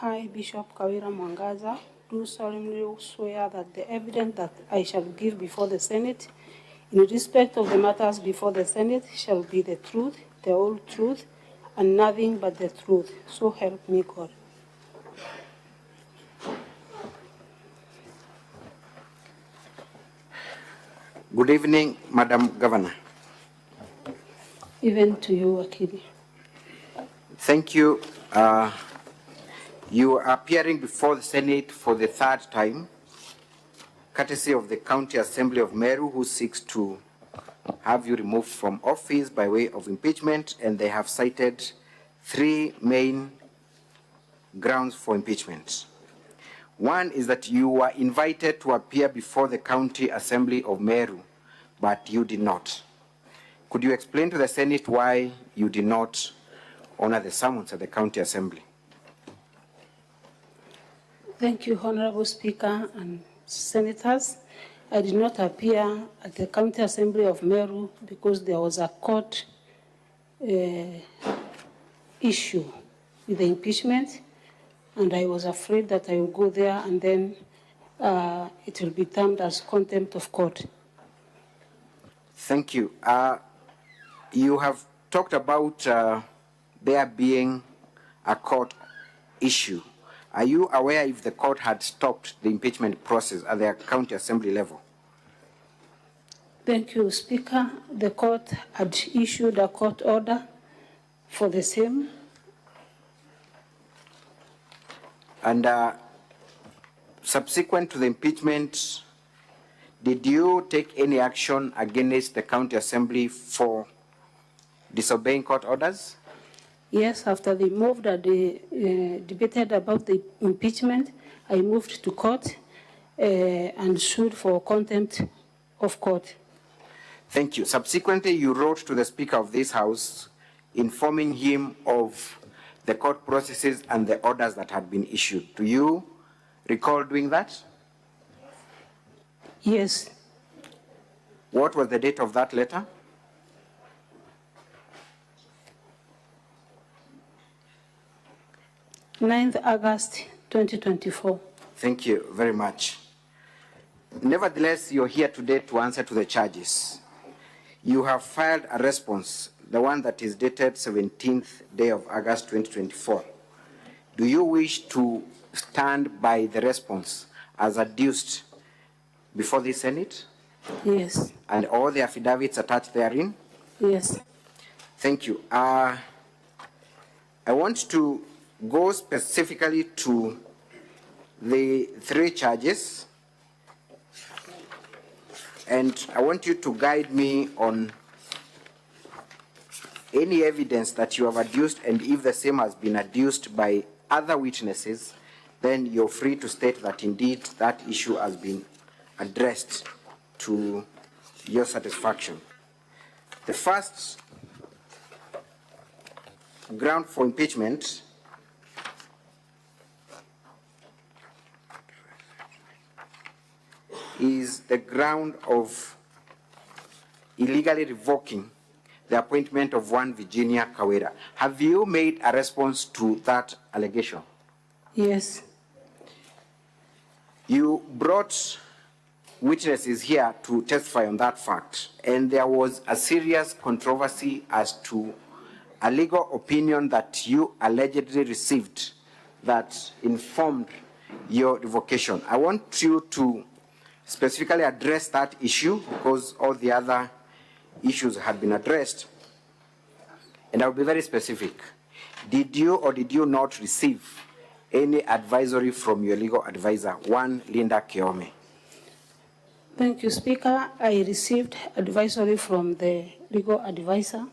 I, Bishop Kawira Mwangaza, do solemnly swear that the evidence that I shall give before the Senate in respect of the matters before the Senate shall be the truth, the whole truth, and nothing but the truth. So help me God. Good evening, Madam Governor. Even to you, Akili. Thank you. You are appearing before the Senate for the third time, courtesy of the County Assembly of Meru, who seeks to have you removed from office by way of impeachment, and they have cited three main grounds for impeachment. One is that you were invited to appear before the County Assembly of Meru, but you did not. Could you explain to the Senate why you did not honor the summons at the County Assembly? Thank you, Honorable Speaker and Senators. I did not appear at the County Assembly of Meru because there was a court issue with the impeachment, and I was afraid that I would go there and then it will be termed as contempt of court. Thank you. You have talked about there being a court issue. Are you aware if the court had stopped the impeachment process at the County Assembly level? Thank you, Speaker. The court had issued a court order for the same. And subsequent to the impeachment, did you take any action against the County Assembly for disobeying court orders? Yes, after they moved and they debated about the impeachment, I moved to court and sued for contempt of court. Thank you. Subsequently, you wrote to the Speaker of this House informing him of the court processes and the orders that had been issued. Do you recall doing that? Yes. What was the date of that letter? 9th August 2024. Thank you very much. Nevertheless, you're here today to answer to the charges. You have filed a response, the one that is dated 17th day of August 2024. Do you wish to stand by the response as adduced before the Senate? Yes. And all the affidavits attached therein? Yes. Thank you. I want to go specifically to the three charges, and I want you to guide me on any evidence that you have adduced, and if the same has been adduced by other witnesses, then you're free to state that indeed that issue has been addressed to your satisfaction. The first ground for impeachment is the ground of illegally revoking the appointment of one Virginia Kawira. Have you made a response to that allegation? Yes. You brought witnesses here to testify on that fact, and there was a serious controversy as to a legal opinion that you allegedly received that informed your revocation. I want you to specifically address that issue because all the other issues had been addressed. And I'll be very specific. Did you or did you not receive any advisory from your legal advisor, one Linda Keome? Thank you, Speaker. I received advisory from the legal advisor.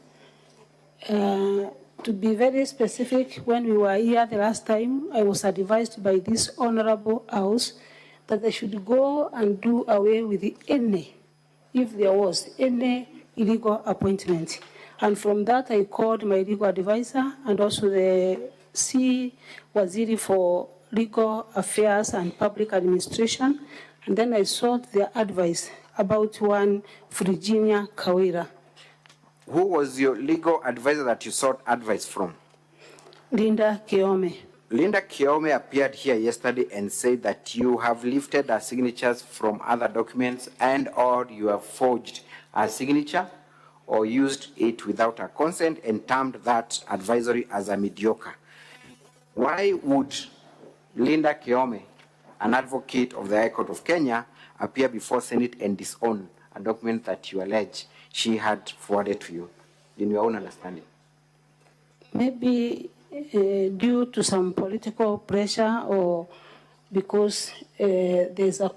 To be very specific, when we were here the last time, I was advised by this honorable house that I should go and do away with any, if there was any illegal appointment. And from that, I called my legal advisor and also the C. Waziri for Legal Affairs and Public Administration, and then I sought their advice about one Virginia Kawira. Who was your legal advisor that you sought advice from? Linda Keome. Linda Kiome appeared here yesterday and said that you have lifted her signatures from other documents and or you have forged her signature or used it without her consent and termed that advisory as a mediocre. Why would Linda Kiome, an advocate of the High Court of Kenya, appear before Senate and disown a document that you allege she had forwarded to you, in your own understanding? Maybe due to some political pressure or because there's a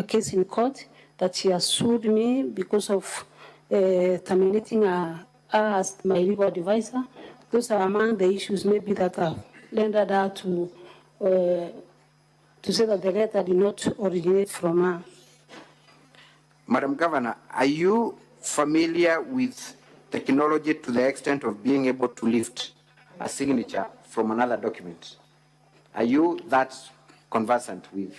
case in court that she has sued me because of terminating her as my legal advisor. Those are among the issues maybe that have rendered her to say that the letter did not originate from her. Madam Governor, are you familiar with technology to the extent of being able to lift a signature from another document? Are you that conversant with?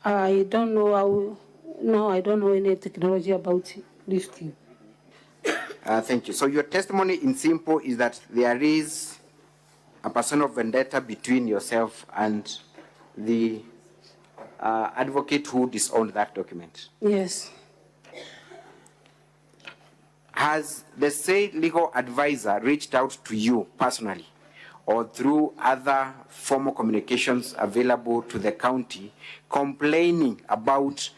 I don't know how, no, I don't know any technology about lifting. Thank you. So your testimony in simple is that there is a personal vendetta between yourself and the advocate who disowned that document? Yes. Has the said legal advisor reached out to you personally or through other formal communications available to the county complaining about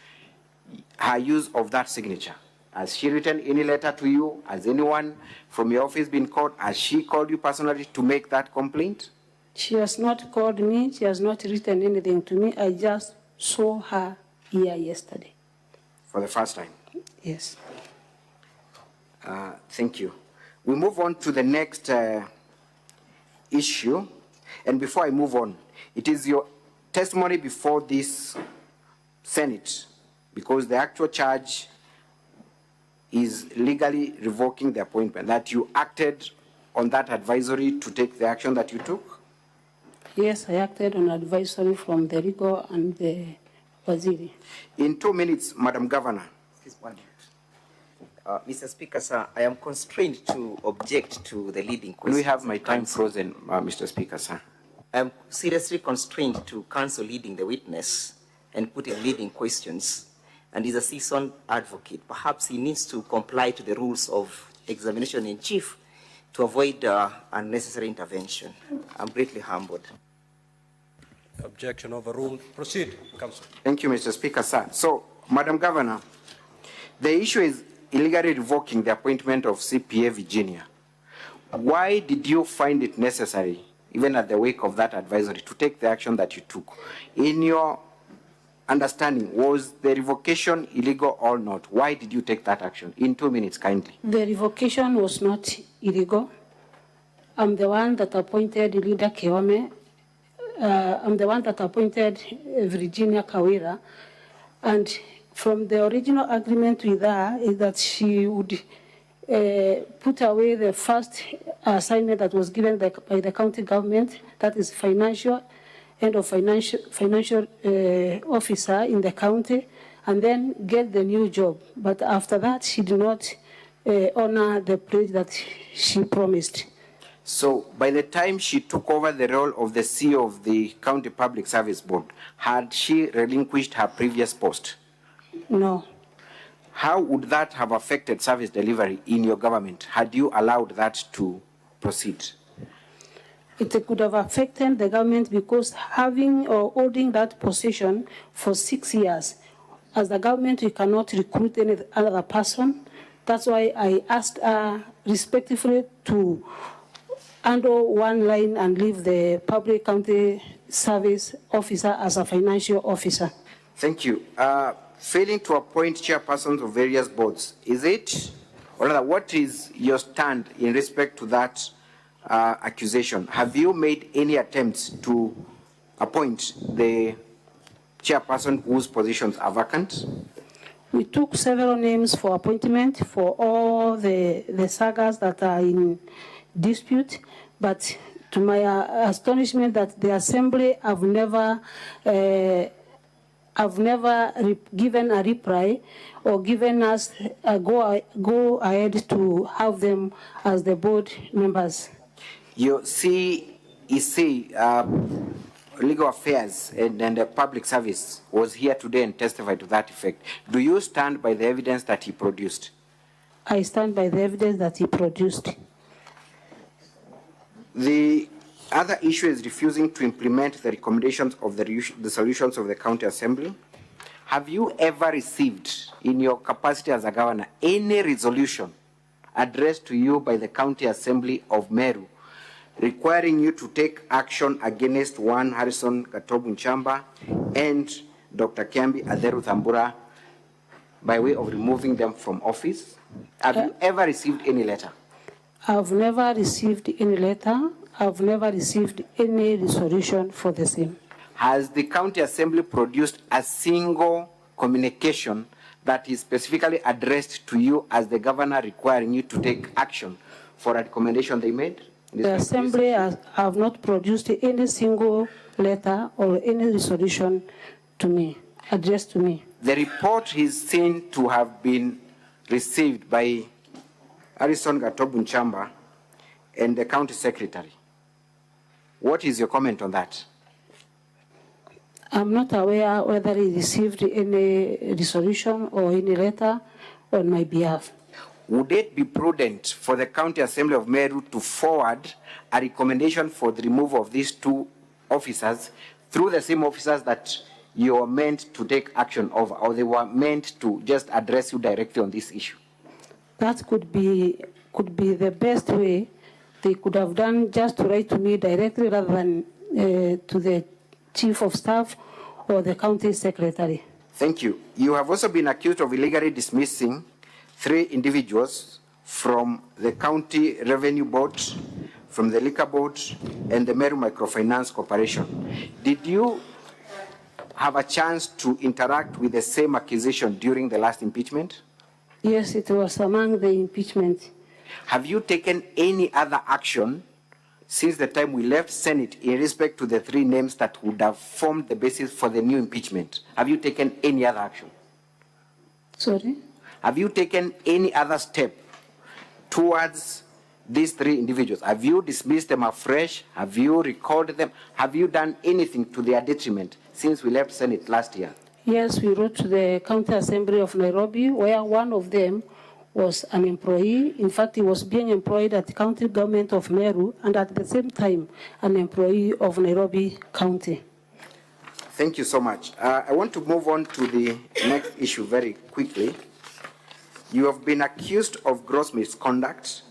her use of that signature? Has she written any letter to you? Has anyone from your office been called? Has she called you personally to make that complaint? She has not called me. She has not written anything to me. I just saw her here yesterday. For the first time? Yes. Thank you. We move on to the next issue. And before I move on, it is your testimony before this Senate, because the actual charge is legally revoking the appointment, that you acted on that advisory to take the action that you took? Yes, I acted on advisory from the legal and the Waziri. In 2 minutes, Madam Governor. Please, 1 minute. Mr. Speaker, sir, I am constrained to object to the leading question. We have my time frozen, Mr. Speaker, sir. I am seriously constrained to cancel leading the witness and put in leading questions, and is a seasoned advocate. Perhaps he needs to comply to the rules of examination in chief to avoid unnecessary intervention. I'm greatly humbled. Objection overruled. Proceed, Council. Thank you, Mr. Speaker, sir. So, Madam Governor, the issue is illegally revoking the appointment of CPA Virginia. Why did you find it necessary, even at the wake of that advisory, to take the action that you took? In your understanding, was the revocation illegal or not? Why did you take that action? In 2 minutes, kindly. The revocation was not illegal. I'm the one that appointed Linda Kiome. I'm the one that appointed Virginia Kawira. And from the original agreement with her is that she would put away the first assignment that was given by the county government, that is financial officer in the county, and then get the new job. But after that, she did not honor the pledge that she promised. So by the time she took over the role of the CEO of the County Public Service Board, had she relinquished her previous post? No. How would that have affected service delivery in your government had you allowed that to proceed? It could have affected the government because having or holding that position for 6 years, as the government, we cannot recruit any other person. That's why I asked her respectfully to handle one line and leave the public county service officer as a financial officer. Thank you. Failing to appoint chairpersons of various boards, is it, or rather, what is your stand in respect to that accusation? Have you made any attempts to appoint the chairperson whose positions are vacant? We took several names for appointment for all the sagas that are in dispute, but to my astonishment that the Assembly have never given a reply or given us a go ahead to have them as the board members. You see, EC, Legal Affairs and Public Service was here today and testified to that effect. Do you stand by the evidence that he produced? I stand by the evidence that he produced. The other issue is refusing to implement the recommendations of the solutions of the County Assembly. Have you ever received, in your capacity as a governor, any resolution addressed to you by the County Assembly of Meru requiring you to take action against one Harrison Gatobu Nchamba and Dr. Kiambi Aderu Thambura by way of removing them from office? Have you ever received any letter? I've never received any letter. I've never received any resolution for the same. Has the County Assembly produced a single communication that is specifically addressed to you as the governor requiring you to take action for a recommendation they made? The Assembly have not produced any single letter or any resolution to me, addressed to me. The report is seen to have been received by Harrison Gatobu Nchamba and the County Secretary. What is your comment on that? I'm not aware whether he received any resolution or any letter on my behalf. Would it be prudent for the County Assembly of Meru to forward a recommendation for the removal of these two officers through the same officers that you were meant to take action over, or they were meant to just address you directly on this issue? That could be the best way. They could have done just to write to me directly rather than to the Chief of Staff or the County Secretary. Thank you. You have also been accused of illegally dismissing 3 individuals from the County Revenue Board, from the Liquor Board, and the Meru Microfinance Corporation. Did you have a chance to interact with the same accusation during the last impeachment? Yes, it was among the impeachment. Have you taken any other action since the time we left Senate in respect to the 3 names that would have formed the basis for the new impeachment? Have you taken any other action? Sorry? Have you taken any other step towards these 3 individuals? Have you dismissed them afresh? Have you recalled them? Have you done anything to their detriment since we left Senate last year? Yes, we wrote to the County Assembly of Nairobi, where one of them was an employee. In fact, he was being employed at the county government of Meru and at the same time an employee of Nairobi County. Thank you so much. I want to move on to the next issue very quickly. You have been accused of gross misconduct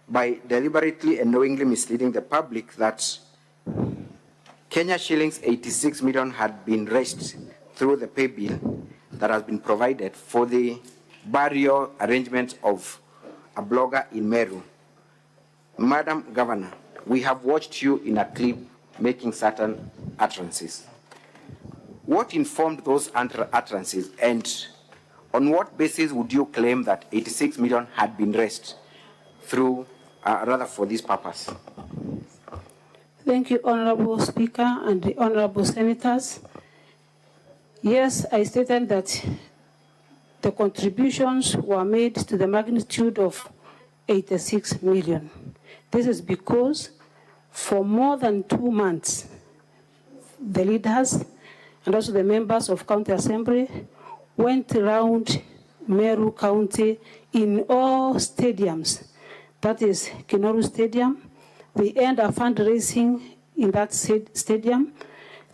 by deliberately and knowingly misleading the public that Kenya shillings 86 million had been raised through the pay bill that has been provided for the burial arrangement of a blogger in Meru. Madam Governor, we have watched you in a clip making certain utterances. What informed those utterances, and on what basis would you claim that 86 million had been raised through, rather for this purpose? Thank you, Honorable Speaker and the Honorable Senators. Yes, I stated that the contributions were made to the magnitude of 86 million. This is because for more than 2 months, the leaders and also the members of County Assembly went around Meru County in all stadiums. That is Kinoru Stadium. They earned a fundraising in that stadium.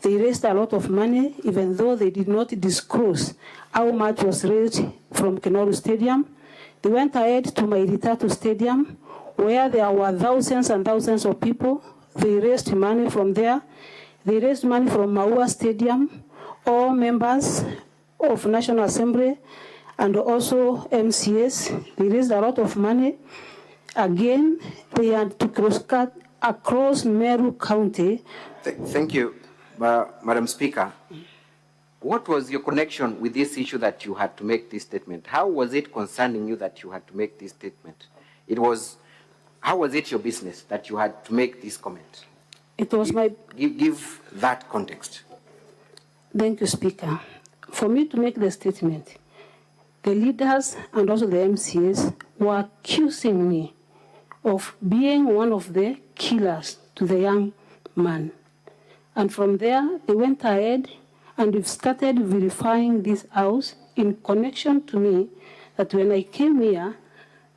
They raised a lot of money, even though they did not disclose how much was raised from Kinoru Stadium. They went ahead to Mairitatu Stadium, where there were thousands and thousands of people. They raised money from there. They raised money from Maua Stadium. All members of National Assembly and also MCS, they raised a lot of money. Again, they had to cross-cut across Meru County. Thank you, Madam Speaker. What was your connection with this issue that you had to make this statement? How was it concerning you that you had to make this statement? How was it your business that you had to make this comment? It was Give that context. Thank you, Speaker. For me to make the statement, the leaders and also the MCAs were accusing me of being one of the killers to the young man. And from there, they went ahead and we've started verifying this house in connection to me, that when I came here,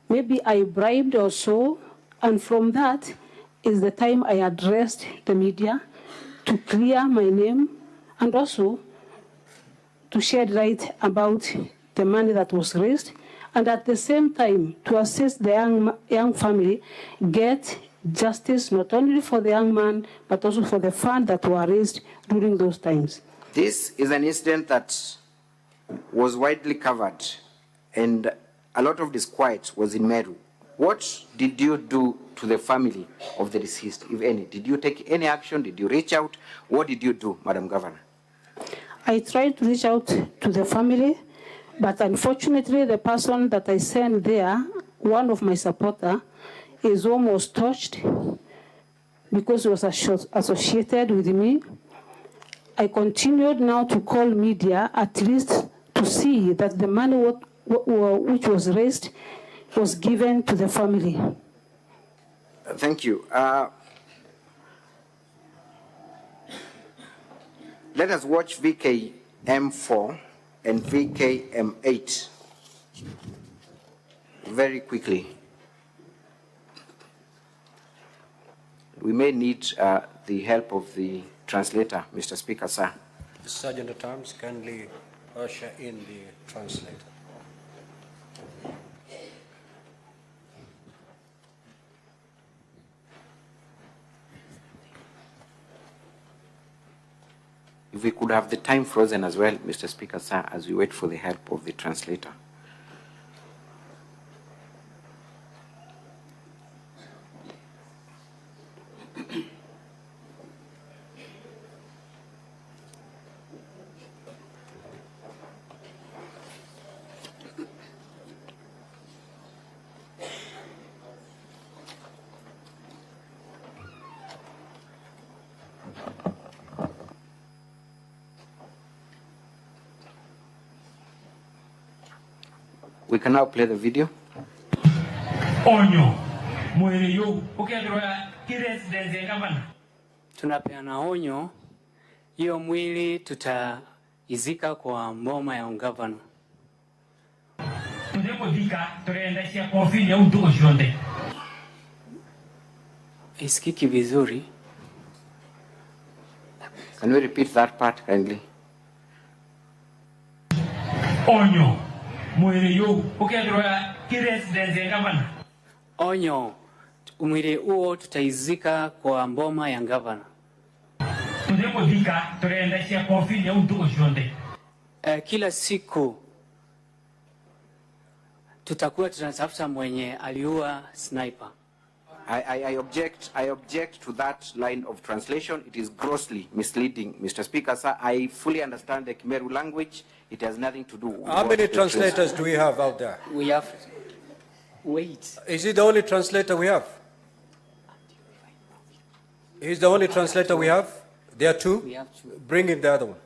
maybe I bribed or so, and from that is the time I addressed the media to clear my name and also to shed light about the money that was raised, and at the same time to assist the young family get justice, not only for the young man, but also for the fund that were raised during those times. This is an incident that was widely covered, and a lot of disquiet was in Meru. What did you do to the family of the deceased, if any? Did you take any action? Did you reach out? What did you do, Madam Governor? I tried to reach out to the family, but unfortunately the person that I sent there, one of my supporters, his home was touched because he was associated with me. I continued now to call media, at least to see that the money which was raised was given to the family. Thank you. Let us watch VKM4 and VKM8 very quickly. We may need the help of the translator, Mr. Speaker, sir. Sergeant at Arms, kindly usher in the translator. If we could have the time frozen as well, Mr. Speaker, sir, as we wait for the help of the translator. We can now play the video. Onyo, mwere yo, ukiadroya kiresidence gavana. Tunapeana onyo, hiyo mwili tutaizika kwa mboma ya ungavana. Tudeko dika, tureenda shia kofini ya utuko shonde. Isikiki vizuri. Can we repeat that part kindly? Onyo, mwere yo, ukiadroya kiresidence gavana. Onyo, mwili huo tutaizika kwa mboma ya ngavana. Tudeko dika, tureenda shia kofini ya utuko shonde. Kila siku tutakuwa tunatafuta mwenye aliua sniper. I object to that line of translation. It is grossly misleading, Mr. Speaker, sir. I fully understand the Khmer language. It has nothing to do with How many translators do we have out there? We have, wait. Is he the only translator we have? He's the only translator we have? There are two? We have two. Bring in the other one.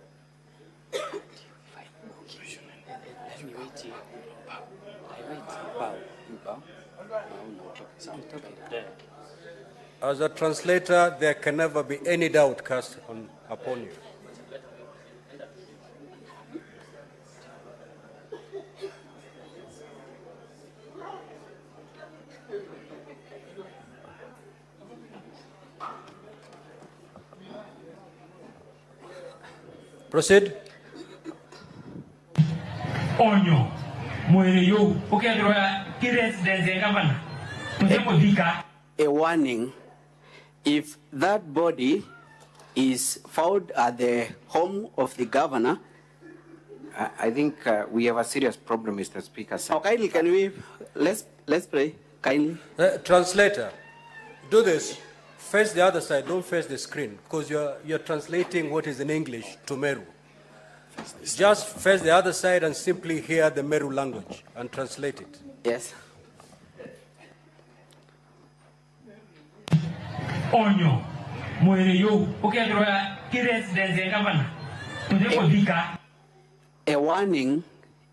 As a translator, there can never be any doubt cast upon you. Proceed. Onyo, mwere yo, ukiadroya kiresidence gavana. Tudeko dika. A warning, if that body is found at the home of the governor. I think we have a serious problem, Mr. Speaker, sir. Oh, kindly, can we, let's pray, kindly. Translator, do this. Face the other side, don't face the screen, because you're translating what is in English to Meru. Just face the other side and simply hear the Meru language and translate it. Yes. Onyo, mwere yo, ukiadroya kiresidence gavana. Tudeko dika. A warning,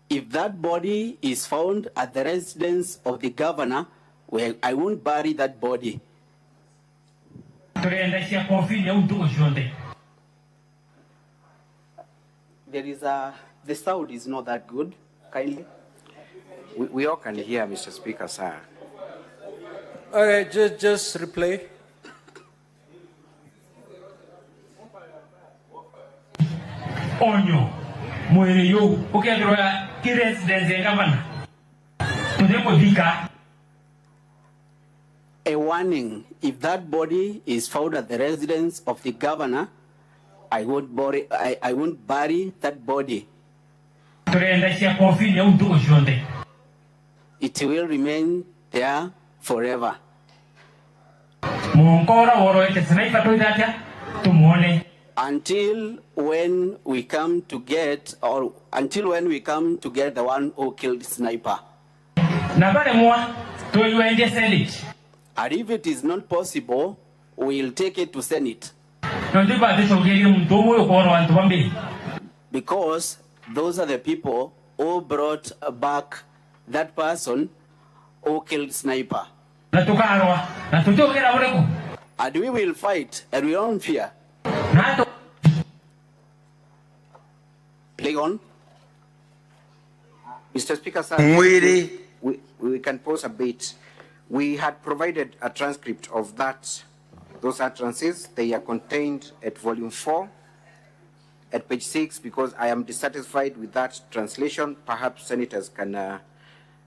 if that body is found at the residence of the governor, well, I won't bury that body. There is the sound is not that good, kindly. We all can hear, Mr. Speaker, sir. Okay, just replay. Onyo, mwere yo, ukiagiroya ki residence ya governor. Tudemo dika. A warning, if that body is found at the residence of the governor, I won't bury that body. It will remain there forever. Until when we come to get the one who killed Sniper. And if it is not possible, we'll take it to Senate. Because those are the people who brought back that person who killed Sniper. And we will fight, and we don't fear. Play on. Mr. Speaker, sir, we can pause a bit. We had provided a transcript of those utterances. They are contained at volume 4, at page 6, because I am dissatisfied with that translation. Perhaps senators can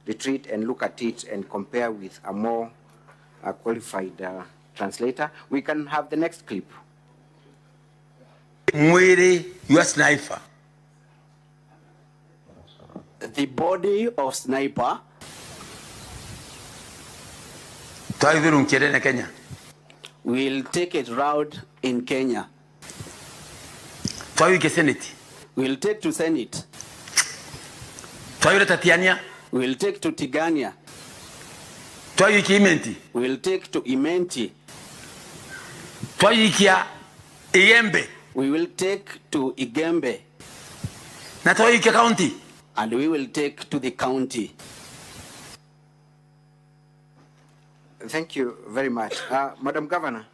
retreat and look at it and compare with a more qualified translator. We can have the next clip. Mwiri, you are Sniper. The body of Sniper. We'll take it round in Kenya. We'll take to Senate. We'll take to Tigania. We'll take to Imenti. We will take to Igembe. And we will take to the county. Thank you very much. Madam Governor,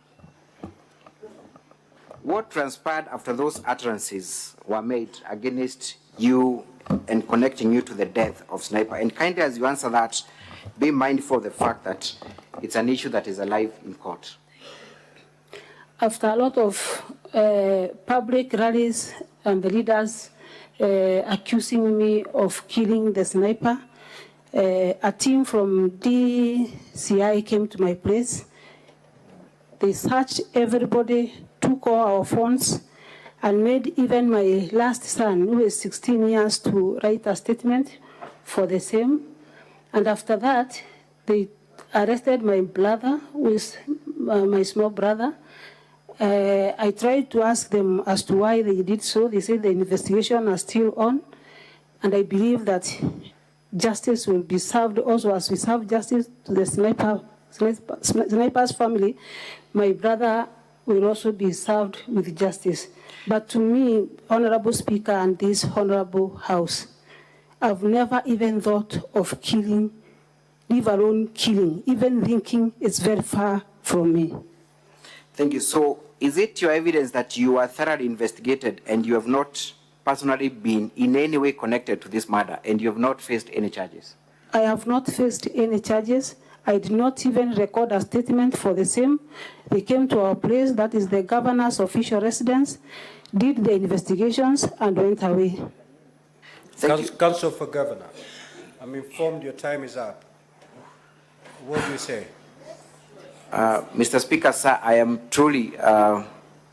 what transpired after those utterances were made against you and connecting you to the death of Sniper? And kindly, as you answer that, be mindful of the fact that it's an issue that is alive in court. After a lot of public rallies and the leaders accusing me of killing the Sniper, a team from DCI came to my place. They searched everybody, took all our phones, and made even my last son, who is 16 years, to write a statement for the same. And after that, they arrested my brother, who is my small brother. I tried to ask them as to why they did so. They said the investigation is still on, and I believe that justice will be served also as we serve justice to the Sniper's family. My brother will also be served with justice. But to me, Honorable Speaker and this Honorable House, I've never even thought of killing, leave alone killing. Even thinking is very far from me. Thank you. So is it your evidence that you are thoroughly investigated and you have not personally been in any way connected to this murder and you have not faced any charges? I have not faced any charges. I did not even record a statement for the same. They came to our place, that is the governor's official residence, did the investigations and went away. Council for Governor, I'm informed your time is up. What do you say? Mr. Speaker, sir, I am truly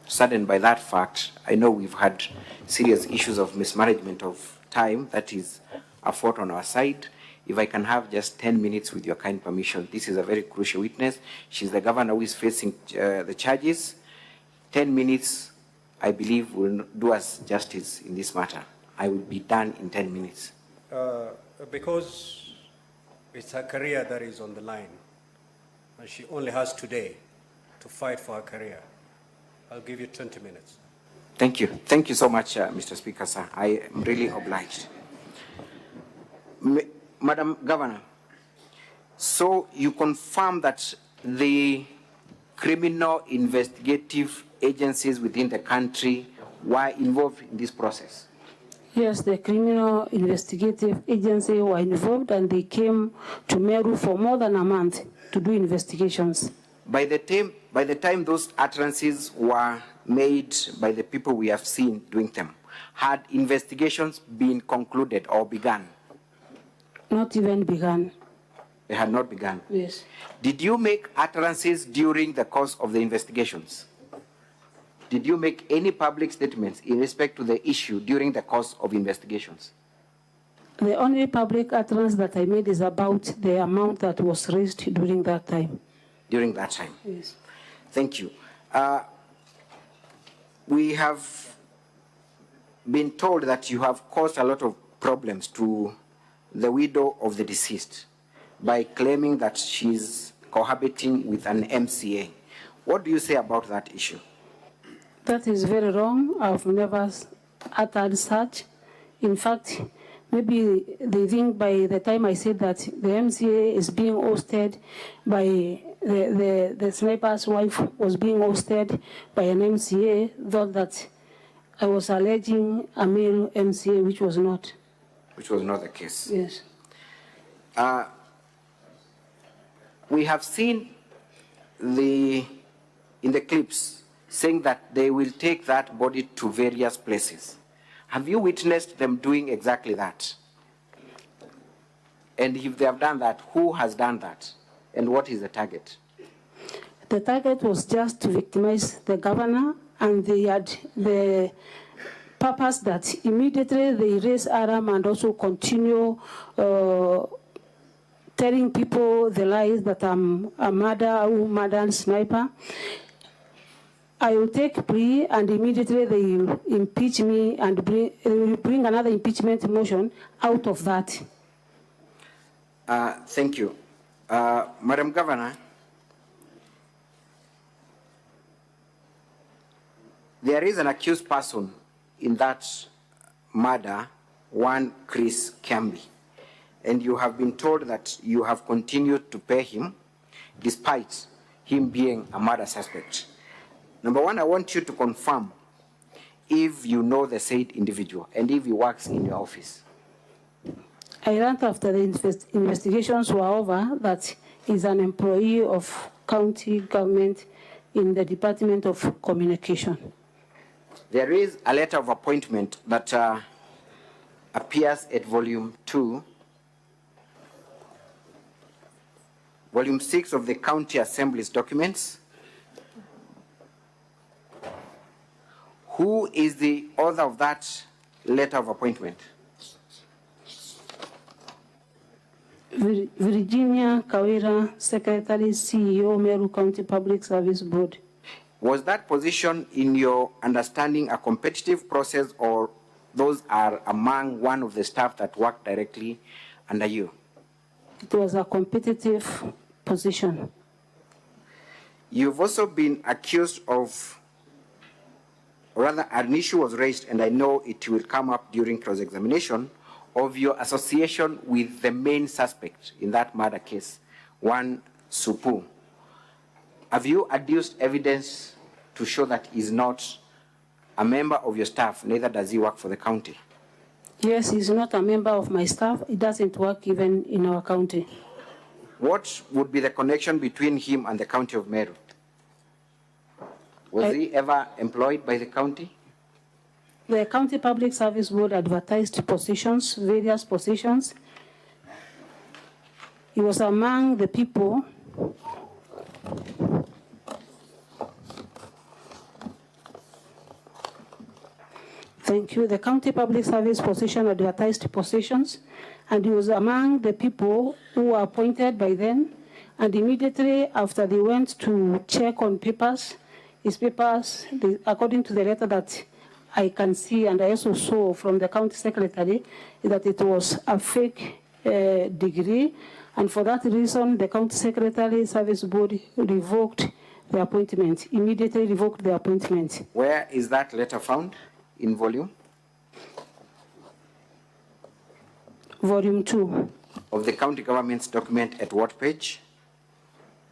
saddened by that fact. I know we've had serious issues of mismanagement of time. That is a fault on our side. If I can have just 10 minutes with your kind permission. This is a very crucial witness. She's the governor who is facing the charges. 10 minutes, I believe, will do us justice in this matter. I will be done in 10 minutes. Because it's her career that is on the line, and she only has today to fight for her career, I'll give you 20 minutes. Thank you. Thank you so much, Mr. Speaker, sir. I am really obliged. Madam Governor, so you confirm that the criminal investigative agencies within the country were involved in this process? Yes, the criminal investigative agency were involved, and they came to Meru for more than a month to do investigations. By the time those utterances were made by the people we have seen doing them, had investigations been concluded or begun? Not even begun. They had not begun? Yes. Did you make utterances during the course of the investigations? Did you make any public statements in respect to the issue during the course of investigations? The only public utterance that I made is about the amount that was raised during that time. During that time? Yes. Thank you. We have been told that you have caused a lot of problems to the widow of the deceased by claiming that she's cohabiting with an MCA. What do you say about that issue? That is very wrong. I've never uttered such. In fact, maybe they think by the time I said that the MCA is being hosted by the sniper's wife was being hosted by an MCA, thought that I was alleging a male MCA, which was not. Which was not the case. Yes. We have seen in the clips saying that they will take that body to various places. Have you witnessed them doing exactly that? And if they have done that, who has done that? And what is the target? The target was just to victimize the governor, and they had the purpose that immediately they raise alarm and also continue telling people the lies that I'm a murder sniper. I will take plea, and immediately they will impeach me and bring another impeachment motion out of that. Thank you. Madam Governor, there is an accused person in that murder, one Chris Kambi, and you have been told that you have continued to pay him despite him being a murder suspect. Number one, I want you to confirm if you know the said individual and if he works in your office. I learned after the investigations were over that he's an employee of county government in the Department of Communication. There is a letter of appointment that appears at volume 2, volume 6 of the County Assembly's documents. Who is the author of that letter of appointment? Virginia Kawira, Secretary, CEO, Meru County Public Service Board. Was that position, in your understanding, a competitive process, or those are among one of the staff that work directly under you? It was a competitive position. You've also been accused of, or rather an issue was raised, and I know it will come up during cross-examination, of your association with the main suspect in that murder case, one Supu. Have you adduced evidence to show that he's not a member of your staff, neither does he work for the county? Yes, he's not a member of my staff. He doesn't work even in our county. What would be the connection between him and the county of Meru? Was he ever employed by the county? The County Public Service Board advertised positions, various positions. He was among the people Thank you. The County Public Service position advertised positions, and he was among the people who were appointed by them. And immediately after they went to check on papers, his papers, according to the letter that I can see, and I also saw from the county secretary, that it was a fake degree. And for that reason, the county secretary service board revoked the appointment, immediately revoked the appointment. Where is that letter found? In volume? Volume 2. Of the county government's document, at what page?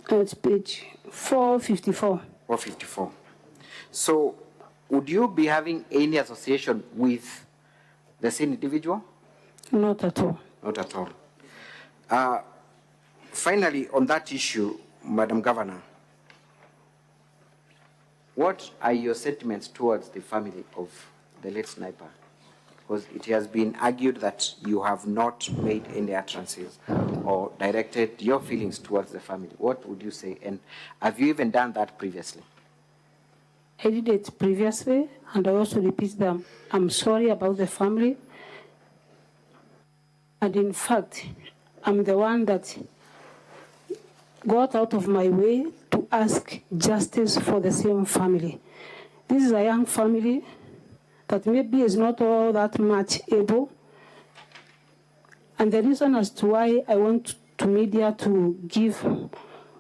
It's page 454. 454. So, would you be having any association with the same individual? Not at all. Not at all. Finally, on that issue, Madam Governor, what are your sentiments towards the family of the late sniper? Because it has been argued that you have not made any utterances or directed your feelings towards the family. What would you say? And have you even done that previously? I did it previously, and I also repeat them. I'm sorry about the family. And in fact, I'm the one that got out of my way to ask justice for the same family. This is a young family that maybe is not all that much able. And the reason as to why I went to media to give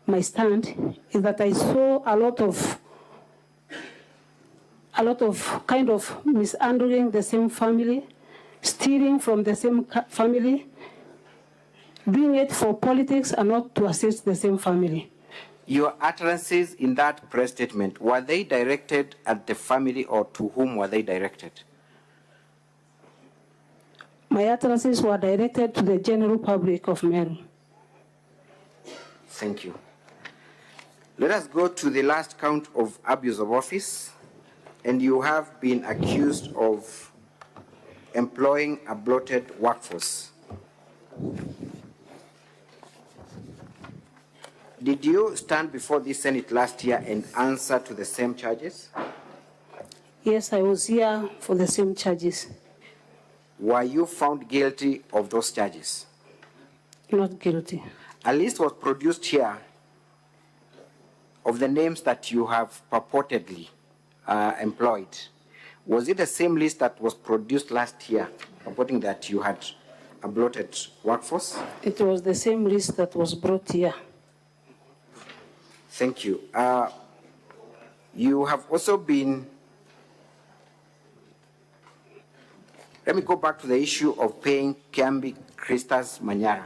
my stand is that I saw a lot of kind of mishandling the same family, stealing from the same family, doing it for politics and not to assist the same family. Your utterances in that press statement, were they directed at the family or to whom were they directed? My utterances were directed to the general public of Meru. Thank you. Let us go to the last count of abuse of office. And you have been accused of employing a bloated workforce. Did you stand before the Senate last year and answer to the same charges? Yes, I was here for the same charges. Were you found guilty of those charges? Not guilty. A list was produced here of the names that you have purportedly employed. Was it the same list that was produced last year, purporting that you had a bloated workforce? It was the same list that was brought here. Thank you. You have also been, let me go back to the issue of paying Kiambi Christas Manyara.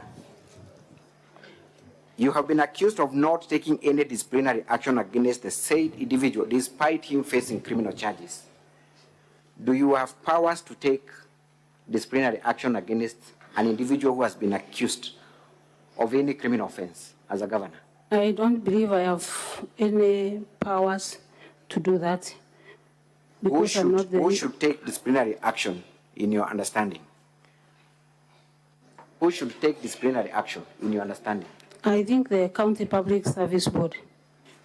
You have been accused of not taking any disciplinary action against the said individual despite him facing criminal charges. Do you have powers to take disciplinary action against an individual who has been accused of any criminal offense as a governor? I don't believe I have any powers to do that. Because Who should take disciplinary action in your understanding? Who should take disciplinary action in your understanding? I think the County Public Service Board.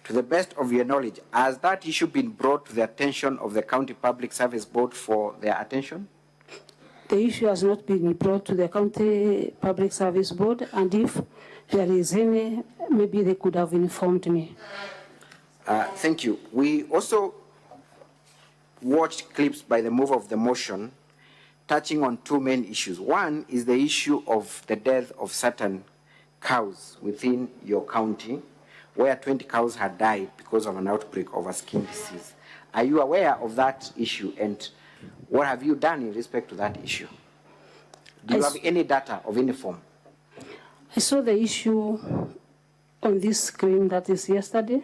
To the best of your knowledge, has that issue been brought to the attention of the County Public Service Board for their attention? The issue has not been brought to the County Public Service Board, and if there is any, maybe they could have informed me. Thank you. We also watched clips by the mover of the motion touching on two main issues. One is the issue of the death of certain cows within your county, where 20 cows had died because of an outbreak of a skin disease. Are you aware of that issue, and what have you done in respect to that issue? Do you have any data of any form? I saw the issue on this screen that is yesterday.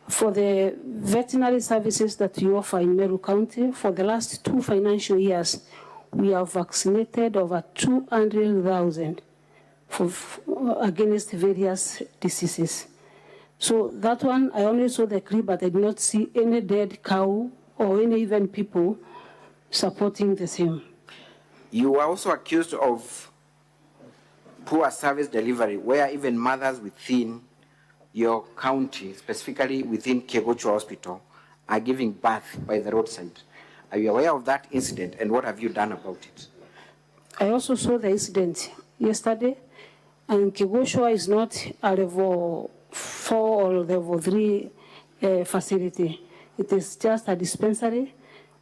For the veterinary services that you offer in Meru County, for the last 2 financial years, we have vaccinated over 200,000 against various diseases. So that one, I only saw the clip, but I did not see any dead cow or any even people supporting the same. You were also accused of poor service delivery, where even mothers within your county, specifically within Kegocho Hospital, are giving birth by the roadside. Are you aware of that incident, and what have you done about it? I also saw the incident yesterday, and Kegocho is not a level 4 or level 3 facility. It is just a dispensary.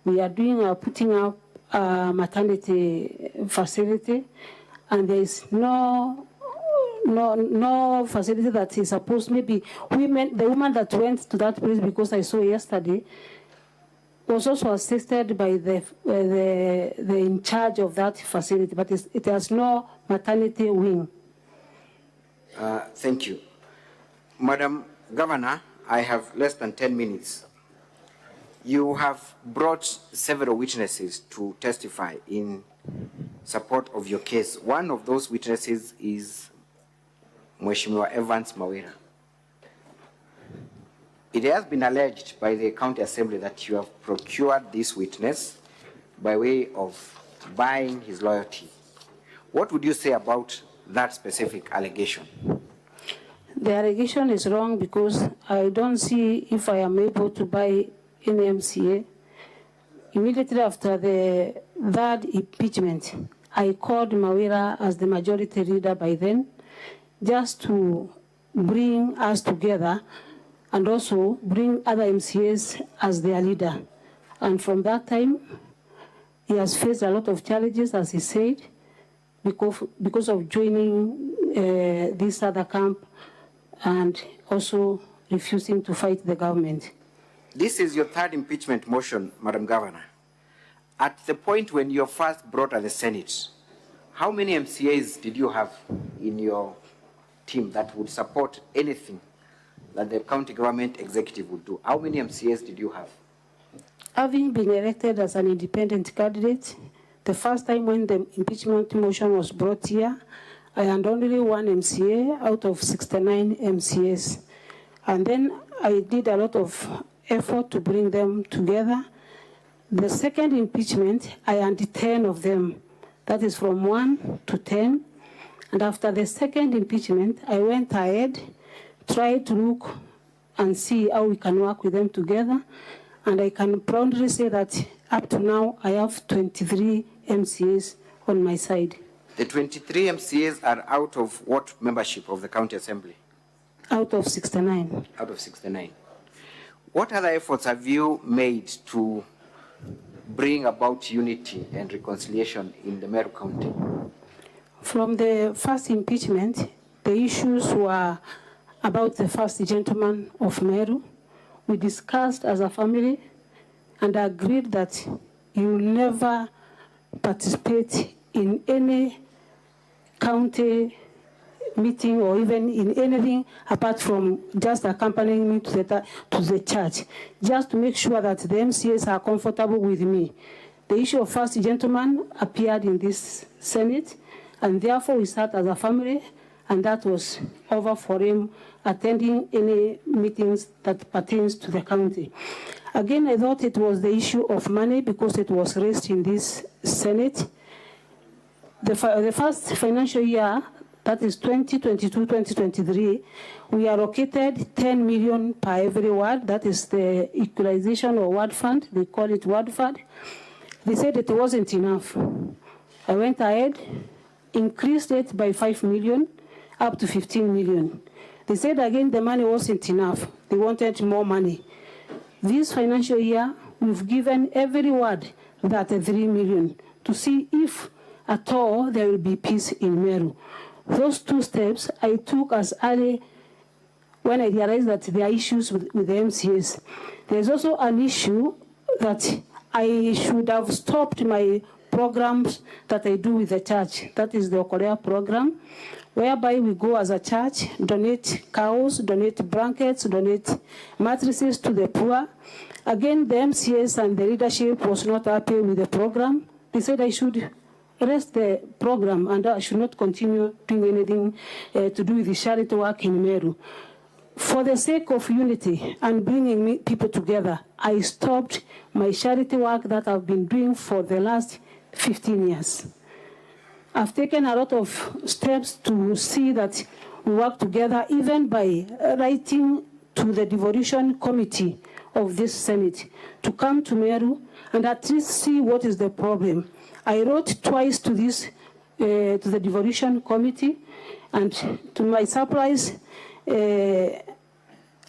We are putting up a maternity facility, and there is no facility that is supposed, maybe the woman that went to that place, because I saw yesterday, was also assisted by the in charge of that facility, but it has no maternity wing. Thank you. Madam Governor, I have less than 10 minutes. You have brought several witnesses to testify in support of your case. One of those witnesses is Mheshimiwa Evans Mawira. It has been alleged by the County Assembly that you have procured this witness by way of buying his loyalty. What would you say about that specific allegation? The allegation is wrong because I don't see if I am able to buy any MCA. Immediately after the third impeachment, I called Mawira as the majority leader by then, just to bring us together and also bring other MCAs as their leader. And from that time, he has faced a lot of challenges, as he said, because of joining this other camp and also refusing to fight the government. This is your third impeachment motion, Madam Governor. At the point when you first brought at the Senate, how many MCAs did you have in your team that would support anything that the county government executive would do? How many MCAs did you have? Having been elected as an independent candidate, the first time when the impeachment motion was brought here, I had only one MCA out of 69 MCAs. And then I did a lot of effort to bring them together. The second impeachment, I had 10 of them. That is from 1 to 10. And after the second impeachment, I went ahead, tried to look and see how we can work with them together. And I can proudly say that up to now, I have 23 MCAs on my side. The 23 MCAs are out of what membership of the County Assembly? Out of 69. Out of 69. What other efforts have you made to bring about unity and reconciliation in the Meru County? From the first impeachment, the issues were about the first gentleman of Meru. We discussed as a family and agreed that you will never participate in any county meeting or even in anything apart from just accompanying me to the church, just to make sure that the MCAs are comfortable with me. The issue of first gentleman appeared in this Senate, and therefore we sat as a family, and that was over for him attending any meetings that pertains to the county. Again, I thought it was the issue of money because it was raised in this Senate. The first financial year, that is 2022-2023, we allocated 10 million per every ward. That is the equalization or ward fund. They call it ward fund. They said it wasn't enough. I went ahead, increased it by 5 million, up to 15 million. They said again the money wasn't enough. They wanted more money. This financial year, we've given every ward that 3 million to see if at all there will be peace in Meru. Those two steps I took as early when I realized that there are issues with the MCAs. There's also an issue that I should have stopped my programs that I do with the church. That is the Okolea program, whereby we go as a church, donate cows, donate blankets, donate mattresses to the poor. Again, the MCAs and the leadership was not happy with the program. They said I should rest the program and I should not continue doing anything to do with the charity work in Meru. For the sake of unity and bringing people together, I stopped my charity work that I've been doing for the last 15 years. I've taken a lot of steps to see that we work together, even by writing to the devolution committee of this Senate to come to Meru and at least see what is the problem. I wrote twice to this, to the devolution committee, and to my surprise,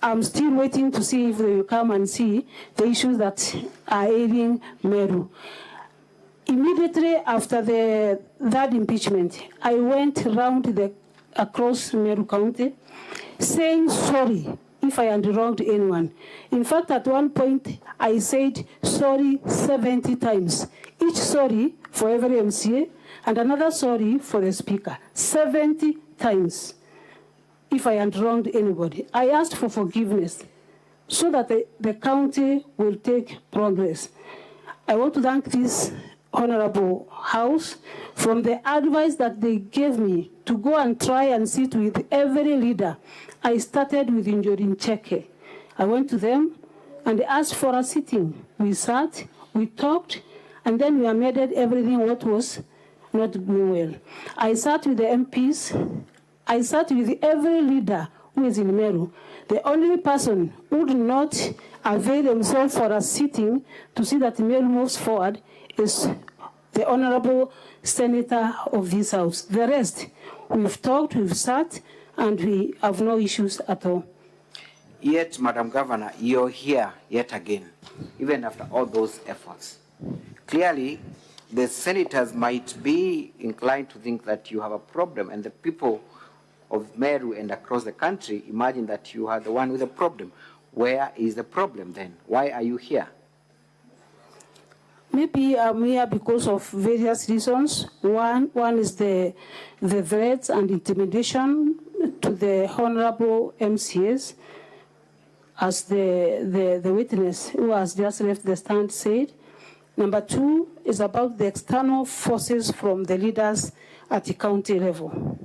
I'm still waiting to see if they will come and see the issues that are ailing Meru. Immediately after that impeachment, I went around across Meru County saying sorry if I had wronged anyone. In fact, at one point, I said sorry 70 times. Each sorry for every MCA, and another sorry for the speaker. 70 times. if I had wronged anybody. I asked for forgiveness so that the county will take progress. I want to thank this Honorable House from the advice that they gave me to go and try and sit with every leader. I started with Injorin Cheke. I went to them and asked for a sitting. We sat, we talked, and then we amended everything what was not going well. I sat with the MPs. I sat with every leader who is in Meru. The only person who would not avail himself for a sitting to see that Meru moves forward is the Honorable Senator of this House. The rest, we've talked, we've sat, and we have no issues at all. Yet, Madam Governor, you're here yet again, even after all those efforts. Clearly, the senators might be inclined to think that you have a problem, and the people of Meru and across the country imagine that you are the one with a problem. Where is the problem then? Why are you here? Maybe I'm here because of various reasons. One is the threats and intimidation to the honorable MCAs, as the witness who has just left the stand said. Number two is about the external forces from the leaders at the county level.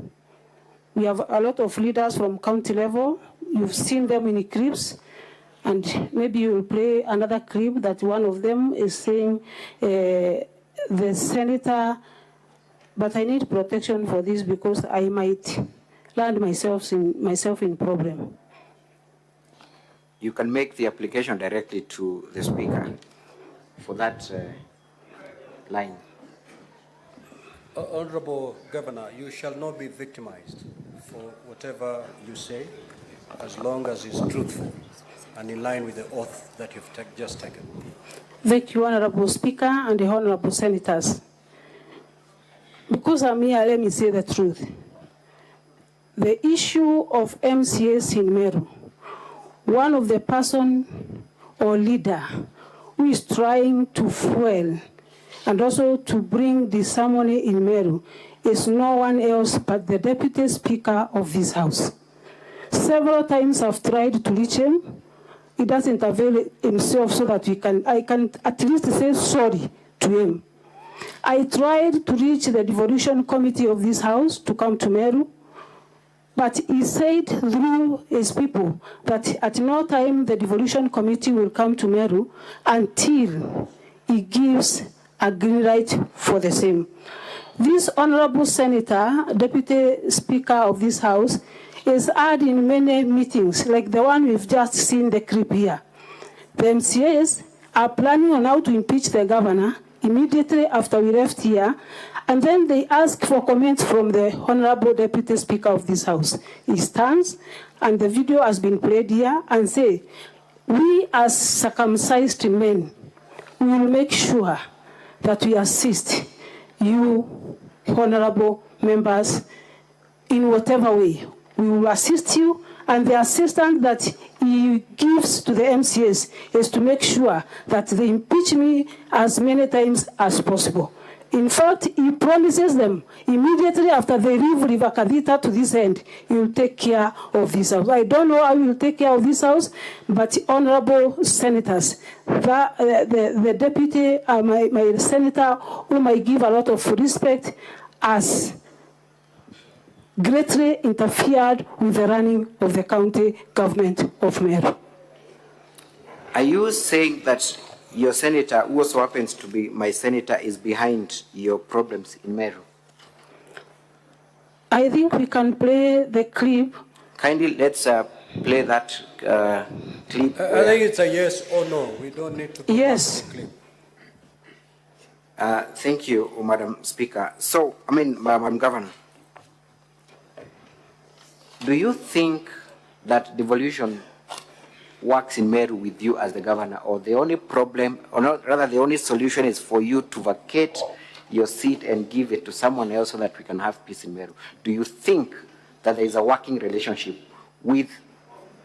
We have a lot of leaders from county level. You've seen them in the clips. And maybe you will play another clip that one of them is saying, the senator, but I need protection for this because I might land myself in problem. You can make the application directly to the speaker for that line. Honorable Governor, you shall not be victimized for whatever you say, as long as it's truthful and in line with the oath that you've just taken. Thank you, Honorable Speaker and the Honorable Senators. Because I'm here, let me say the truth. The issue of MCAs in Meru, one of the person or leader who is trying to fuel and also to bring disharmony in Meru is no one else but the Deputy Speaker of this House. Several times I've tried to reach him. He doesn't avail himself so that I can at least say sorry to him. I tried to reach the devolution committee of this House to come to Meru, but he said through his people that at no time the devolution committee will come to Meru until he gives a green light for the same. This Honorable Senator, Deputy Speaker of this House, is had in many meetings, like the one we've just seen the clip here. The MCAs are planning on how to impeach the governor immediately after we left here, and then they ask for comments from the Honorable Deputy Speaker of this House. He stands, and the video has been played here, and say, we as circumcised men, we will make sure that we assist you, honorable members, in whatever way. We will assist you, and the assistance that he gives to the MCAs is to make sure that they impeach me as many times as possible. In fact, he promises them immediately after they leave River Kadita to this end, he will take care of this house. I don't know how he will take care of this house, but honorable senators, the deputy, my senator, whom I give a lot of respect, has greatly interfered with the running of the county government of Meru. Are you saying that your senator, who also happens to be my senator, is behind your problems in Meru? I think we can play the clip. Kindly, let's play that clip. I think it's a yes or no. We don't need to. Yes. The clip. Thank you, Madam Speaker. So, Madam Governor, do you think that devolution works in Meru with you as the governor, or the only problem, or not, rather the only solution is for you to vacate your seat and give it to someone else so that we can have peace in Meru? Do you think that there is a working relationship with,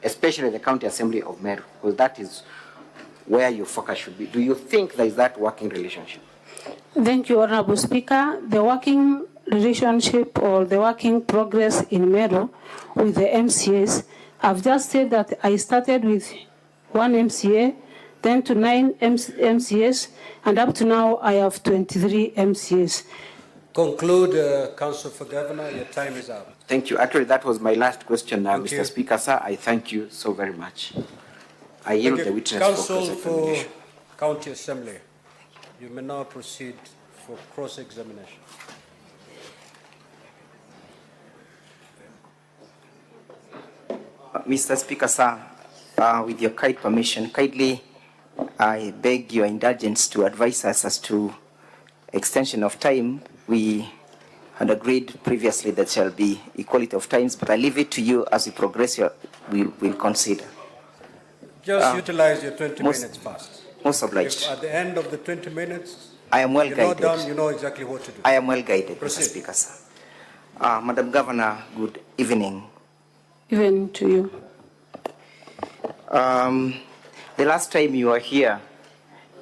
especially the County Assembly of Meru, because that is where your focus should be? Do you think there is that working relationship? Thank you, Honorable Speaker. The working relationship or the working progress in Meru with the MCAs, I've just said that I started with 1 MCA, then to 9 MCAs, and up to now I have 23 MCAs. Conclude, Council for Governor. Your time is up. Thank you. Actually, that was my last question, Thank Mr. you. Speaker, sir. I thank you so very much. I yield the witness Council for for cross-examination. County Assembly. You may now proceed for cross-examination. Mr. Speaker, sir, with your kind permission, kindly I beg your indulgence to advise us as to extension of time. We had agreed previously that shall be equality of times, but I leave it to you as we progress. We will consider. Just utilize your 20 minutes fast. Most obliged. If at the end of the 20 minutes, I am well you're guided. not done, you know exactly what to do. I am well guided, Proceed. Mr. Speaker, sir. Madam Governor, good evening. Even to you. The last time you were here,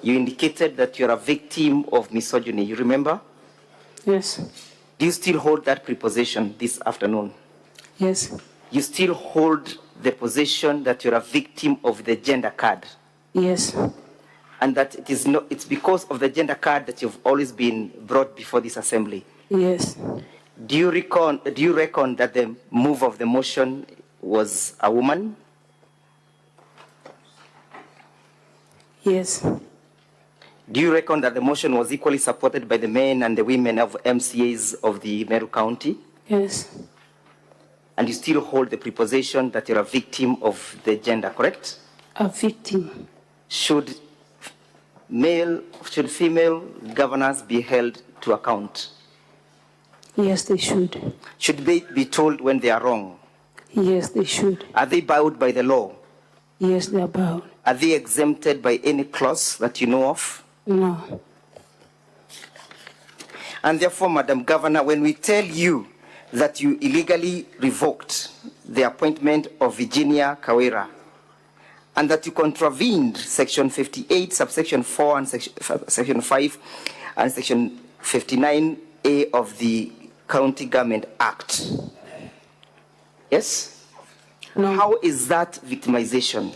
you indicated that you're a victim of misogyny. You remember? Yes. Do you still hold that preposition this afternoon? Yes. You still hold the position that you're a victim of the gender card? Yes. And that it's because of the gender card that you've always been brought before this assembly? Yes. Do you reckon that the move of the motion was a woman? Yes. Do you reckon that the motion was equally supported by the men and the women of MCAs of the Meru County? Yes. And you still hold the preposition that you're a victim of the gender, correct? A victim. Should female governors be held to account? Yes, they should. Should they be told when they are wrong? Yes, they should. Are they bound by the law? Yes, they are bound. Are they exempted by any clause that you know of? No. And therefore, Madam Governor, when we tell you that you illegally revoked the appointment of Virginia Kawira, and that you contravened Section 58, subsection 4, and Section 5, and Section 59A of the County Government Act. Yes? No. How is that victimization?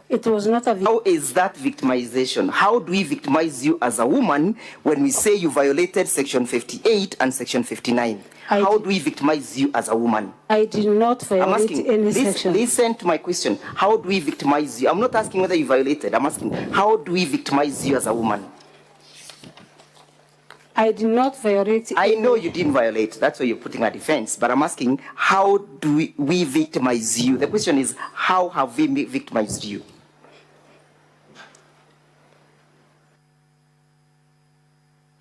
It was not a victim. How is that victimization? How do we victimize you as a woman when we say you violated Section 58 and Section 59? How do we victimize you as a woman? I did not violate any section. Listen to my question. How do we victimize you? I'm not asking whether you violated. I'm asking, how do we victimize you as a woman? I did not violate. I know you didn't violate. That's why you're putting a defense. But I'm asking, how do we victimize you? The question is, how have we victimized you?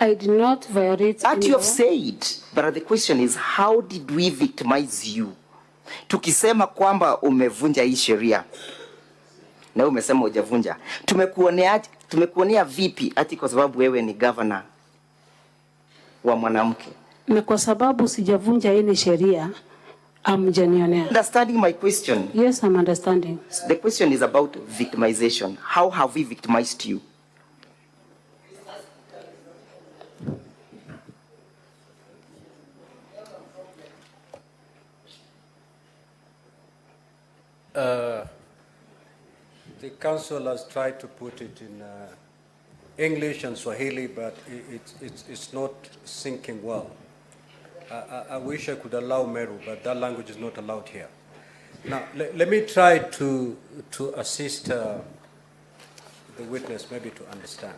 I did not violate. That you have said. But the question is, how did we victimize you? Tukisema kwamba umevunja hii sheria na umesema hujavunja, tumekuonea vipi ati kwa sababu wewe ni governor wa mwanamke? Na kwa sababu sijavunja hii sheria, amjanionea. Understanding my question? Yes, I'm understanding. The question is about victimization. How have we victimized you? The council has tried to put it in English and Swahili, but it's not sinking well. I wish I could allow Meru, but that language is not allowed here. Now, let me try to assist the witness maybe to understand.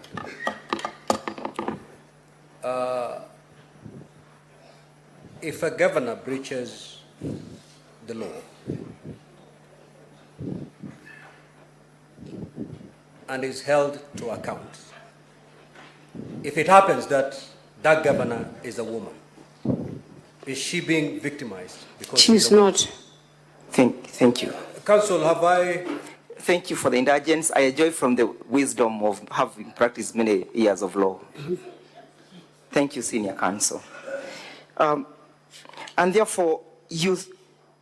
If a governor breaches the law, and is held to account, if it happens that that governor is a woman, is she being victimized? Because she's not. Thank you. Council, have I... Thank you for the indulgence. I enjoy from the wisdom of having practiced many years of law. Thank you, Senior Counsel. And therefore, you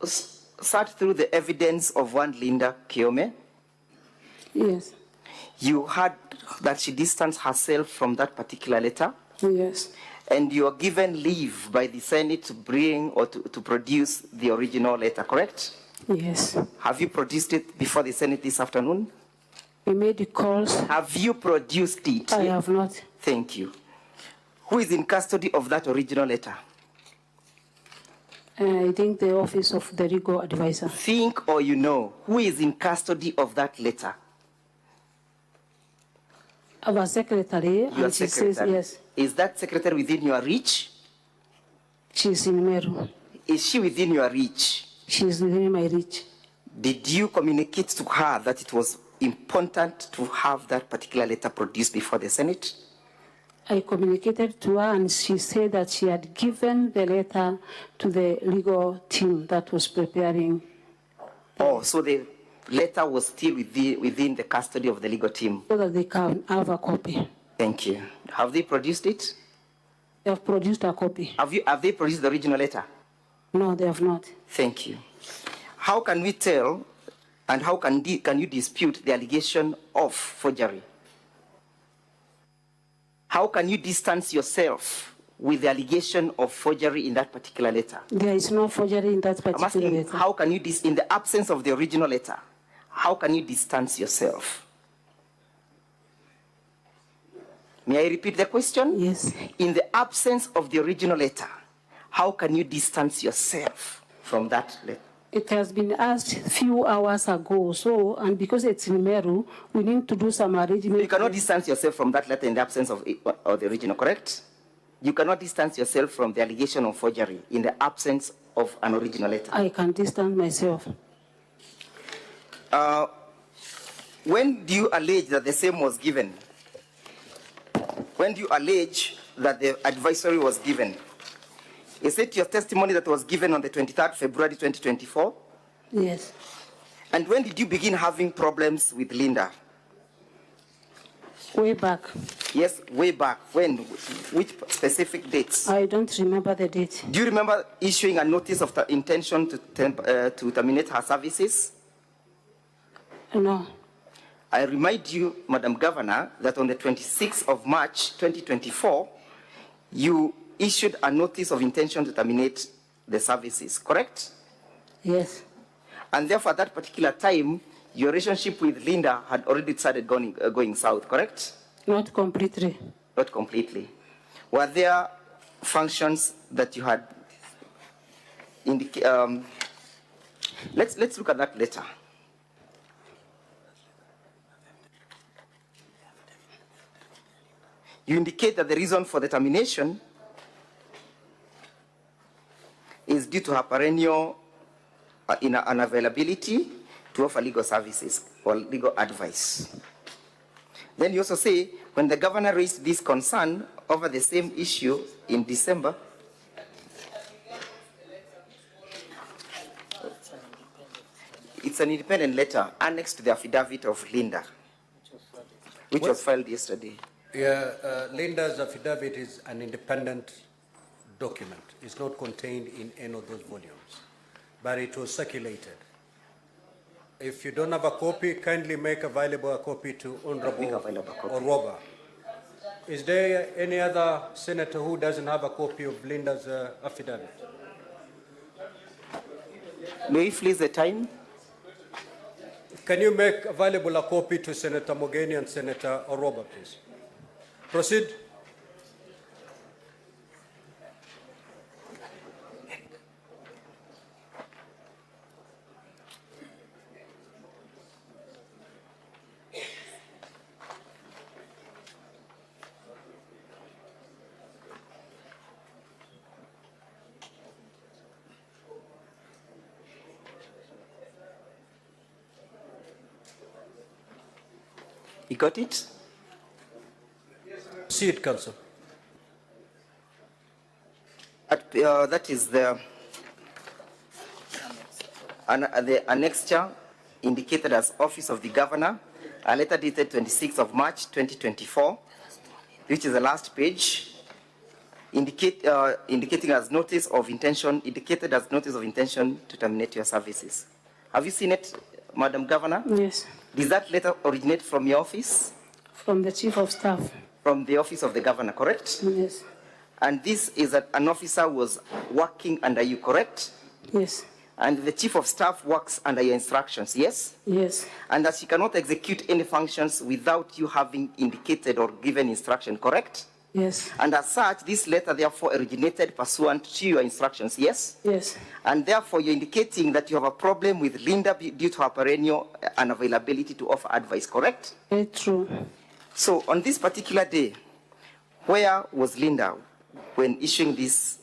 sat through the evidence of one Linda Kiome. Yes. You heard that she distanced herself from that particular letter. Yes. and you are given leave by the Senate to bring or to produce the original letter, correct? Yes. Have you produced it before the Senate this afternoon? We made the calls. Have you produced it? I have not. Thank you. Who is in custody of that original letter? I think the office of the legal advisor. Think or you know, who is in custody of that letter? Our secretary, Your and she secretary. says yes. Is that secretary within your reach? She's in Meru. Is she within your reach? She's within my reach. Did you communicate to her that it was important to have that particular letter produced before the Senate? I communicated to her, and she said that she had given the letter to the legal team that was preparing. Oh, so the letter was still within the custody of the legal team. So that they can have a copy. Thank you. Have they produced it? They have produced a copy. Have they produced the original letter? No, they have not. Thank you. How can we tell, and how can you dispute the allegation of forgery? How can you distance yourself with the allegation of forgery in that particular letter? There is no forgery in that I'm particular asking, letter. how can you, in the absence of the original letter, how can you distance yourself? May I repeat the question? Yes. In the absence of the original letter, how can you distance yourself from that letter? It has been asked a few hours ago, so, and because it's in Meru, we need to do some arrangement. You cannot distance yourself from that letter in the absence of the original, correct? You cannot distance yourself from the allegation of forgery in the absence of an original letter. I can distance myself. When do you allege that the same was given? When do you allege that the advisory was given? Is it your testimony that was given on the 23rd February 2024? Yes. And when did you begin having problems with Linda? Way back. Yes, way back. When? Which specific dates? I don't remember the date. Do you remember issuing a notice of the intention to terminate her services? No. I remind you, Madam Governor, that on the 26th of March 2024, you issued a notice of intention to terminate the services, correct? Yes. And therefore, at that particular time, your relationship with Linda had already started going south, correct? Not completely. Not completely. Were there functions that you had indicated? Let's look at that letter. You indicate that the reason for the termination is due to her perennial unavailability to offer legal services or legal advice. Then you also say, when the governor raised this concern over the same issue in December, it's an independent letter annexed to the affidavit of Linda, which was filed yesterday. Yeah, Linda's affidavit is an independent document. It's not contained in any of those volumes, but it was circulated. If you don't have a copy, kindly make available a copy to Honorable Oroba. Is there any other senator who doesn't have a copy of Linda's affidavit? May we freeze the time? Can you make available a copy to Senator Mogeni and Senator Oroba, please? Proceed. You got it? See it, Council. That is the annexure indicated as Office of the Governor, a letter dated 26th of March 2024, which is the last page, indicating as notice of intention, indicated as notice of intention to terminate your services. Have you seen it, Madam Governor? Yes. Does that letter originate from your office? From the Chief of Staff. From the Office of the Governor, correct? Yes. And this is that an officer was working under you, correct? Yes. And the chief of staff works under your instructions, yes? Yes. And that she cannot execute any functions without you having indicated or given instruction, correct? Yes. And as such, this letter therefore originated pursuant to your instructions, yes? Yes. And therefore, you're indicating that you have a problem with Linda due to her perennial unavailability to offer advice, correct? Very true. So on this particular day, where was Linda when issuing this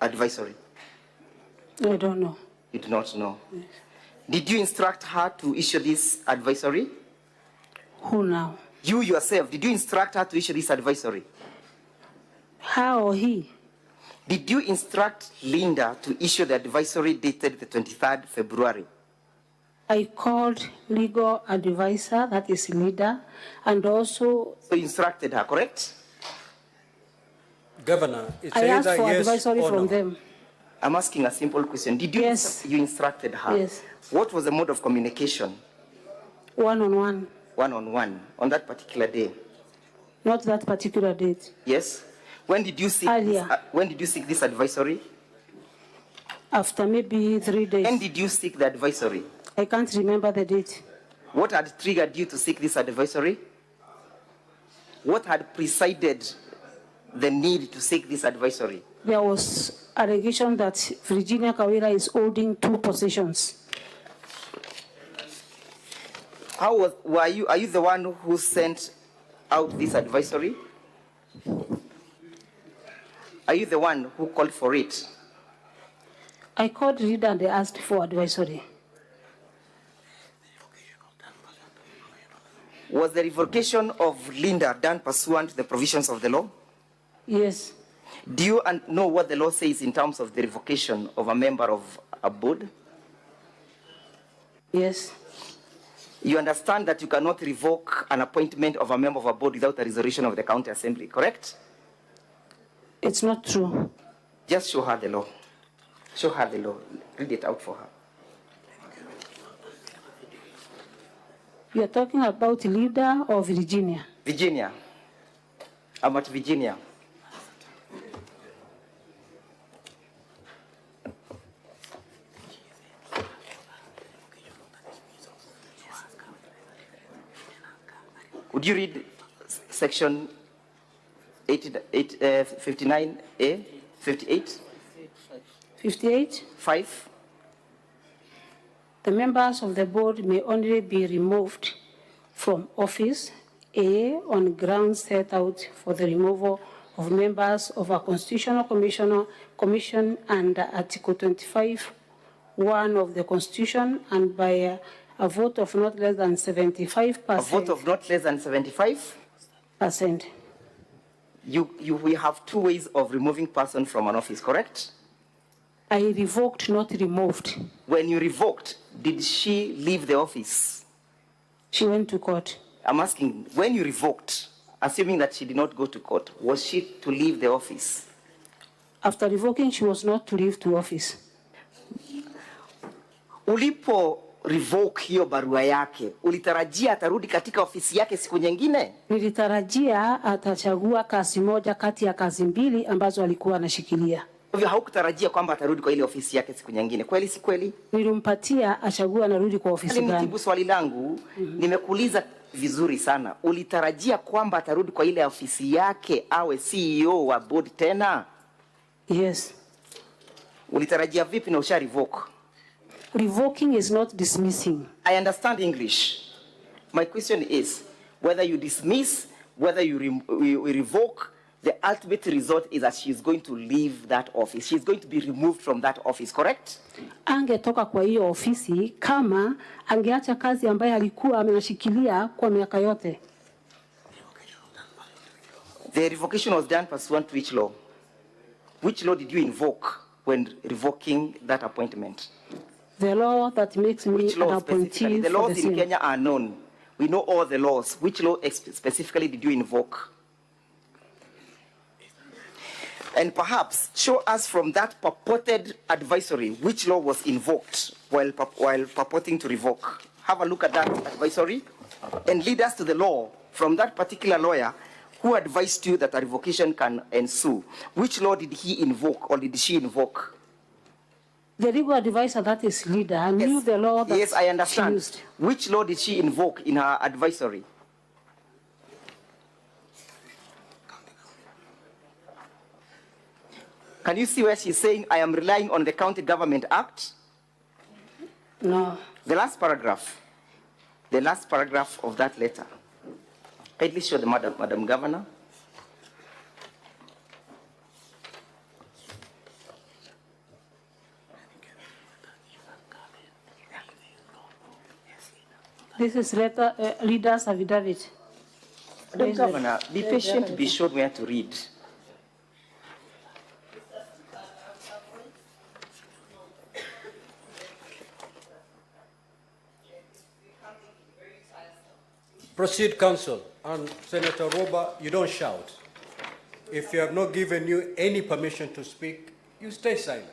advisory? I don't know. You do not know. Yes. Did you instruct her to issue this advisory? Who now? You yourself, did you instruct her to issue this advisory? Her or he? Did you instruct Linda to issue the advisory dated the 23rd February? I called legal advisor, that is Lida, and also So you instructed her, correct? Governor, it's I asked either for yes advisory or from no. them. I'm asking a simple question. Did you, Yes. You instructed her? Yes. What was the mode of communication? One-on-one. One-on-one, on that particular day? Not that particular date. Yes? When did you seek Earlier. when did you seek this advisory? After maybe 3 days. When did you seek the advisory? I can't remember the date. What had triggered you to seek this advisory? What had preceded the need to seek this advisory? There was allegation that Virginia Kawira is holding 2 positions. Are you the one who sent out this advisory? Are you the one who called for it? I called Lida and they asked for advisory. Was the revocation of Linda done pursuant to the provisions of the law? Yes. Do you know what the law says in terms of the revocation of a member of a board? Yes. You understand that you cannot revoke an appointment of a member of a board without a resolution of the county assembly, correct? It's not true. Just show her the law. Show her the law. Read it out for her. You are talking about Lida or Virginia? Virginia. I'm at Virginia. Would you read section 59A, 58? 58. 5. The members of the board may only be removed from office, A, on grounds set out for the removal of members of a constitutional commission under Article 25(1) of the Constitution and by a vote of not less than 75%. A vote of not less than 75%? We have 2 ways of removing person from an office, correct? I revoked, not removed. When you revoked, did she leave the office? She went to court. I'm asking, when you revoked, assuming that she did not go to court, was she to leave the office? After revoking, she was not to leave the office. Ulipo revoke hiyo barua yake, ulitarajia atarudi katika ofisi yake siku nyingine? Nilitarajia atachagua kazi moja kati ya kazi 2 ambazo alikuwa anashikilia. Hivyo haukutarajia kwamba atarudi kwa ile ofisi yake siku nyingine, kweli si kweli? Nilimpatia achagua anarudi kwa ofisi gani. Nijibu swali langu, nimekuuliza vizuri sana. Ulitarajia kwamba atarudi kwa ile ofisi yake awe CEO wa board tena? Yes. Ulitarajia vipi na usha revoke? Revoking is not dismissing. I understand English. My question is, whether you dismiss, whether you revoke, the ultimate result is that she is going to leave that office. She is going to be removed from that office, correct? Angetoka kwa hiyo ofisi kama angeacha kazi ambayo alikuwa amenashikilia kwa miaka yote. The revocation was done pursuant to which law? Which law did you invoke when revoking that appointment? The law that makes me an appointee. The laws in Kenya are known. We know all the laws. Which law specifically did you invoke? And perhaps show us from that purported advisory which law was invoked while purporting to revoke. Have a look at that advisory and lead us to the law from that particular lawyer who advised you that a revocation can ensue, which law did he invoke or did she invoke? The legal advisor, that is leader, I knew the law that yes, I understand. she used. Which law did she invoke in her advisory? Can you see where she's saying, I am relying on the County Government Act? No. The last paragraph of that letter. Kindly show the Madam Governor. This is leader's affidavit. Madam Governor, be patient to be shown where to read. Proceed, Counsel. And Senator Roba, you don't shout. If you have not given you any permission to speak, you stay silent.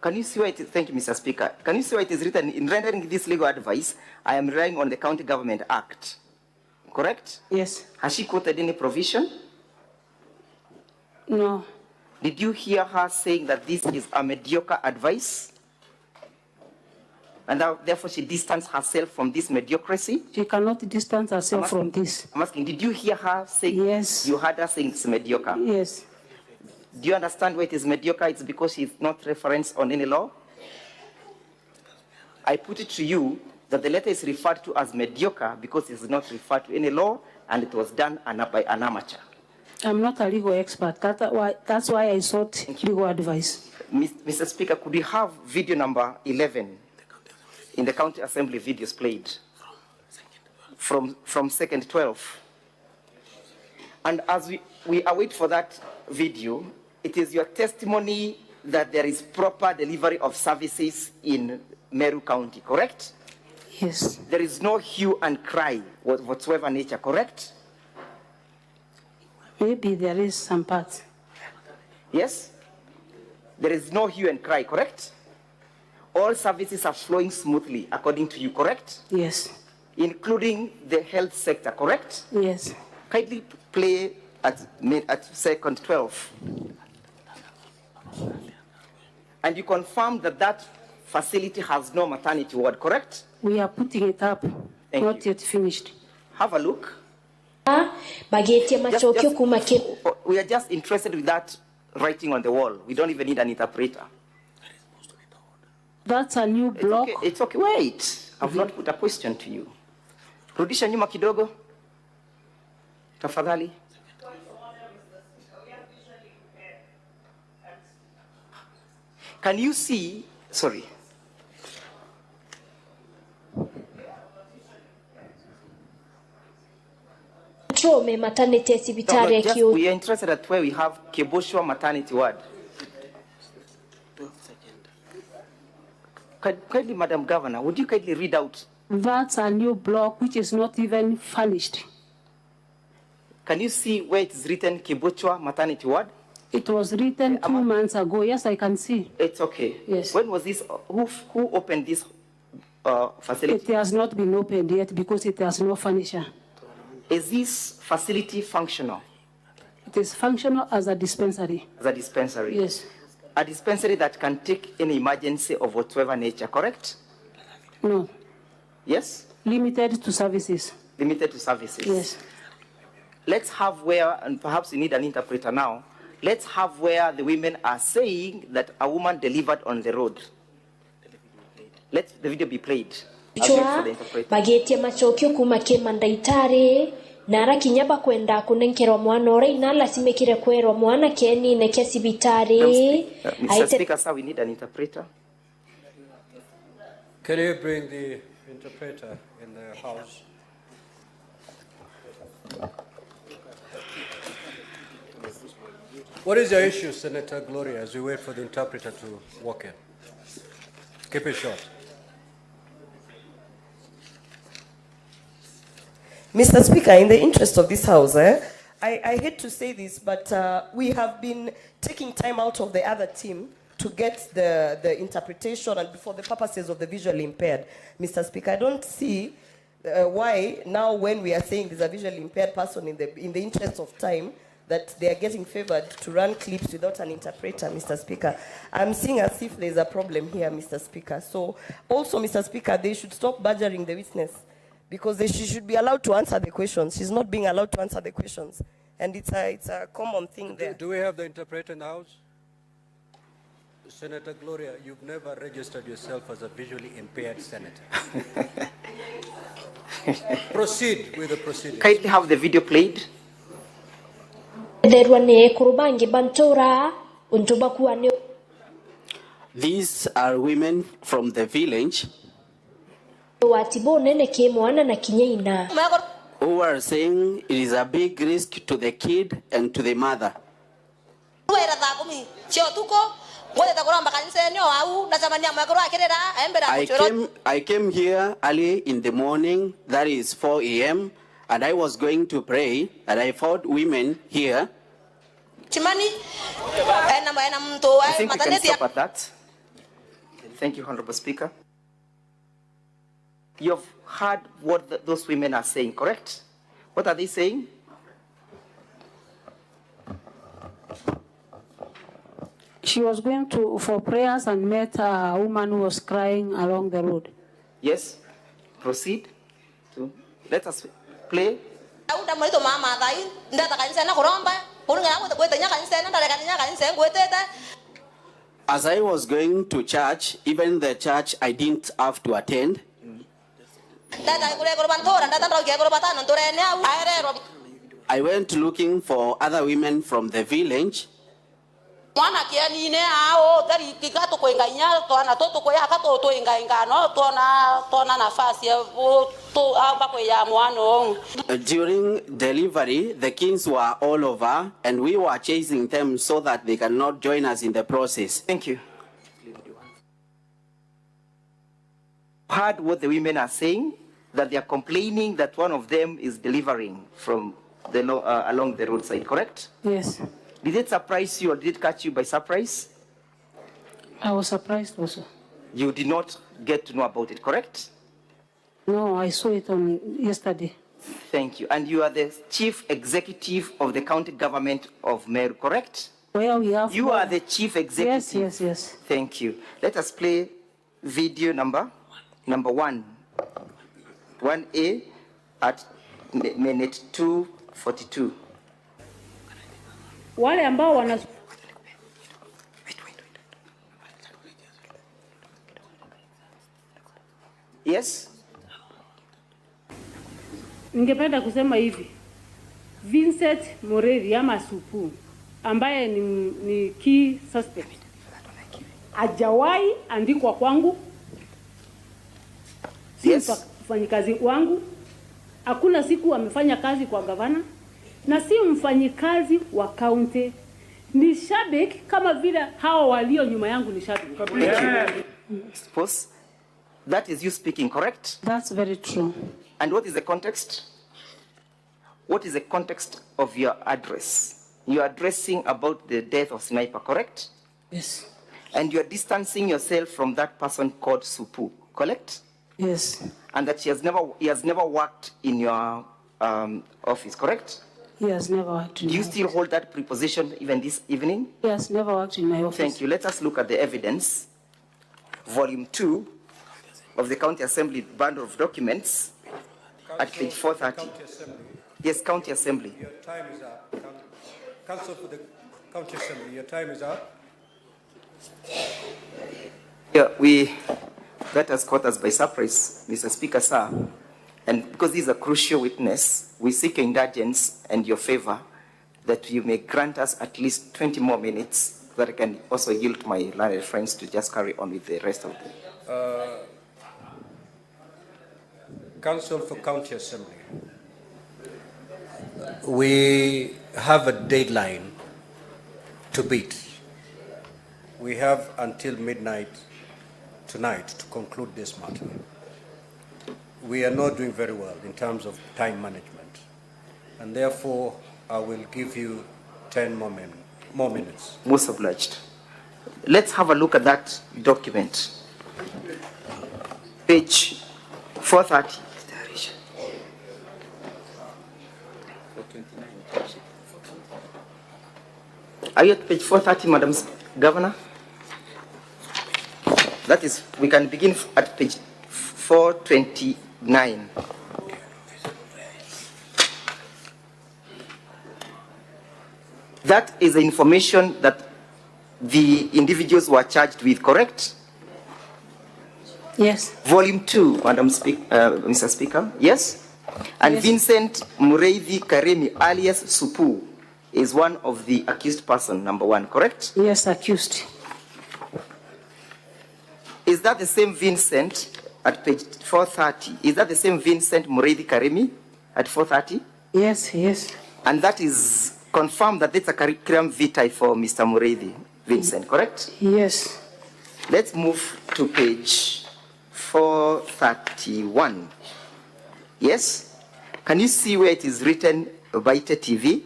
Can you see why it is, thank you, Mr. Speaker. Can you see why it is written, in rendering this legal advice, I am relying on the County Government Act? Correct? Yes. Has she quoted any provision? No. Did you hear her saying that this is a mediocre advice? And therefore she distanced herself from this mediocrity? She cannot distance herself from this. I'm asking, did you hear her saying? Yes. You heard her saying it's mediocre? Yes. Do you understand why it is mediocre? It's because she's not referenced on any law? I put it to you that the letter is referred to as mediocre because it's not referred to any law and it was done by an amateur. I'm not a legal expert. That's why I sought legal advice. Mr. Speaker, could we have video number 11 in the County Assembly videos played from second 12? And as we await for that video, it is your testimony that there is proper delivery of services in Meru County, correct? Yes. There is no hue and cry whatsoever nature, correct? Maybe there is some part. Yes? There is no hue and cry, correct? All services are flowing smoothly, according to you, correct? Yes. Including the health sector, correct? Yes. Kindly play at second 12. And you confirm that that facility has no maternity ward, correct? We are putting it up, not yet finished. Have a look. We are just interested with that writing on the wall. We don't even need an interpreter. That's a new block. It's okay. Wait. I've not put a question to you. Rudisha nyuma kidogo. Tafadhali. Can you see, sorry. Maternity we are interested at where we have Keboshwa maternity ward. Kindly, Madam Governor, would you kindly read out? That's a new block which is not even furnished. Can you see where it is written Keboshwa maternity ward? It was written 2 months ago. Yes, I can see. It's okay. Yes. When was this? Who opened this facility? It has not been opened yet because it has no furniture. Is this facility functional? It is functional as a dispensary. As a dispensary? Yes. A dispensary that can take any emergency of whatsoever nature, correct? No. Yes? Limited to services. Limited to services? Yes. Let's have where, and perhaps you need an interpreter now, let's have where the women are saying that a woman delivered on the road. Let the video be played. Bagetia machokio kuma kemandaitare nara kinyaba kwenda kunenkerwa mwana ora inala simekire kwerwa mwana keni nekia sibitare. Mr. Speaker, sir, we need an interpreter. Can you bring the interpreter in the house? What is your issue, Senator Gloria, as we wait for the interpreter to walk in? Keep it short. Mr. Speaker, in the interest of this House, I hate to say this, but we have been taking time out of the other team to get the interpretation and for the purposes of the visually impaired. Mr. Speaker, I don't see why now when we are saying there's a visually impaired person in the interest of time, that they are getting favored to run clips without an interpreter, Mr. Speaker. I'm seeing as if there's a problem here, Mr. Speaker. So also, Mr. Speaker, they should stop badgering the witness, because she should be allowed to answer the questions. She's not being allowed to answer the questions. And it's a common thing there. Do we have the interpreter in the House? Senator Gloria, you've never registered yourself as a visually impaired senator. Proceed with the proceedings. Kindly have the video played. These are women from the village who are saying it is a big risk to the kid and to the mother. I came here early in the morning, that is 4 a.m., and I was going to pray, and I found women here. I think we can stop at that. Thank you, Honorable Speaker. You've heard what those women are saying, correct? What are they saying? She was going for prayers and met a woman who was crying along the road. Yes. Proceed. Let us play. As I was going to church, even the church I didn't have to attend, I went looking for other women from the village. During delivery, the kids were all over, and we were chasing them so that they cannot join us in the process. Thank you. Heard what the women are saying, that they are complaining that one of them is delivering from along the roadside, correct? Yes. Did it surprise you or did it catch you by surprise? I was surprised also. You did not get to know about it, correct? No, I saw it on yesterday. Thank you. And you are the chief executive of the county government of Meru, correct? Where we have... You are the chief executive. Yes, yes, yes. Thank you. Let us play video number 1. 1A at minute 2:42. Wale ambao wana Yes. Ningependa kusema hivi. Vincent Moreri ama Supu ambaye ni key suspect. Hajawahi andikwa kwangu. Yes. Mfanyikazi wangu. Hakuna siku amefanya kazi kwa gavana. Na si mfanyikazi wa county, ni shabiki kama vile hao walio nyuma yangu ni shabiki. Suppose that is you speaking, correct? That's very true. And what is the context? What is the context of your address? You are addressing about the death of Sniper, correct? Yes. And you are distancing yourself from that person called Supu, correct? Yes. And that he has never worked in your office, correct? He has never worked in Do you still hold that preposition even this evening? He has never worked in my office. Thank you. Let us look at the evidence. Volume 2 of the County Assembly bundle of documents at page 430. Yes, County Assembly. Your time is up. Council for the County Assembly, your time is up. Yeah, that has caught us by surprise, Mr. Speaker, sir. And because this is a crucial witness, we seek your indulgence and your favor that you may grant us at least 20 more minutes so that I can also yield to my learned friends to just carry on with the rest of the... Council for County Assembly. We have a deadline to beat. We have until midnight tonight to conclude this matter. We are not doing very well in terms of time management. And therefore, I will give you 10 more minutes. Most obliged. Let's have a look at that document. Page 430. Are you at page 430, Madam Governor? That is, we can begin at page 429. That is the information that the individuals were charged with, correct? Yes. Volume 2, Mr. Speaker, yes? And Yes. Vincent Mureithi Karemi, alias Supu, is one of the accused person, number 1, correct? Yes, accused. Is that the same Vincent at page 430? Is that the same Vincent Mureithi Karemi at 430? Yes, yes. And that is confirmed that it's a curriculum vitae for Mr. Mureithi, Vincent, correct? Yes. Let's move to page 431. Yes? Can you see where it is written Vita TV?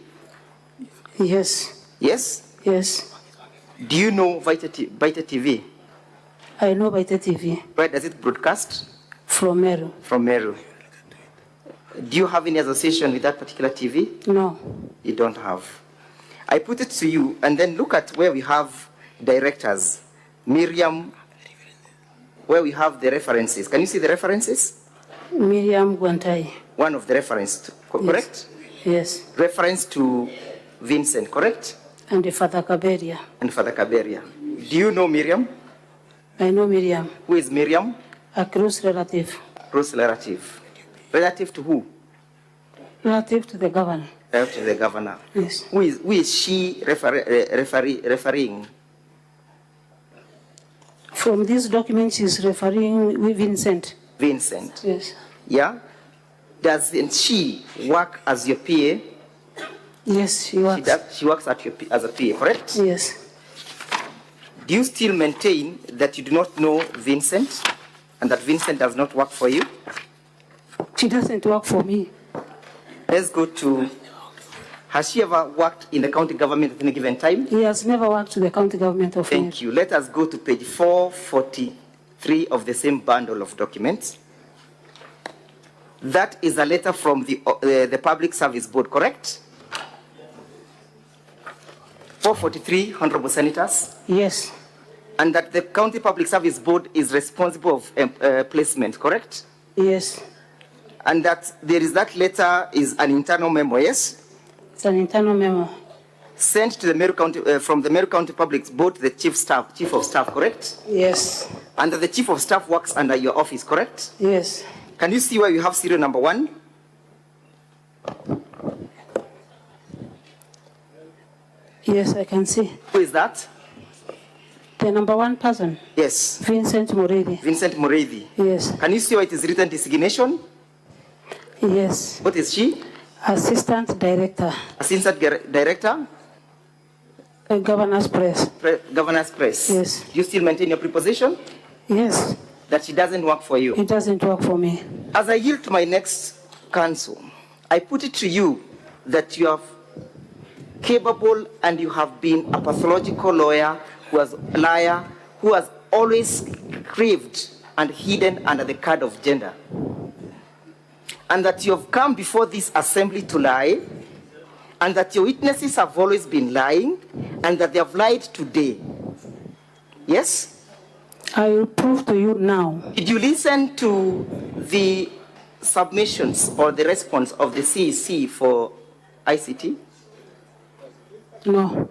Yes. Yes? Yes. Do you know Vita TV? I know by the TV. Where does it broadcast? From Meru. From Meru. Do you have any association with that particular TV? No. You don't have. I put it to you, and then look at where we have directors. Miriam, where we have the references. Can you see the references? Miriam Guantai. One of the references, correct? Yes. Reference to Vincent, correct? And the Father Kaberia. And Father Kaberia. Do you know Miriam? I know Miriam. Who is Miriam? A close relative. Close relative. Relative to who? Relative to the governor. Relative to the governor. Yes. Who is she referring? From these documents, she's referring with Vincent. Vincent. Yes. Yeah? Doesn't she work as your PA? Yes, she works. She works as a PA, correct? Yes. Do you still maintain that you do not know Vincent and that Vincent does not work for you? She doesn't work for me. Let's go to, has she ever worked in the county government at any given time? He has never worked to the county government of Meru. Thank you. Let us go to page 443 of the same bundle of documents. That is a letter from the Public Service Board, correct? 443, Honorable Senators? Yes. And that the County Public Service Board is responsible of placement, correct? Yes. And that there is that letter is an internal memo, yes? It's an internal memo. Sent to the Meru County, from the Meru County Public Board to the Chief of Staff, correct? Yes. And that the Chief of Staff works under your office, correct? Yes. Can you see where you have serial number 1? Yes, I can see. Who is that? The number 1 person. Yes. Vincent Mureithi. Vincent Mureithi. Yes. Can you see where it is written designation? Yes. What is she? Assistant Director. Assistant Director? Governor's Press. Governor's Press. Yes. Do you still maintain your preposition? Yes. That she doesn't work for you? It doesn't work for me. As I yield to my next counsel, I put it to you that you are capable and you have been a pathological lawyer who has always craved and hidden under the card of gender. And that you have come before this assembly to lie, and that your witnesses have always been lying, and that they have lied today. Yes? I will prove to you now. Did you listen to the submissions or the response of the CEC for ICT? No.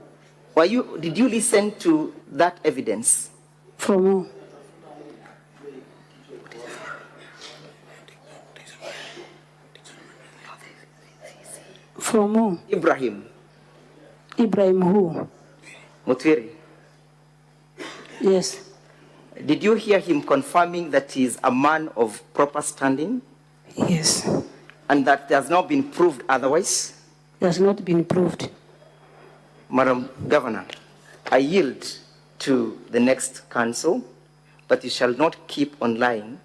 Did you listen to that evidence? From who? From who? Ibrahim. Ibrahim who? Mutwiri. Yes. Did you hear him confirming that he is a man of proper standing? Yes. And that it has not been proved otherwise? It has not been proved. Madam Governor, I yield to the next council, but you shall not keep on lying.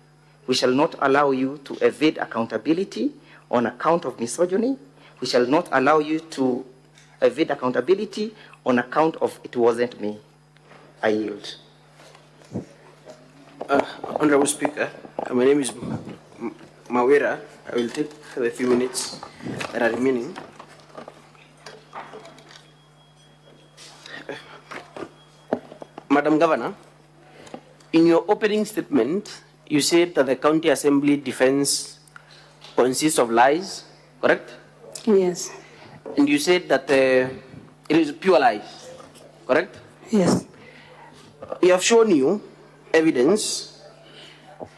We shall not allow you to evade accountability on account of misogyny. We shall not allow you to evade accountability on account of it wasn't me. I yield. Honorable Speaker, my name is Kawira. I will take the few minutes that are remaining. Madam Governor, in your opening statement, you said that the County Assembly defense consists of lies, correct? Yes. And you said that it is pure lies, correct? Yes. We have shown you evidence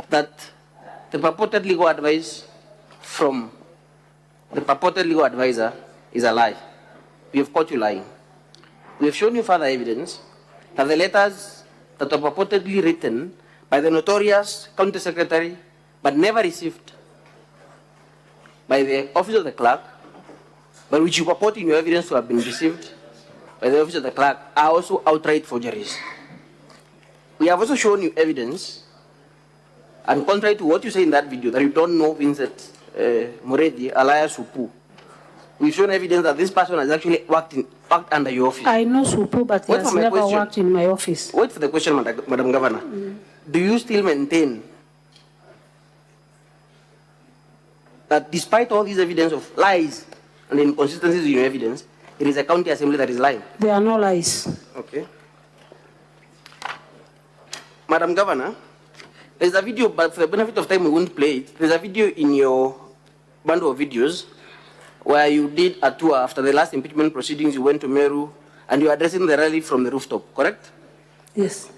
that the purported legal advice from the purported legal advisor is a lie. We have caught you lying. We have shown you further evidence that the letters that were purportedly written by the notorious County Secretary but never received by the Office of the Clerk, but which you purport in your evidence to have been received by the Office of the Clerk, are also outright forgeries. We have also shown you evidence, and contrary to what you say in that video, that you don't know Vincent Muredi, alias Supu, we've shown evidence that this person has actually worked under your office. I know Supu, but he has never worked in my office. Wait for the question, Madam Governor. Do you still maintain that despite all this evidence of lies and inconsistencies in your evidence, it is a county assembly that is lying? There are no lies. Okay. Madam Governor, there's a video, but for the benefit of time we won't play it. There's a video in your bundle of videos where you did a tour after the last impeachment proceedings. You went to Meru and you are addressing the rally from the rooftop, correct? Yes.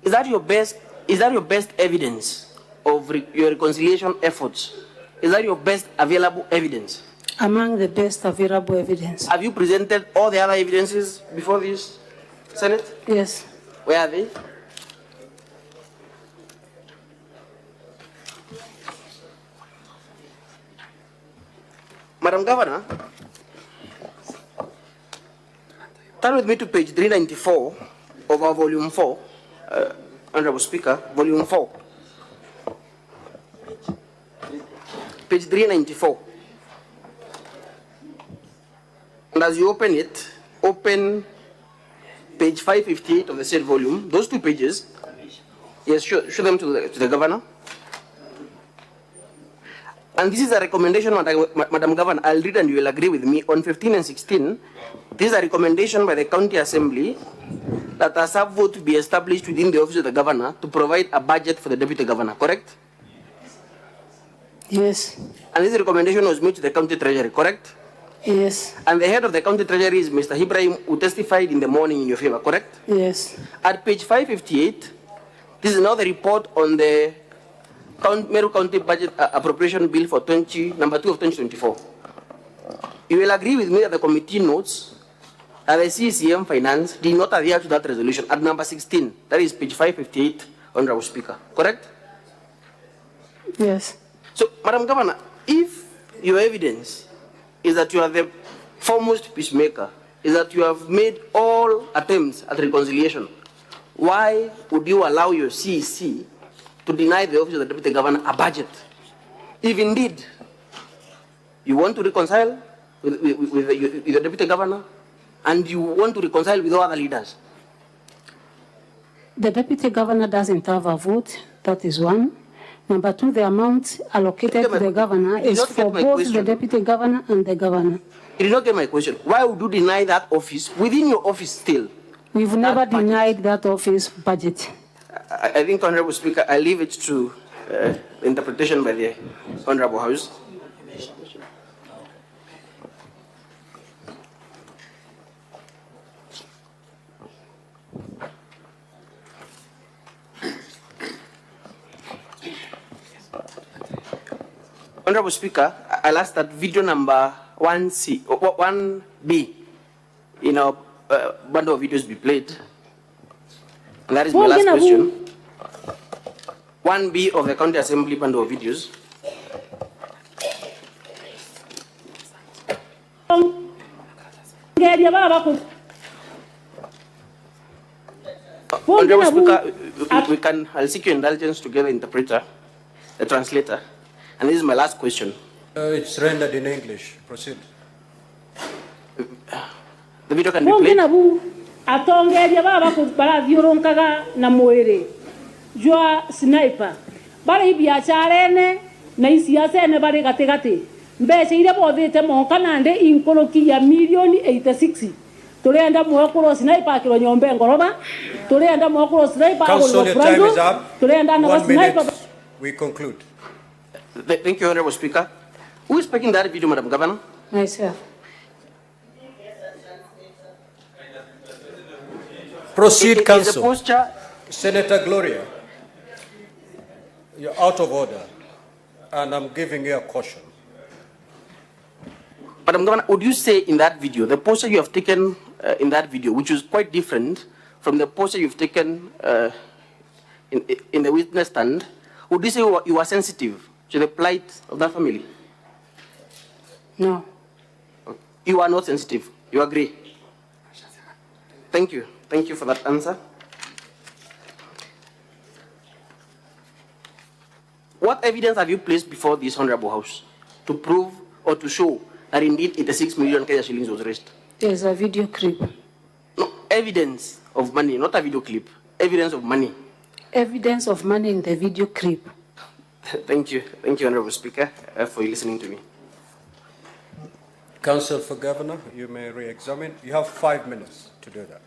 Is that your best evidence of your reconciliation efforts? Is that your best available evidence? Among the best available evidence. Have you presented all the other evidences before this Senate? Yes. Where are they? Madam Governor, turn with me to page 394 of our volume 4, Honorable Speaker, volume 4. Page 394. And as you open it, open page 558 of the said volume, those two pages. Yes, show them to the Governor. And this is a recommendation, Madam Governor, I'll read and you will agree with me. On 15 and 16, this is a recommendation by the County Assembly that a sub-vote be established within the Office of the Governor to provide a budget for the Deputy Governor, correct? Yes. And this recommendation was made to the County Treasury, correct? Yes. And the head of the County Treasury is Mr. Ibrahim, who testified in the morning in your favor, correct? Yes. At page 558, this is now the report on the Meru County Budget Appropriation Bill for number 2 of 2024. You will agree with me that the committee notes that the CCM Finance did not adhere to that resolution at number 16. That is page 558, Honorable Speaker. Correct? Yes. So, Madam Governor, if your evidence is that you are the foremost peacemaker, is that you have made all attempts at reconciliation, why would you allow your CEC to deny the Office of the Deputy Governor a budget? If indeed you want to reconcile with the Deputy Governor and you want to reconcile with all other leaders. The Deputy Governor doesn't have a vote, that is one. Number two, the amount allocated to the Governor is for both the Deputy Governor and the Governor. You did not get my question. Why would you deny that office within your office still? We've never denied that office budget. I think, Honorable Speaker, I leave it to interpretation by the Honorable House. Honorable Speaker, I'll ask that video number 1B in our bundle of videos be played. And that is my last question. 1B of the County Assembly bundle of videos. Honorable Speaker, I'll seek your indulgence to get the interpreter, the translator. And this is my last question. It's rendered in English. Proceed. The video can be played. Atongeria baba kubara vyoronkaga na mwere jwa sniper bari biashara ene na isiasa ene bari gategate mbese ile bothete monka nande inkoloki ya milioni 86 Tulienda mwakuro sniper akiro nyombe ngoroba. Tulienda mwakuro sniper Council, your time is up. Tulienda na 1 minute. sniper. We conclude. Thank you, Honorable Speaker. Who is speaking that video, Madam Governor? Myself. Proceed, Council. Posture. Senator Gloria, you're out of order, and I'm giving you a caution. Madam Governor, would you say in that video, the posture you have taken in that video, which is quite different from the posture you've taken in the witness stand, would you say you were sensitive to the plight of that family? No. You are not sensitive. You agree? Thank you. Thank you for that answer. What evidence have you placed before this Honorable House to prove or to show that indeed 86 million Kenya shillings was raised? There's a video clip. No, evidence of money, not a video clip. Evidence of money. Evidence of money in the video clip. Thank you. Thank you, Honorable Speaker, for listening to me. Council for Governor, you may re-examine. You have 5 minutes to do that.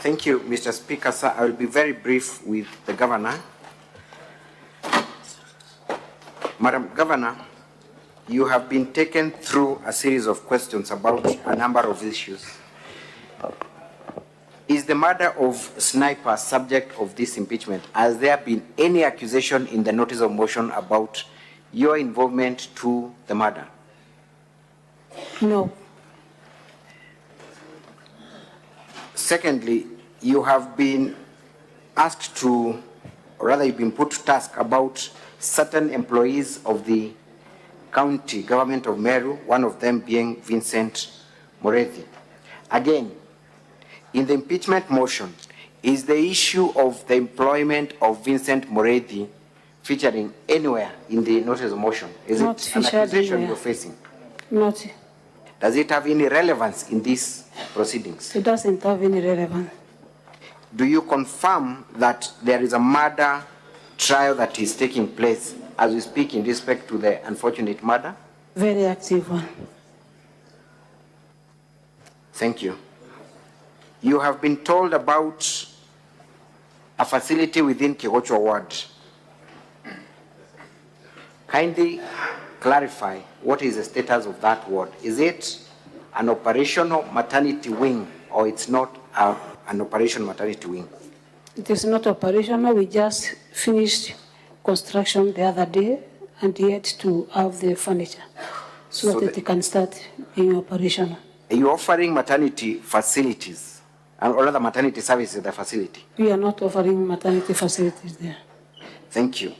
Thank you, Mr. Speaker, sir. I will be very brief with the Governor. Madam Governor, you have been taken through a series of questions about a number of issues. Is the murder of Sniper subject of this impeachment? Has there been any accusation in the notice of motion about your involvement to the murder? No. Secondly, you have been asked to, or rather you've been put to task about certain employees of the county government of Meru, one of them being Vincent Morethi. Again, in the impeachment motion, is the issue of the employment of Vincent Morethi featuring anywhere in the notice of motion? Is Not it an featured accusation anywhere. you're facing? Not. Does it have any relevance in these proceedings? It doesn't have any relevance. Do you confirm that there is a murder trial that is taking place as we speak in respect to the unfortunate murder? Very active one. Thank you. You have been told about a facility within Kigocho Ward. Kindly clarify what is the status of that ward. Is it an operational maternity wing or it's not an operational maternity wing? It is not operational. We just finished construction the other day and yet to have the furniture so that it can start being operational. Are you offering maternity facilities or rather maternity services at the facility? We are not offering maternity facilities there. Thank you.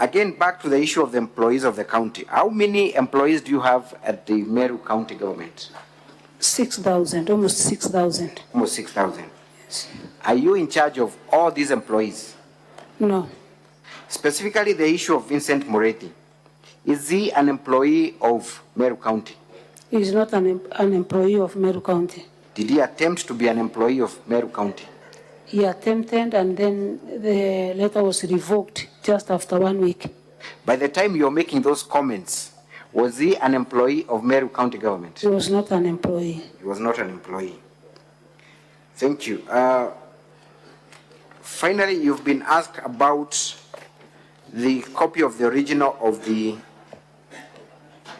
Again, back to the issue of the employees of the county. How many employees do you have at the Meru County government? 6,000, almost 6,000. Almost 6,000. Yes. Are you in charge of all these employees? No. Specifically, the issue of Vincent Morethi. Is he an employee of Meru County? He is not an employee of Meru County. Did he attempt to be an employee of Meru County? He attempted and then the letter was revoked just after 1 week. By the time you're making those comments, was he an employee of Meru County government? He was not an employee. He was not an employee. Thank you. Finally, you've been asked about the copy of the original of the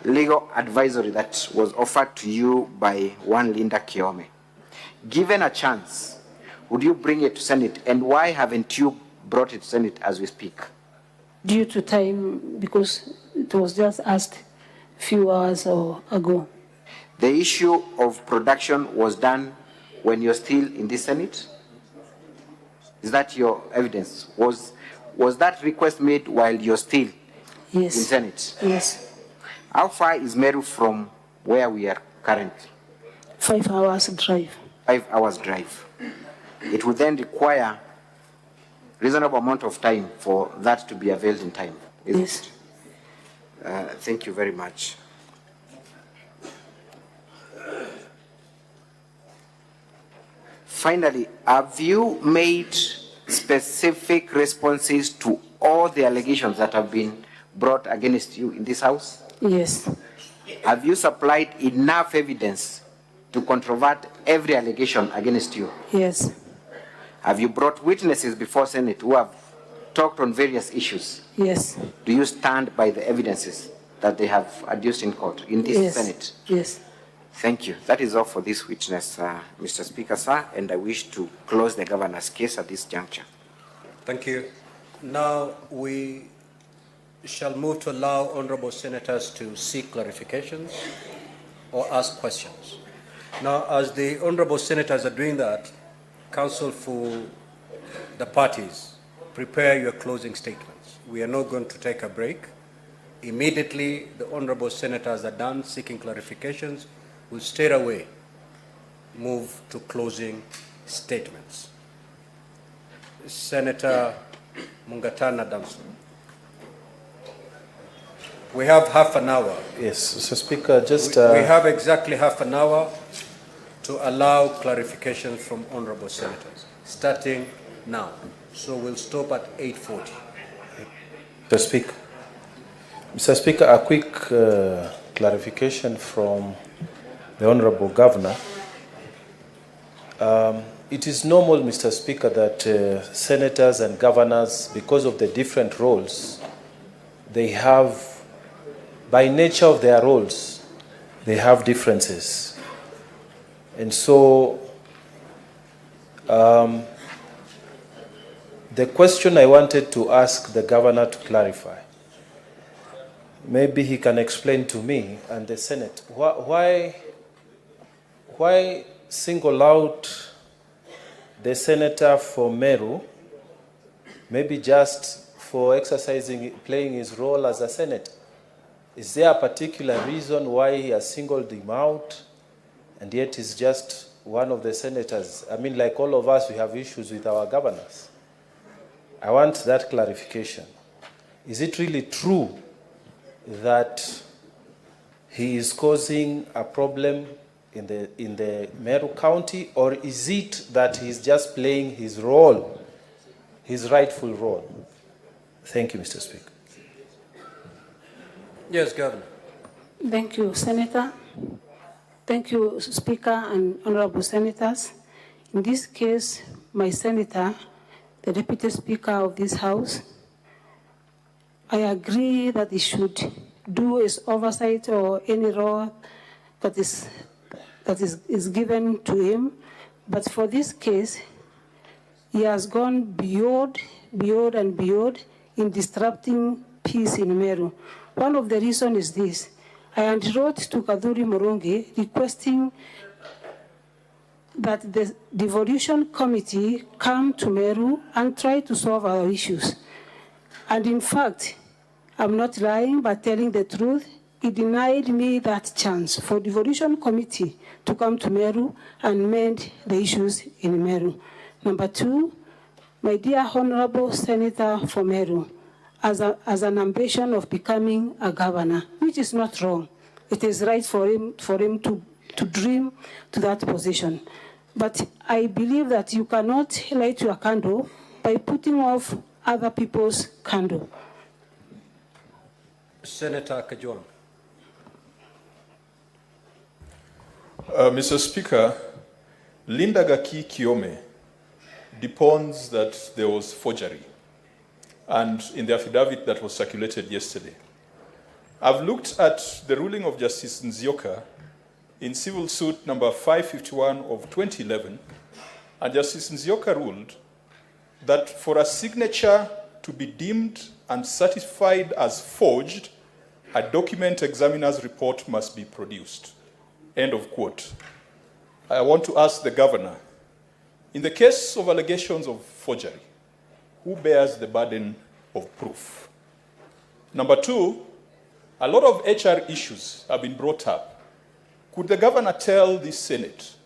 legal advisory that was offered to you by one Linda Kiome. Given a chance, would you bring it to Senate, and why haven't you brought it to Senate as we speak? Due to time, because it was just asked a few hours ago. The issue of production was done when you're still in the Senate? Is that your evidence? Was that request made while you're still in Senate? Yes. How far is Meru from where we are currently? 5 hours drive. 5 hours drive. It would then require reasonable amount of time for that to be availed in time. Yes. Thank you very much. Finally, have you made specific responses to all the allegations that have been brought against you in this house? Yes. Have you supplied enough evidence to controvert every allegation against you? Yes. Have you brought witnesses before Senate who have talked on various issues? Yes. Do you stand by the evidences that they have adduced in court, in this Yes. Senate? Yes. Thank you. That is all for this witness, Mr. Speaker, sir, and I wish to close the governor's case at this juncture. Thank you. Now we shall move to allow honorable senators to seek clarifications or ask questions. Now, as the honorable senators are doing that, counsel for the parties, prepare your closing statements. We are not going to take a break. Immediately, the honorable senators are done seeking clarifications, will straight away move to closing statements. Senator Mungatana Damson. We have half an hour. Yes, Mr. Speaker, just... We have exactly half an hour to allow clarifications from honorable senators, starting now. So we'll stop at 8:40. Mr. Speaker, a quick clarification from the Honorable Governor. It is normal, Mr. Speaker, that senators and governors, because of the different roles, they have, by nature of their roles, they have differences. And so, the question I wanted to ask the governor to clarify, maybe he can explain to me and the Senate, why single out the senator for Meru, maybe just for playing his role as a senator? Is there a particular reason why he has singled him out, and yet he's just one of the senators? I mean, like all of us, we have issues with our governors. I want that clarification. Is it really true that he is causing a problem in the Meru County, or is it that he's just playing his role, his rightful role? Thank you, Mr. Speaker. Yes, Governor. Thank you, Senator. Thank you, Speaker and honorable senators. In this case, my senator, the Deputy Speaker of this House, I agree that he should do his oversight or any role that is given to him. But for this case, he has gone beyond in disrupting peace in Meru. One of the reasons is this. I wrote to Kaduri Morongi requesting that the devolution committee come to Meru and try to solve our issues. And in fact, I'm not lying, but telling the truth, he denied me that chance for devolution committee to come to Meru and mend the issues in Meru. Number two, my dear honorable senator for Meru, as an ambition of becoming a governor, which is not wrong. It is right for him to dream to that position. But I believe that you cannot light your candle by putting off other people's candle. Senator Kajwang. Mr. Speaker, Linda Gaki Kiome deponds that there was forgery, and in the affidavit that was circulated yesterday. I've looked at the ruling of Justice Nzioka in civil suit number 551 of 2011, and Justice Nzioka ruled that for a signature to be deemed and certified as forged, a document examiner's report must be produced. End of quote. I want to ask the governor, in the case of allegations of forgery, who bears the burden of proof? Number two, a lot of HR issues have been brought up. Could the governor tell the Senate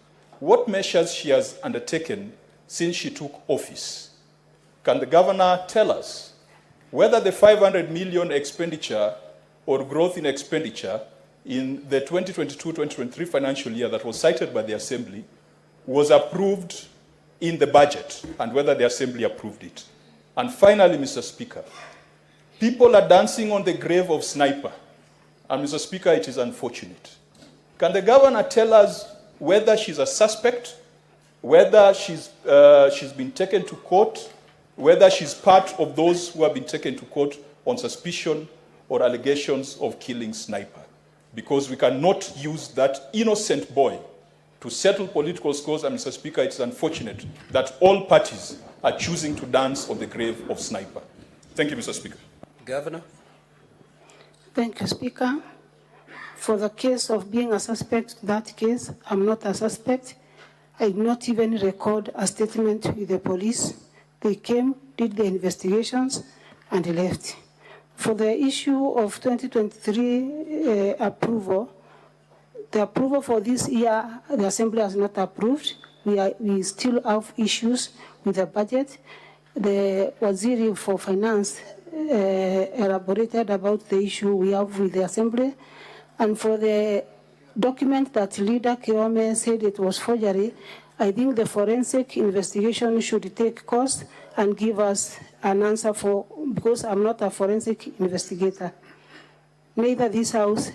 what measures she has undertaken since she took office? Can the governor tell us whether the 500 million expenditure or growth in expenditure in the 2022-2023 financial year that was cited by the Assembly was approved in the budget, and whether the Assembly approved it? And finally, Mr. Speaker, people are dancing on the grave of Sniper And Mr. Speaker, it is unfortunate. Can the governor tell us whether she's a suspect, whether she's been taken to court, whether she's part of those who have been taken to court on suspicion or allegations of killing Sniper? Because we cannot use that innocent boy to settle political scores, and Mr. Speaker, it's unfortunate that all parties are choosing to dance on the grave of Sniper. Thank you, Mr. Speaker. Governor. Thank you, Speaker. For the case of being a suspect, that case, I'm not a suspect. I did not even record a statement with the police. They came, did the investigations, and left. For the issue of 2023 approval, the approval for this year, the Assembly has not approved. We still have issues with the budget. The Waziri for Finance elaborated about the issue we have with the Assembly. And for the document that Leader Kiome said it was forgery, I think the forensic investigation should take course and give us an answer because I'm not a forensic investigator. Neither this House,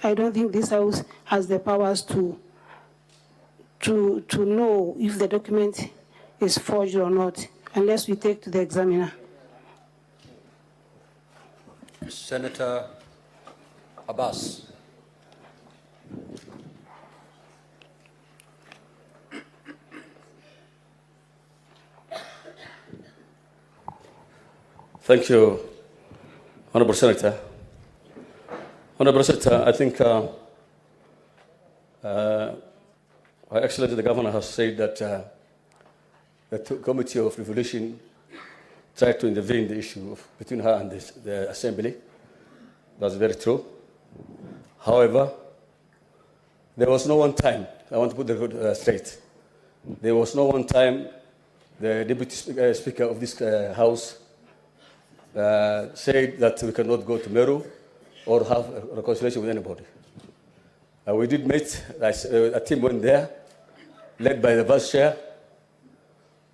I don't think this House has the powers to know if the document is forged or not, unless we take to the examiner. Senator Abbas. Thank you, Honorable Senator. Honorable Senator, I think Her Excellency the Governor has said that the Committee of Revolution tried to intervene in the issue between her and the Assembly. That's very true. However, there was no one time, I want to put the record straight, there was no one time the Deputy Speaker of this House said that we cannot go to Meru or have a reconciliation with anybody. We did meet, a team went there, led by the Vice Chair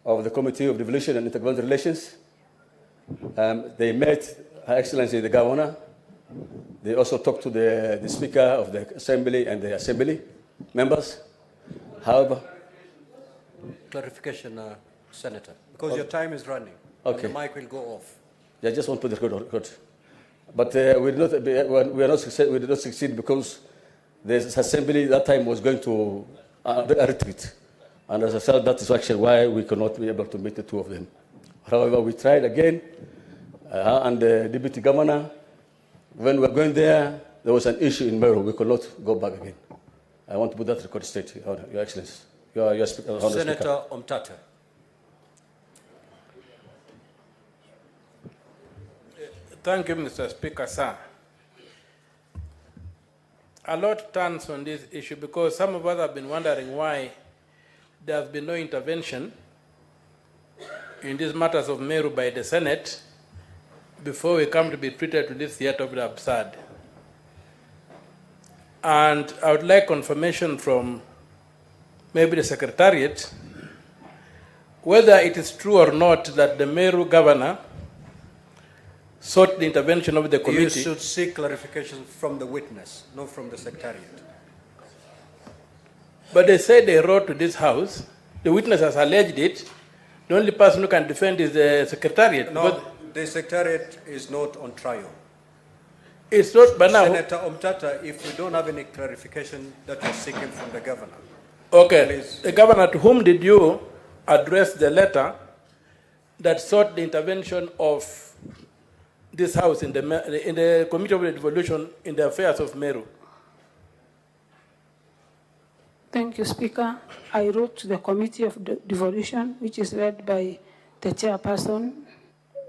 of the Committee of Devolution and Intergovernmental Relations. They met Her Excellency the Governor. They also talked to the Speaker of the Assembly and the Assembly members. However, clarification, Senator, because your time is running. Okay. The mic will go off. I just want to put the record. But we did not succeed because the Assembly that time was going to a retreat. And as I said, that is actually why we could not be able to meet the two of them. However, we tried again, and the Deputy Governor, when we were going there, there was an issue in Meru. We could not go back again. I want to put that record straight, Your Excellency. Your Speaker, Senator Omtata. Thank you, Mr. Speaker, sir. A lot turns on this issue because some of us have been wondering why there has been no intervention in these matters of Meru by the Senate before we come to be treated to this theater of the absurd. And I would like confirmation from maybe the Secretariat whether it is true or not that the Meru governor sought the intervention of the committee. You should seek clarification from the witness, not from the Secretariat. But they said they wrote to this House. The witness has alleged it. The only person who can defend is the Secretariat. No, the Secretariat is not on trial. It's not, but now... Senator Omtata, if we don't have any clarification that you're seeking from the governor. Okay. Please. The governor, to whom did you address the letter that sought the intervention of this House in the Committee of Devolution in the affairs of Meru? Thank you, Speaker. I wrote to the Committee of Devolution, which is led by the chairperson,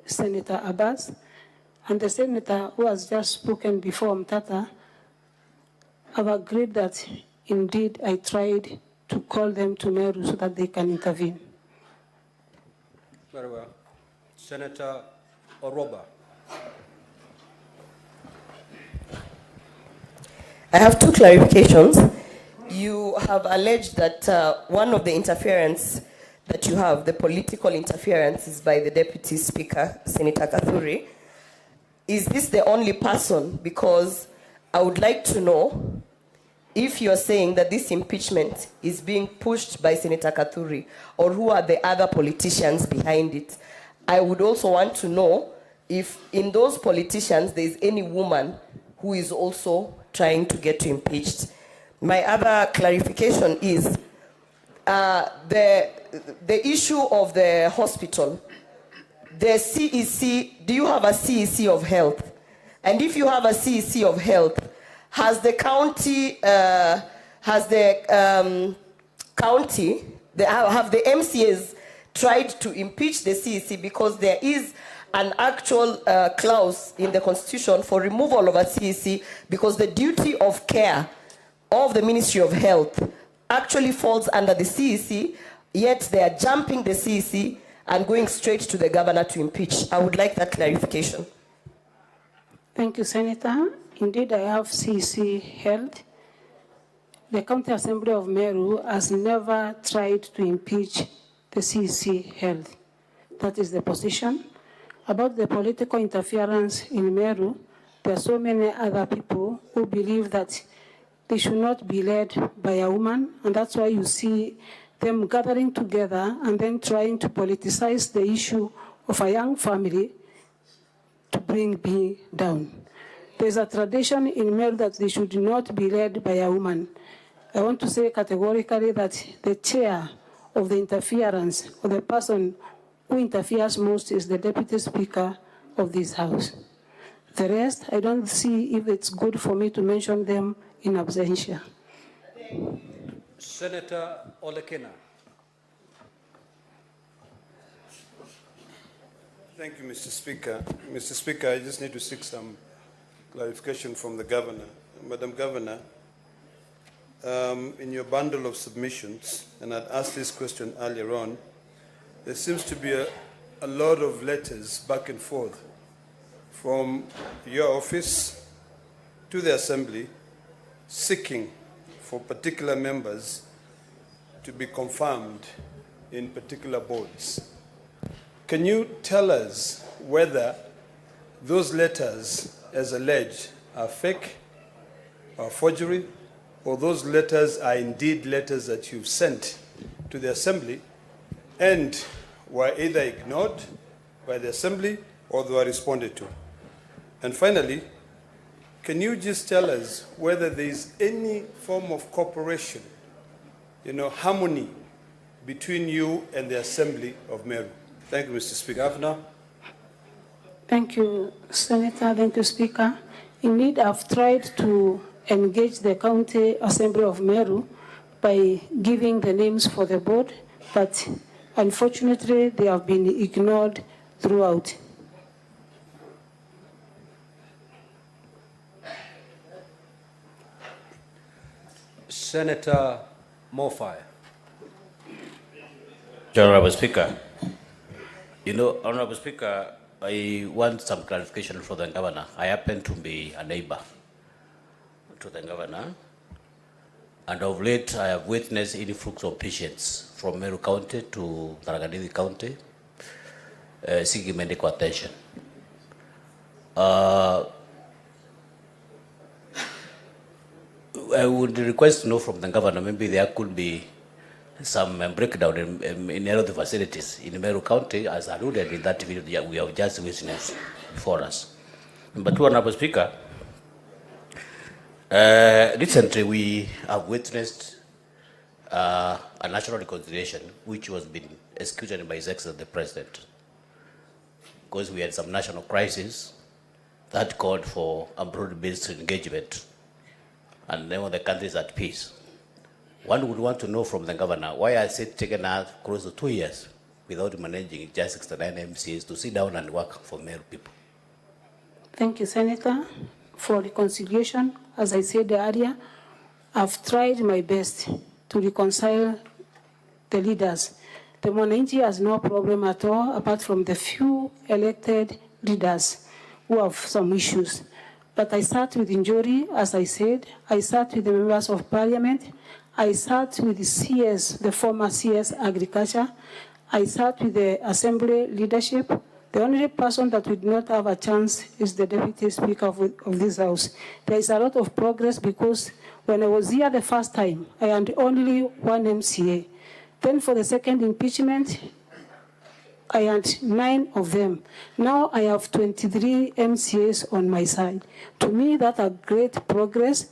Senator Abbas, and the senator who has just spoken before Mtata. I've agreed that indeed I tried to call them to Meru so that they can intervene. Very well. Senator Oroba. I have two clarifications. You have alleged that one of the interference that you have, the political interference, is by the Deputy Speaker, Senator Kathuri. is this the only person? Because I would like to know if you're saying that this impeachment is being pushed by Senator Kathuri, or who are the other politicians behind it. I would also want to know if in those politicians there is any woman who is also trying to get impeached. My other clarification is the issue of the hospital. The CEC, do you have a CEC of health? And if you have a CEC of health, has the county, have the MCAs tried to impeach the CEC, because there is an actual clause in the Constitution for removal of a CEC, because the duty of care of the Ministry of Health actually falls under the CEC, yet they are jumping the CEC and going straight to the governor to impeach. I would like that clarification. Thank you, Senator. Indeed, I have CEC held. The County Assembly of Meru has never tried to impeach the CEC held. That is the position. About the political interference in Meru, there are so many other people who believe that they should not be led by a woman, and that's why you see them gathering together and then trying to politicize the issue of a young family to bring me down. There's a tradition in Meru that they should not be led by a woman. I want to say categorically that the chair of the interference, or the person who interferes most, is the Deputy Speaker of this House. The rest, I don't see if it's good for me to mention them in absentia. Senator Olekina. Thank you, Mr. Speaker. Mr. Speaker, I just need to seek some clarification from the Governor. Madam Governor, in your bundle of submissions, and I'd asked this question earlier on, there seems to be a lot of letters back and forth from your office to the Assembly seeking for particular members to be confirmed in particular boards. Can you tell us whether those letters, as alleged, are fake, are forgery, or those letters are indeed letters that you've sent to the Assembly and were either ignored by the Assembly or they were responded to? And finally, can you just tell us whether there is any form of cooperation, harmony between you and the Assembly of Meru? Thank you, Mr. Speaker. Governor. Thank you, Senator. Thank you, Speaker. Indeed, I've tried to engage the County Assembly of Meru by giving the names for the board, but unfortunately, they have been ignored throughout. Senator Mofai. Honorable Speaker, Honorable Speaker, I want some clarification from the Governor. I happen to be a neighbor to the Governor, and of late I have witnessed influx of patients from Meru County to Tharaka County seeking medical attention. I would request to know from the Governor, maybe there could be some breakdown in all the facilities in Meru County, as alluded in that video we have just witnessed before us. Number two, Honorable Speaker, recently we have witnessed a national reconciliation which was being executed by His Excellency the President, because we had some national crisis that called for a broad-based engagement, and then when the country is at peace. One would want to know from the Governor, why has it taken us close to 2 years without managing just 69 MCAs to sit down and work for Meru people? Thank you, Senator. For reconciliation, as I said earlier, I've tried my best to reconcile the leaders. The Mwananchi has no problem at all, apart from the few elected leaders who have some issues. But I sat with Njori, as I said. I sat with the members of Parliament. I sat with the CS, the former CS Agriculture. I sat with the Assembly leadership. The only person that would not have a chance is the Deputy Speaker of this House. There is a lot of progress because when I was here the first time, I had only one MCA. Then for the second impeachment, I had 9 of them. Now I have 23 MCAs on my side. To me, that's a great progress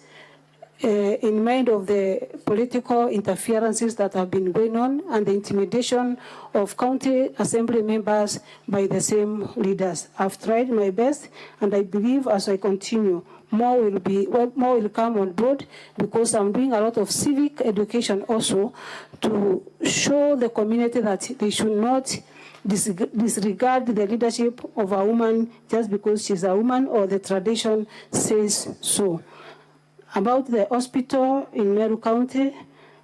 in mind of the political interferences that have been going on and the intimidation of county assembly members by the same leaders. I've tried my best, and I believe as I continue, more will come on board, because I'm doing a lot of civic education also to show the community that they should not disregard the leadership of a woman just because she's a woman or the tradition says so. About the hospital in Meru County,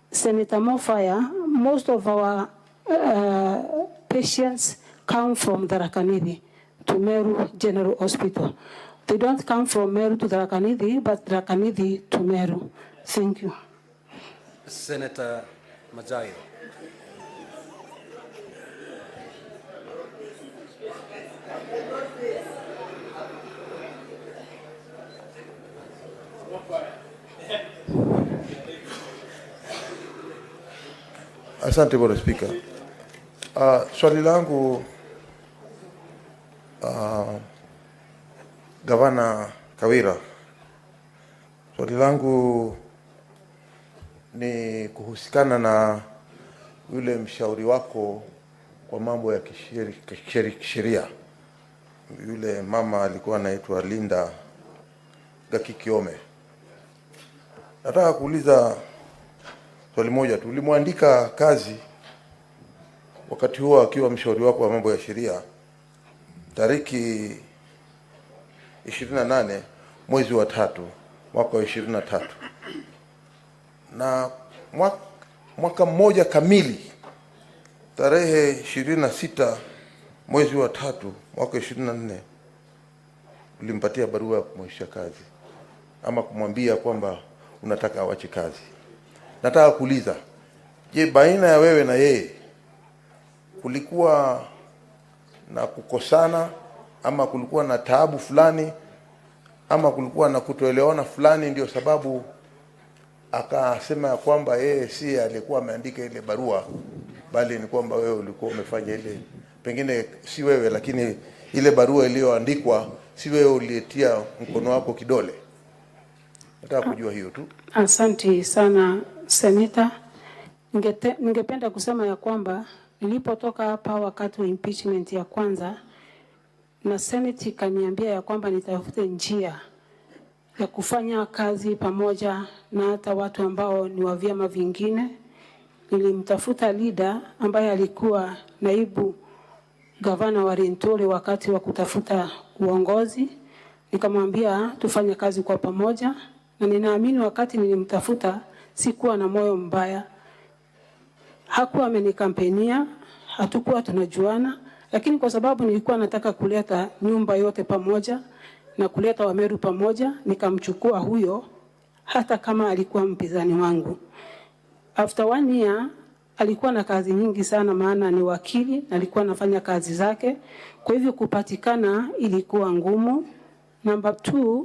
Senator Mofaya, most of our patients come from Tharaka Nithi to Meru General Hospital. They don't come from Meru to Tharaka Nithi, but Tharaka Nithi to Meru. Thank you. Senator Majayo. Asante Bwana Spika. Swali langu Gavana Kawira, swali langu ni kuhusikana na yule mshauri wako kwa mambo ya kisheria. Yule mama alikuwa anaitwa Linda Gakikiome. Nataka kuuliza swali moja tu. Ulimwandika kazi wakati huo akiwa mshauri wako wa mambo ya sheria tariki 28 mwezi wa 3 mwaka wa 23, na mwaka mmoja kamili tarehe 26 mwezi wa 3 mwaka 24 ulimpatia barua ya kumwisha kazi ama kumwambia kwamba unataka awache kazi. Nataka kuuliza, je, baina ya wewe na yeye kulikuwa na kukosana ama kulikuwa na taabu fulani ama kulikuwa na kutoelewana fulani ndio sababu akasema ya kwamba yeye si alikuwa ameandika ile barua, bali ni kwamba wewe ulikuwa umefanya ile, pengine si wewe lakini ile barua iliyoandikwa si wewe uliyetia mkono wako kidole? Nataka kujua hiyo tu. Asante sana Senator. Ningependa kusema ya kwamba nilipotoka hapa wakati wa impeachment ya kwanza, na Senate kaniambia ya kwamba nitafute njia ya kufanya kazi pamoja na hata watu ambao ni wa vyama vingine. Nilimtafuta leader ambaye alikuwa naibu gavana wa Rentole wakati wa kutafuta uongozi. Nikamwambia tufanye kazi kwa pamoja, na ninaamini wakati nilimtafuta sikuwa na moyo mbaya. Hakuwa amenikampenia, hatukuwa tunajuana, lakini kwa sababu nilikuwa nataka kuleta nyumba yote pamoja na kuleta Wameru pamoja, nikamchukua huyo hata kama alikuwa mpinzani wangu. After 1 year alikuwa na kazi nyingi sana, maana ni wakili na alikuwa anafanya kazi zake, kwa hivyo kupatikana ilikuwa ngumu. Number 2,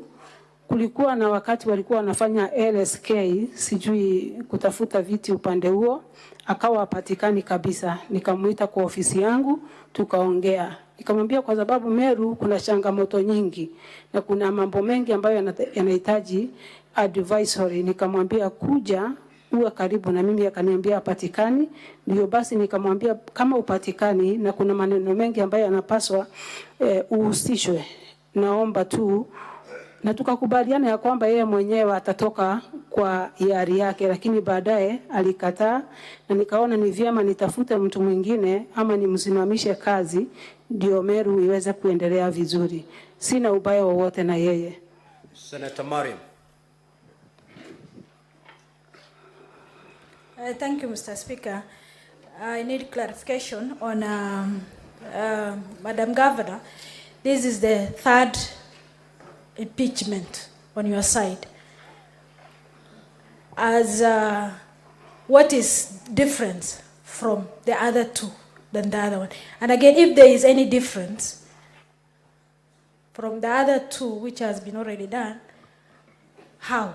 kulikuwa na wakati walikuwa wanafanya LSK, sijui kutafuta viti upande huo, akawa hapatikani kabisa. Nikamuita kwa ofisi yangu, tukaongea. Nikamwambia kwa sababu Meru kuna changamoto nyingi na kuna mambo mengi ambayo yanahitaji advisory. Nikamwambia kuja uwe karibu na mimi, akaniambia hapatikani. Ndio basi nikamwambia kama upatikani na kuna maneno mengi ambayo yanapaswa uhusishwe, naomba tu, na tukakubaliana ya kwamba yeye mwenyewe atatoka kwa hiari yake, lakini baadaye alikataa, na nikaona ni vyema nitafute mtu mwingine ama nimsimamishe kazi ndio Meru iweze kuendelea vizuri. Sina ubaya wowote na yeye. Senator Mariam. Thank you, Mr. Speaker. I need clarification on Madam Governor. This is the 3rd impeachment on your side. As what is different from the other 2 than the other one? And again, if there is any difference from the other two, which has been already done, how?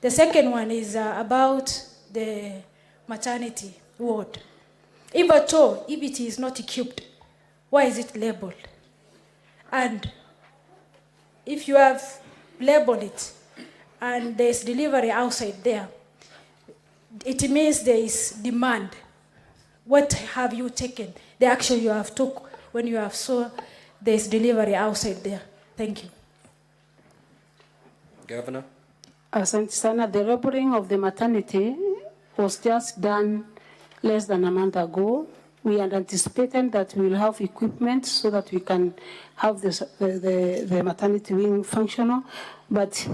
The second one is about the maternity ward. If at all, if it is not equipped, why is it labeled? And if you have labeled it and there's delivery outside there, it means there is demand. What have you taken? The action you have took when you have saw there's delivery outside there. Thank you. Governor. Asante sana. The labeling of the maternity was just done less than a month ago. We had anticipated that we will have equipment so that we can have the maternity wing functional, but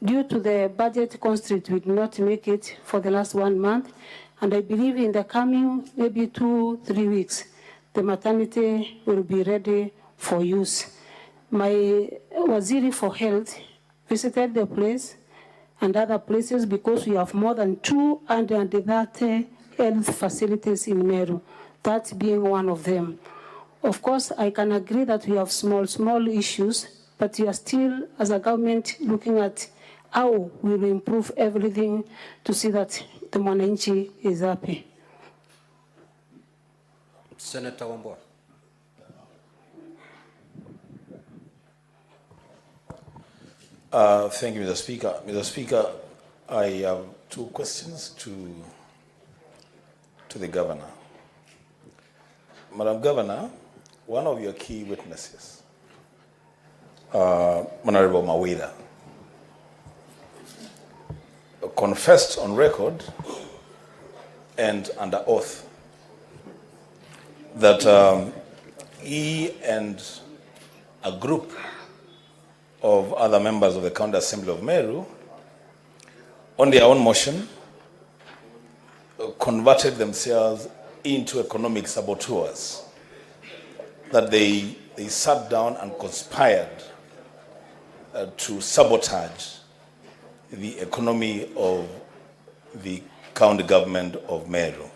due to the budget constraint, we did not make it for the last 1 month. And I believe in the coming maybe 2-3 weeks, the maternity will be ready for use. My Waziri for Health visited the place and other places because we have more than 230 health facilities in Meru, that being one of them. Of course, I can agree that we have small issues, but we are still, as a government, looking at how we will improve everything to see that the mwananchi is happy. Senator Wambua. Thank you, Mr. Speaker. Mr. Speaker, I have 2 questions to the Governor. Madam Governor, one of your key witnesses, Honorable Kawira, confessed on record and under oath that he and a group of other members of the County Assembly of Meru, on their own motion, converted themselves into economic saboteurs, that they sat down and conspired to sabotage the economy of the county government of Meru.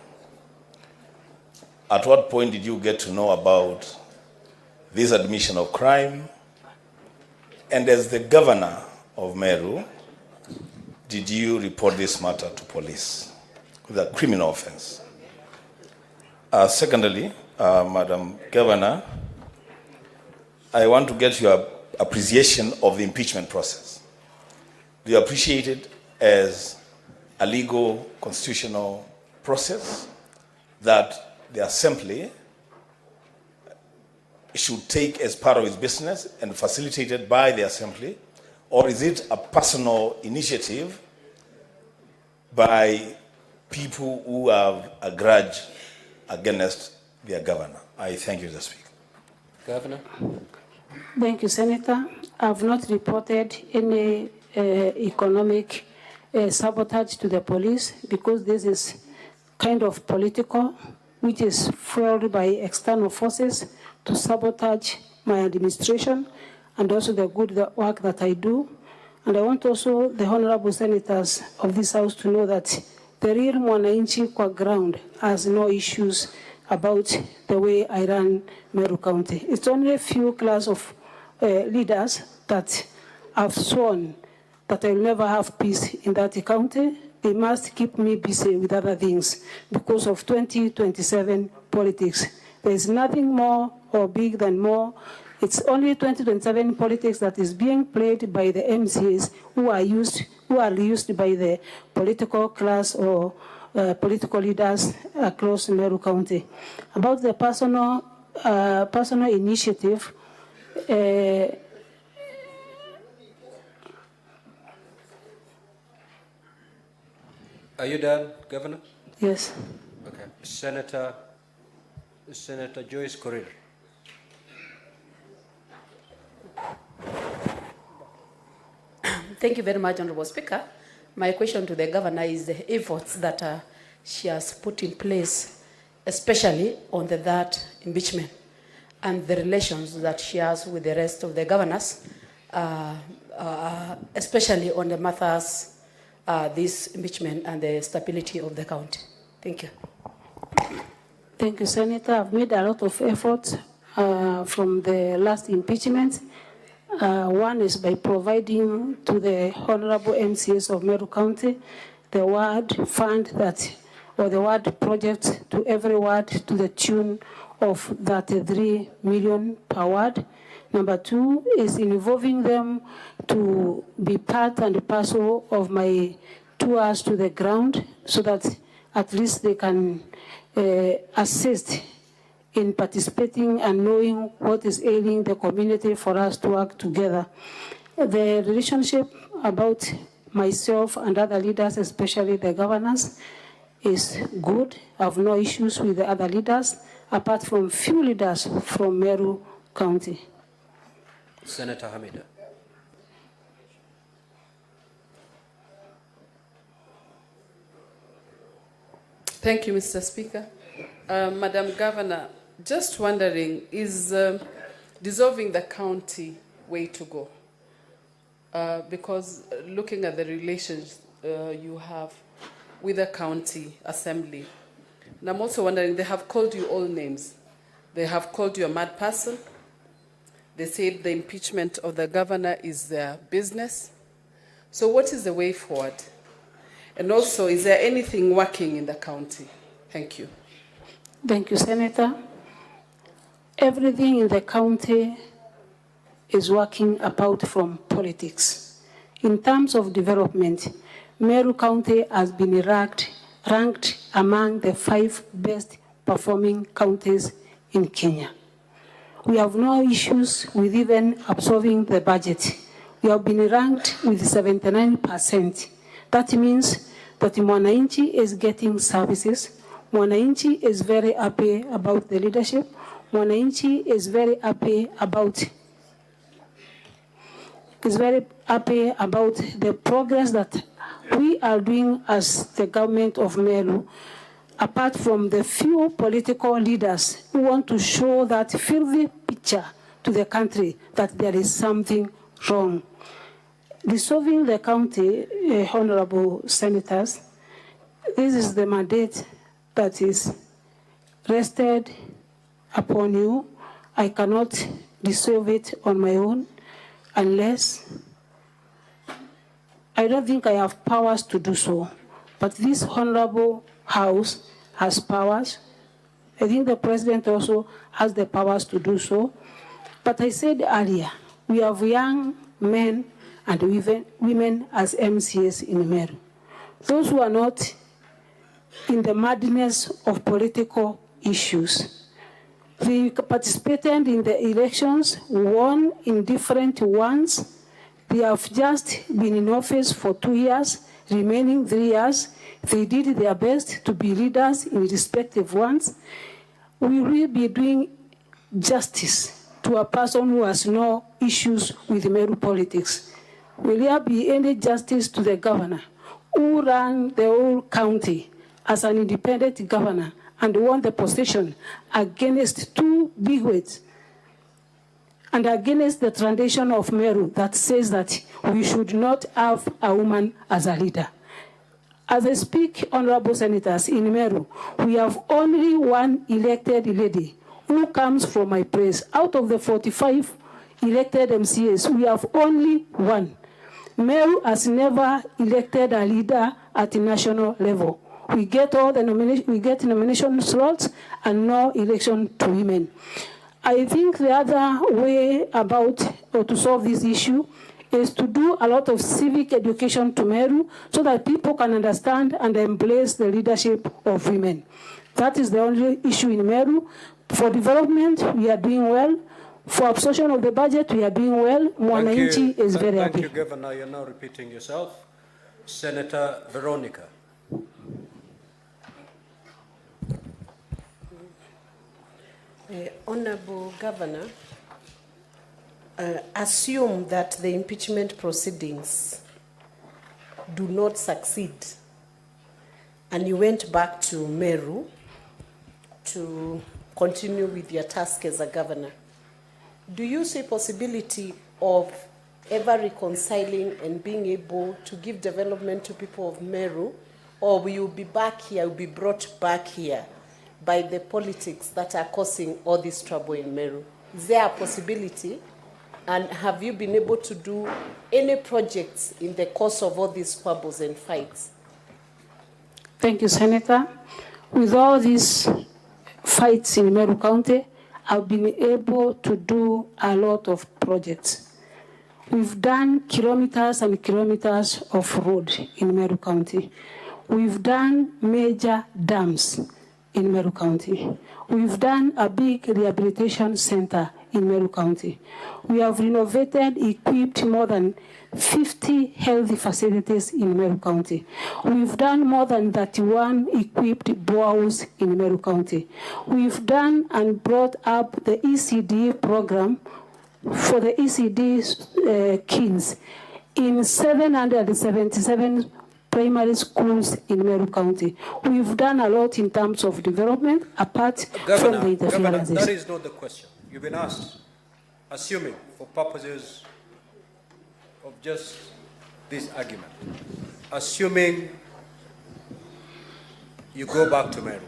At what point did you get to know about this admission of crime? And as the governor of Meru, did you report this matter to police with a criminal offense? Secondly, Madam Governor, I want to get your appreciation of the impeachment process. Do you appreciate it as a legal constitutional process that the Assembly should take as part of its business and facilitated by the Assembly, or is it a personal initiative by people who have a grudge against their governor? I thank you, Mr. Speaker. Governor. Thank you, Senator. I have not reported any economic sabotage to the police because this is kind of political, which is fueled by external forces to sabotage my administration and also the good work that I do. And I want also the honorable senators of this house to know that the real mwananchi kwa ground has no issues about the way I run Meru County. It's only a few class of leaders that have sworn that I will never have peace in that county. They must keep me busy with other things because of 2027 politics. There is nothing more or big than more. It's only 2027 politics that is being played by the MCs who are used by the political class or political leaders across Meru County. About the personal initiative, Are you done, Governor? Yes. Okay. Senator Joyce Korir. Thank you very much, Honorable Speaker. My question to the Governor is the efforts that she has put in place, especially on the that impeachment and the relations that she has with the rest of the governors, especially on the matters this impeachment and the stability of the county. Thank you. Thank you, Senator. I've made a lot of efforts from the last impeachment. One is by providing to the honorable MCAs of Meru County the ward fund or the ward project to every ward to the tune of 33 million per ward. Number two is involving them to be part and parcel of my tours to the ground so that at least they can assist in participating and knowing what is ailing the community for us to work together. The relationship about myself and other leaders, especially the governors, is good. I have no issues with the other leaders, apart from few leaders from Meru County. Senator Hamida. Thank you, Mr. Speaker. Madam Governor, just wondering, is dissolving the county way to go? Because looking at the relations you have with the county assembly, and I'm also wondering, they have called you all names. They have called you a mad person. They said the impeachment of the governor is their business. So what is the way forward? And also, is there anything working in the county? Thank you. Thank you, Senator. Everything in the county is working apart from politics. In terms of development, Meru County has been ranked among the 5 best performing counties in Kenya. We have no issues with even absorbing the budget. We have been ranked with 79%. That means that Mwananchi is getting services. Mwananchi is very happy about the leadership. Mwananchi is very happy about the progress that we are doing as the government of Meru, apart from the few political leaders who want to show that filthy picture to the country that there is something wrong. Dissolving the county, honorable senators, this is the mandate that is rested upon you. I cannot dissolve it on my own unless I don't think I have powers to do so. But this honorable House has powers. I think the president also has the powers to do so. But I said earlier, we have young men and women as MCAs in Meru. Those who are not in the madness of political issues. They participated in the elections, won in different ones. They have just been in office for 2 years, remaining 3 years. They did their best to be leaders in respective ones. We will be doing justice to a person who has no issues with Meru politics. Will there be any justice to the governor who ran the whole county as an independent governor and won the position against 2 bigwigs and against the tradition of Meru that says that we should not have a woman as a leader? As I speak, honorable senators, in Meru, we have only one elected lady who comes from my place. Out of the 45 elected MCAs, we have only one. Meru has never elected a leader at the national level. We get all the nomination slots and no election to women. I think the other way about to solve this issue is to do a lot of civic education to Meru so that people can understand and embrace the leadership of women. That is the only issue in Meru. For development, we are doing well. For absorption of the budget, we are doing well. Mwananchi is very happy. Thank you, Governor. You're now repeating yourself. Senator Veronica. Honorable Governor, assume that the impeachment proceedings do not succeed and you went back to Meru to continue with your task as a governor. Do you see possibility of ever reconciling and being able to give development to people of Meru, or will you be back here, will be brought back here by the politics that are causing all this trouble in Meru? Is there a possibility? And have you been able to do any projects in the course of all these squabbles and fights? Thank you, Senator. With all these fights in Meru County, I've been able to do a lot of projects. We've done kilometers and kilometers of road in Meru County. We've done major dams in Meru County. We've done a big rehabilitation center in Meru County. We have renovated, equipped more than 50 healthy facilities in Meru County. We've done more than 31 equipped boreholes in Meru County. We've done and brought up the ECD program for the ECD kids in 777 primary schools in Meru County. We've done a lot in terms of development, apart from the interferences. That is not the question. You've been asked, assuming for purposes of just this argument, assuming you go back to Meru,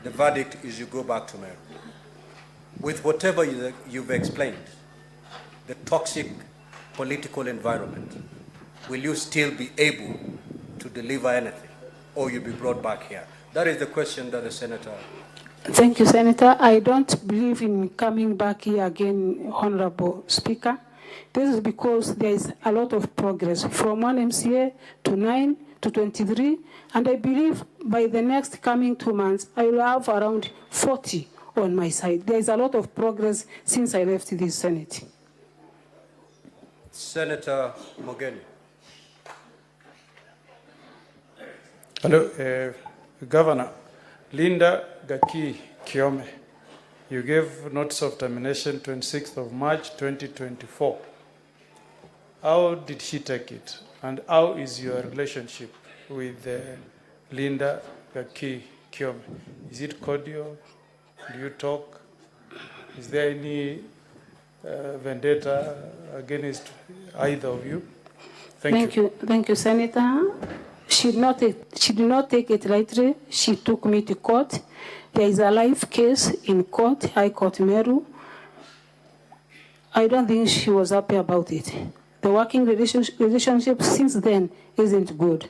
the verdict is you go back to Meru. With whatever you've explained, the toxic political environment, will you still be able to deliver anything, or you'll be brought back here? That is the question that the Senator... Thank you, Senator. I don't believe in coming back here again, Honorable Speaker. This is because there is a lot of progress from 1 MCA to 9 to 23, and I believe by the next coming 2 months, I will have around 40 on my side. There is a lot of progress since I left this Senate. Senator Mogeni. Hello, Governor. Linda Gaki Kiome, you gave notice of termination 26th of March 2024. How did she take it? And how is your relationship with Linda Gaki Kiome? Is it cordial? Do you talk? Is there any vendetta against either of you? Thank you. Thank you, Senator. She did not take it lightly. She took me to court. There is a live case in court, High Court Meru. I don't think she was happy about it. The working relationship since then isn't good.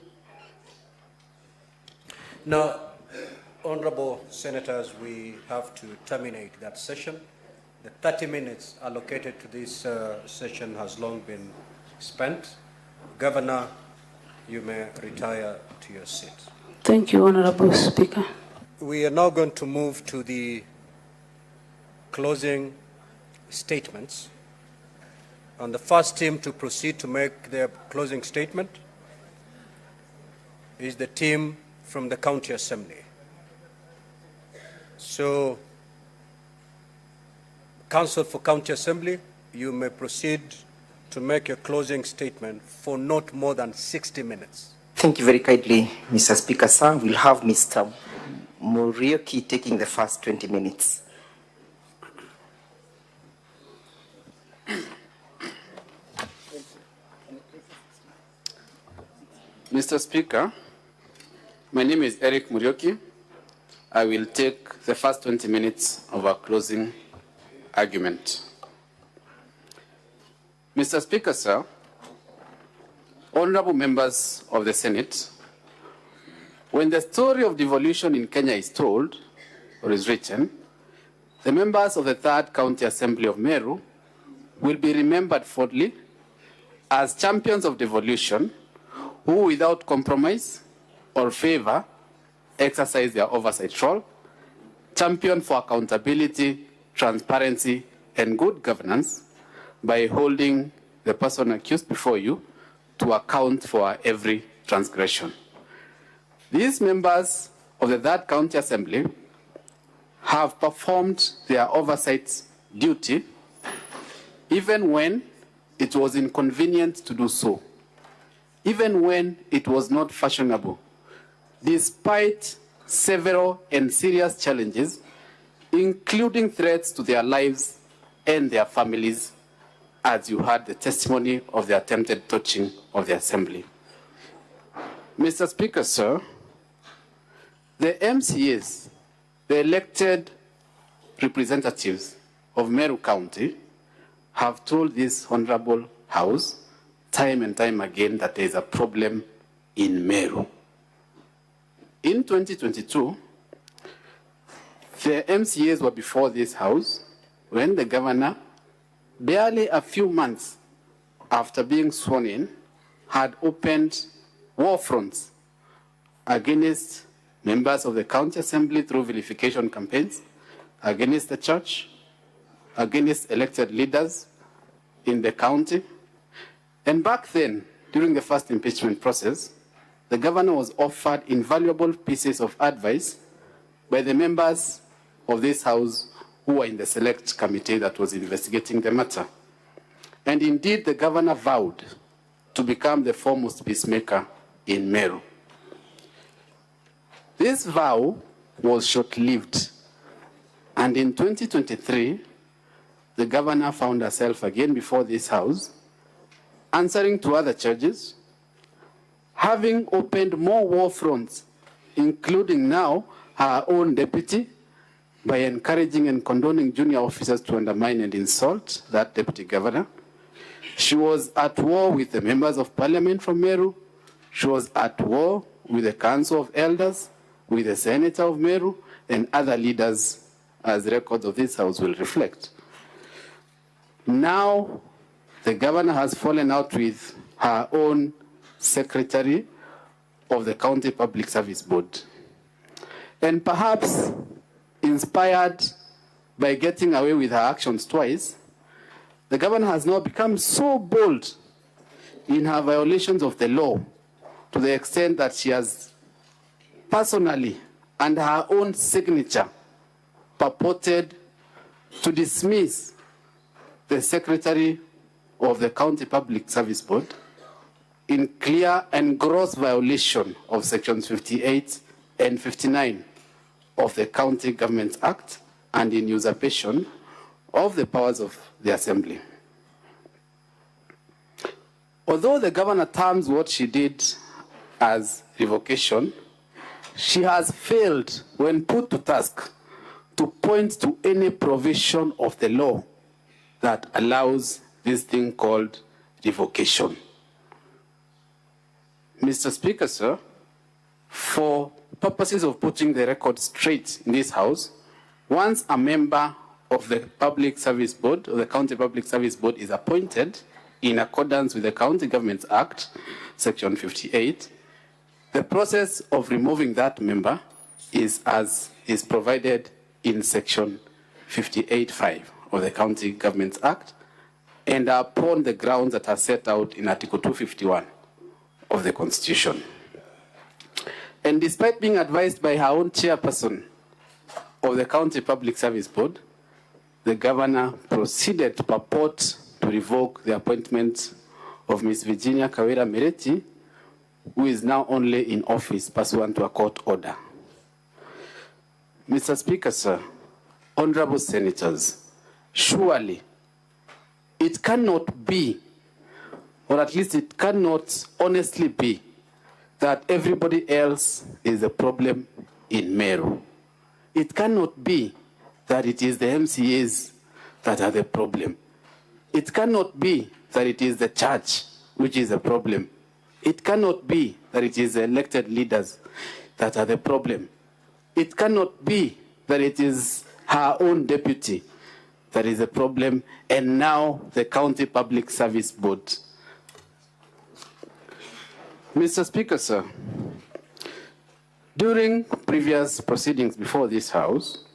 Now, Honorable Senators, we have to terminate that session. The 30 minutes allocated to this session has long been spent. Governor, you may retire to your seat. Thank you, Honorable Speaker. We are now going to move to the closing statements. And the first team to proceed to make their closing statement is the team from the County Assembly. So, Council for County Assembly, you may proceed to make a closing statement for not more than 60 minutes. Thank you very kindly, Mr. Speaker, sir. We'll have Mr. Murioki taking the first 20 minutes. Mr. Speaker, my name is Eric Murioki. I will take the first 20 minutes of our closing argument. Mr. Speaker, sir, honorable members of the Senate, when the story of devolution in Kenya is told or is written, the members of the 3rd County Assembly of Meru will be remembered fondly as champions of devolution who, without compromise or favor, exercise their oversight role, champion for accountability, transparency, and good governance by holding the person accused before you to account for every transgression. These members of the 3rd County Assembly have performed their oversight duty even when it was inconvenient to do so, even when it was not fashionable, despite several and serious challenges, including threats to their lives and their families, as you heard the testimony of the attempted torching of the Assembly. Mr. Speaker, sir, the MCAs the elected representatives of Meru County have told this honorable House time and time again that there is a problem in Meru. In 2022, the MCAs were before this House when the governor, barely a few months after being sworn in, had opened war fronts against members of the county assembly through vilification campaigns, against the church, against elected leaders in the county. And back then, during the first impeachment process, the governor was offered invaluable pieces of advice by the members of this House who were in the select committee that was investigating the matter. And indeed, the governor vowed to become the foremost peacemaker in Meru. This vow was short-lived, and in 2023, the governor found herself again before this House, answering to other charges, having opened more war fronts, including now her own deputy, by encouraging and condoning junior officers to undermine and insult that deputy governor. She was at war with the members of parliament from Meru. She was at war with the council of elders, with the senator of Meru, and other leaders, as records of this House will reflect. Now, the governor has fallen out with her own secretary of the County Public Service Board. And perhaps inspired by getting away with her actions twice, the governor has now become so bold in her violations of the law to the extent that she has personally, under her own signature, purported to dismiss the secretary of the County Public Service Board in clear and gross violation of sections 58 and 59 of the County Government Act and in usurpation of the powers of the Assembly. Although the governor terms what she did as revocation, she has failed, when put to task, to point to any provision of the law that allows this thing called revocation. Mr. Speaker, sir, for purposes of putting the record straight in this House, once a member of the Public Service Board, or the County Public Service Board, is appointed in accordance with the County Government Act, Section 58, the process of removing that member is as is provided in Section 58(5) of the County Government Act, and upon the grounds that are set out in Article 251 of the Constitution. And despite being advised by her own chairperson of the County Public Service Board, the governor proceeded to purport to revoke the appointment of Ms. Virginia Kawira Mwangaza, who is now only in office pursuant to a court order. Mr. Speaker, sir, honorable senators, surely it cannot be, or at least it cannot honestly be, that everybody else is the problem in Meru. It cannot be that it is the MCAs that are the problem. It cannot be that it is the church which is the problem. It cannot be that it is the elected leaders that are the problem. It cannot be that it is her own deputy that is the problem, and now the County Public Service Board. Mr. Speaker, sir, during previous proceedings before this House,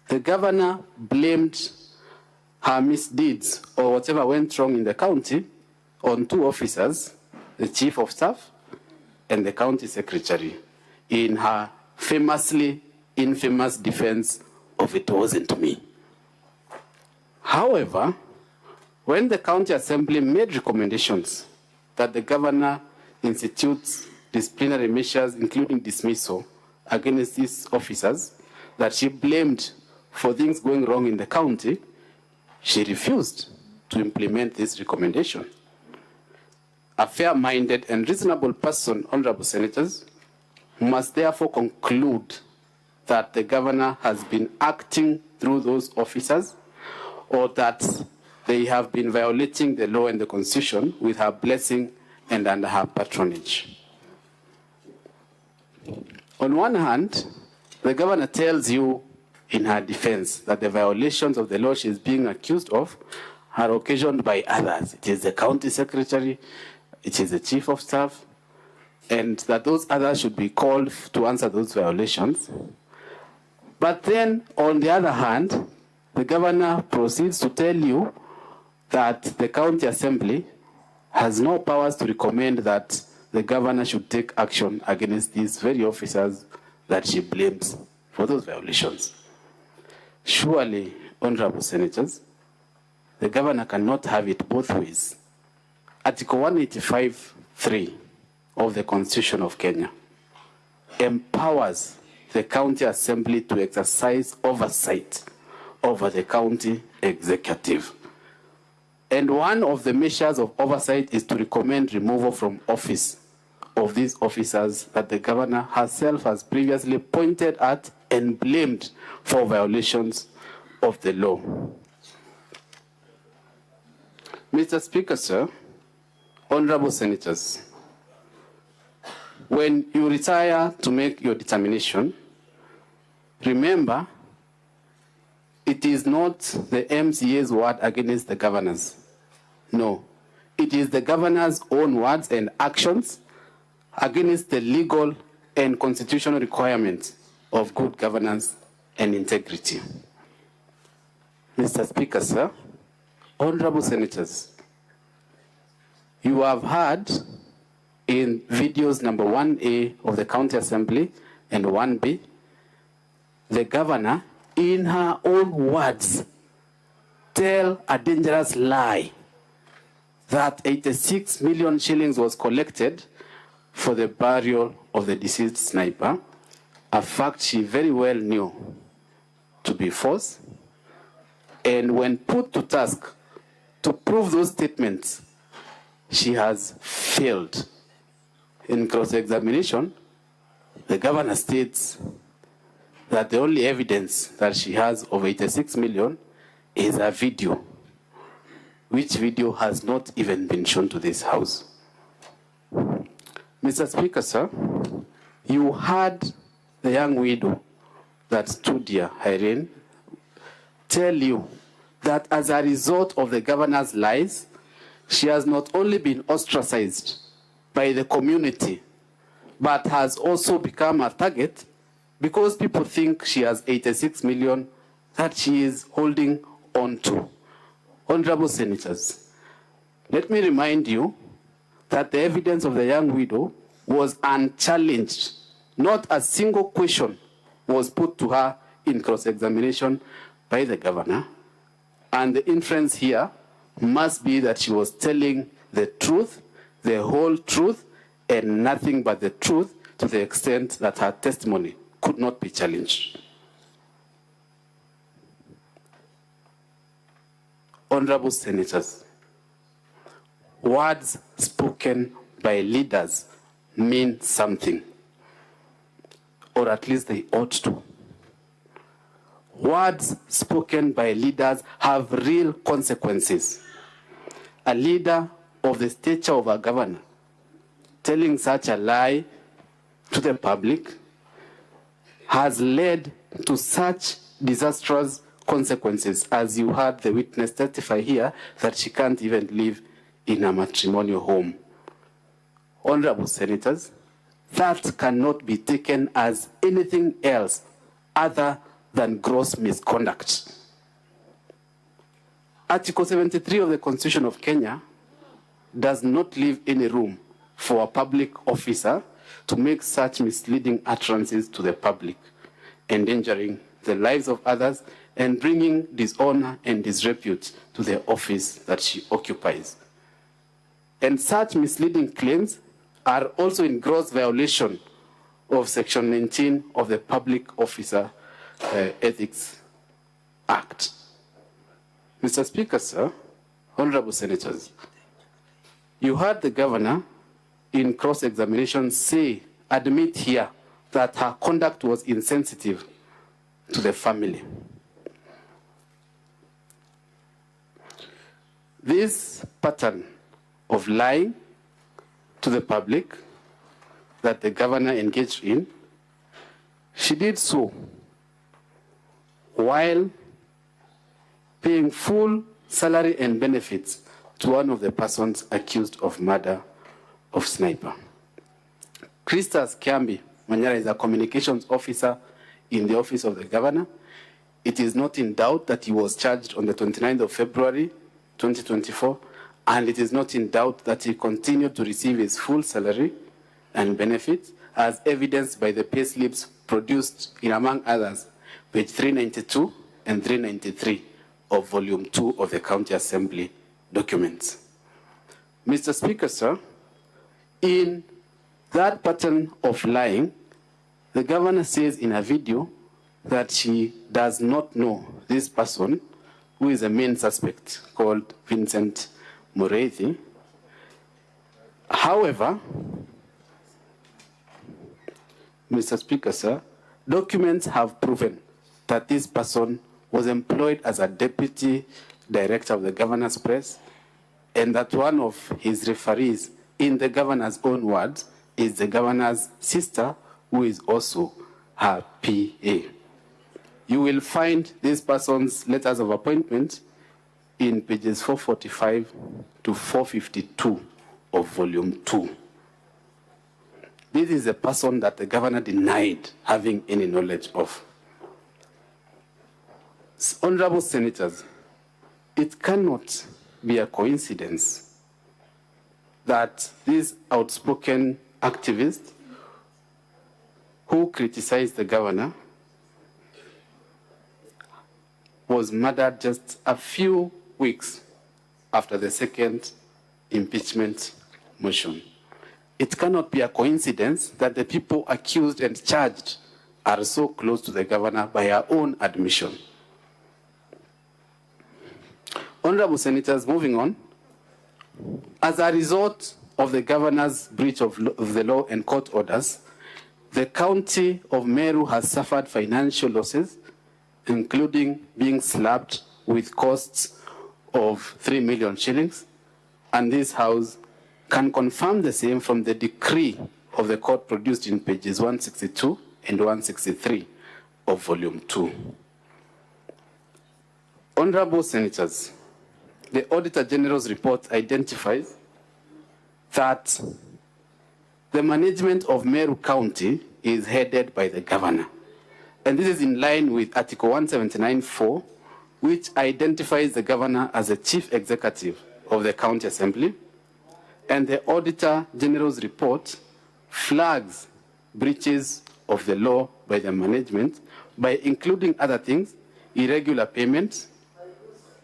the governor blamed her misdeeds or whatever went wrong in the county on two officers, the chief of staff and the county secretary, in her famously infamous defense of "it wasn't me." However, when the county assembly made recommendations that the governor institutes disciplinary measures, including dismissal, against these officers that she blamed for things going wrong in the county, she refused to implement this recommendation. A fair-minded and reasonable person, honorable senators, must therefore conclude that the governor has been acting through those officers, or that they have been violating the law and the constitution with her blessing and under her patronage. On one hand, the governor tells you in her defense that the violations of the law she is being accused of are occasioned by others. It is the county secretary, it is the chief of staff, and that those others should be called to answer those violations. But then, on the other hand, the governor proceeds to tell you that the county assembly has no powers to recommend that the governor should take action against these very officers that she blames for those violations. Surely, honorable senators, the governor cannot have it both ways. Article 185(3) of the Constitution of Kenya empowers the county assembly to exercise oversight over the county executive. And one of the measures of oversight is to recommend removal from office of these officers that the governor herself has previously pointed at and blamed for violations of the law. Mr. Speaker, sir, honorable senators, when you retire to make your determination, remember, it is not the MCA's word against the governor's. No, it is the governor's own words and actions against the legal and constitutional requirements of good governance and integrity. Mr. Speaker, sir, honorable senators, you have heard in videos number 1A of the County Assembly and 1B, the governor, in her own words, tell a dangerous lie that 86 million shillings was collected for the burial of the deceased sniper, a fact she very well knew to be false. And when put to task to prove those statements, she has failed. In cross-examination, the governor states that the only evidence that she has of 86 million is a video, which video has not even been shown to this House. Mr. Speaker, sir, you heard the young widow that stood here, Irene, tell you that as a result of the governor's lies, she has not only been ostracized by the community, but has also become a target because people think she has 86 million that she is holding on to. Honorable senators, let me remind you that the evidence of the young widow was unchallenged. Not a single question was put to her in cross-examination by the governor. And the inference here must be that she was telling the truth, the whole truth, and nothing but the truth, to the extent that her testimony could not be challenged. Honorable senators, words spoken by leaders mean something, or at least they ought to. Words spoken by leaders have real consequences. A leader of the stature of a governor telling such a lie to the public has led to such disastrous consequences, as you heard the witness testify here, that she can't even live in a matrimonial home. Honorable senators, that cannot be taken as anything else other than gross misconduct. Article 73 of the Constitution of Kenya does not leave any room for a public officer to make such misleading utterances to the public, endangering the lives of others and bringing dishonor and disrepute to the office that she occupies. And such misleading claims are also in gross violation of Section 19 of the Public Officer Ethics Act. Mr. Speaker, sir, honorable senators, you heard the governor in cross-examination admit here that her conduct was insensitive to the family. This pattern of lying to the public that the governor engaged in, she did so while paying full salary and benefits to one of the persons accused of murder of Sniper. Christas Kiambi Manyara is a communications officer in the office of the governor. It is not in doubt that he was charged on the 29th of February, 2024, and it is not in doubt that he continued to receive his full salary and benefits, as evidenced by the payslips produced in, among others, page 392 and 393 of volume 2 of the County Assembly documents. Mr. Speaker, sir, in that pattern of lying, the governor says in a video that she does not know this person, who is a main suspect called Vincent Mureithi. However, Mr. Speaker, sir, documents have proven that this person was employed as a deputy director of the governor's press, and that one of his referees, in the governor's own words, is the governor's sister, who is also her PA. You will find this person's letters of appointment in pages 445 to 452 of volume 2. This is a person that the governor denied having any knowledge of. Honorable senators, it cannot be a coincidence that this outspoken activist who criticized the governor was murdered just a few weeks after the second impeachment motion. It cannot be a coincidence that the people accused and charged are so close to the governor by her own admission. Honorable senators, moving on, as a result of the governor's breach of the law and court orders, the county of Meru has suffered financial losses, including being slapped with costs of 3 million shillings, and this house can confirm the same from the decree of the court produced in pages 162 and 163 of volume 2. Honorable senators, the Auditor General's report identifies that the management of Meru County is headed by the governor. And this is in line with Article 179.4, which identifies the governor as the chief executive of the County Assembly. And the Auditor General's report flags breaches of the law by the management by including other things, irregular payments,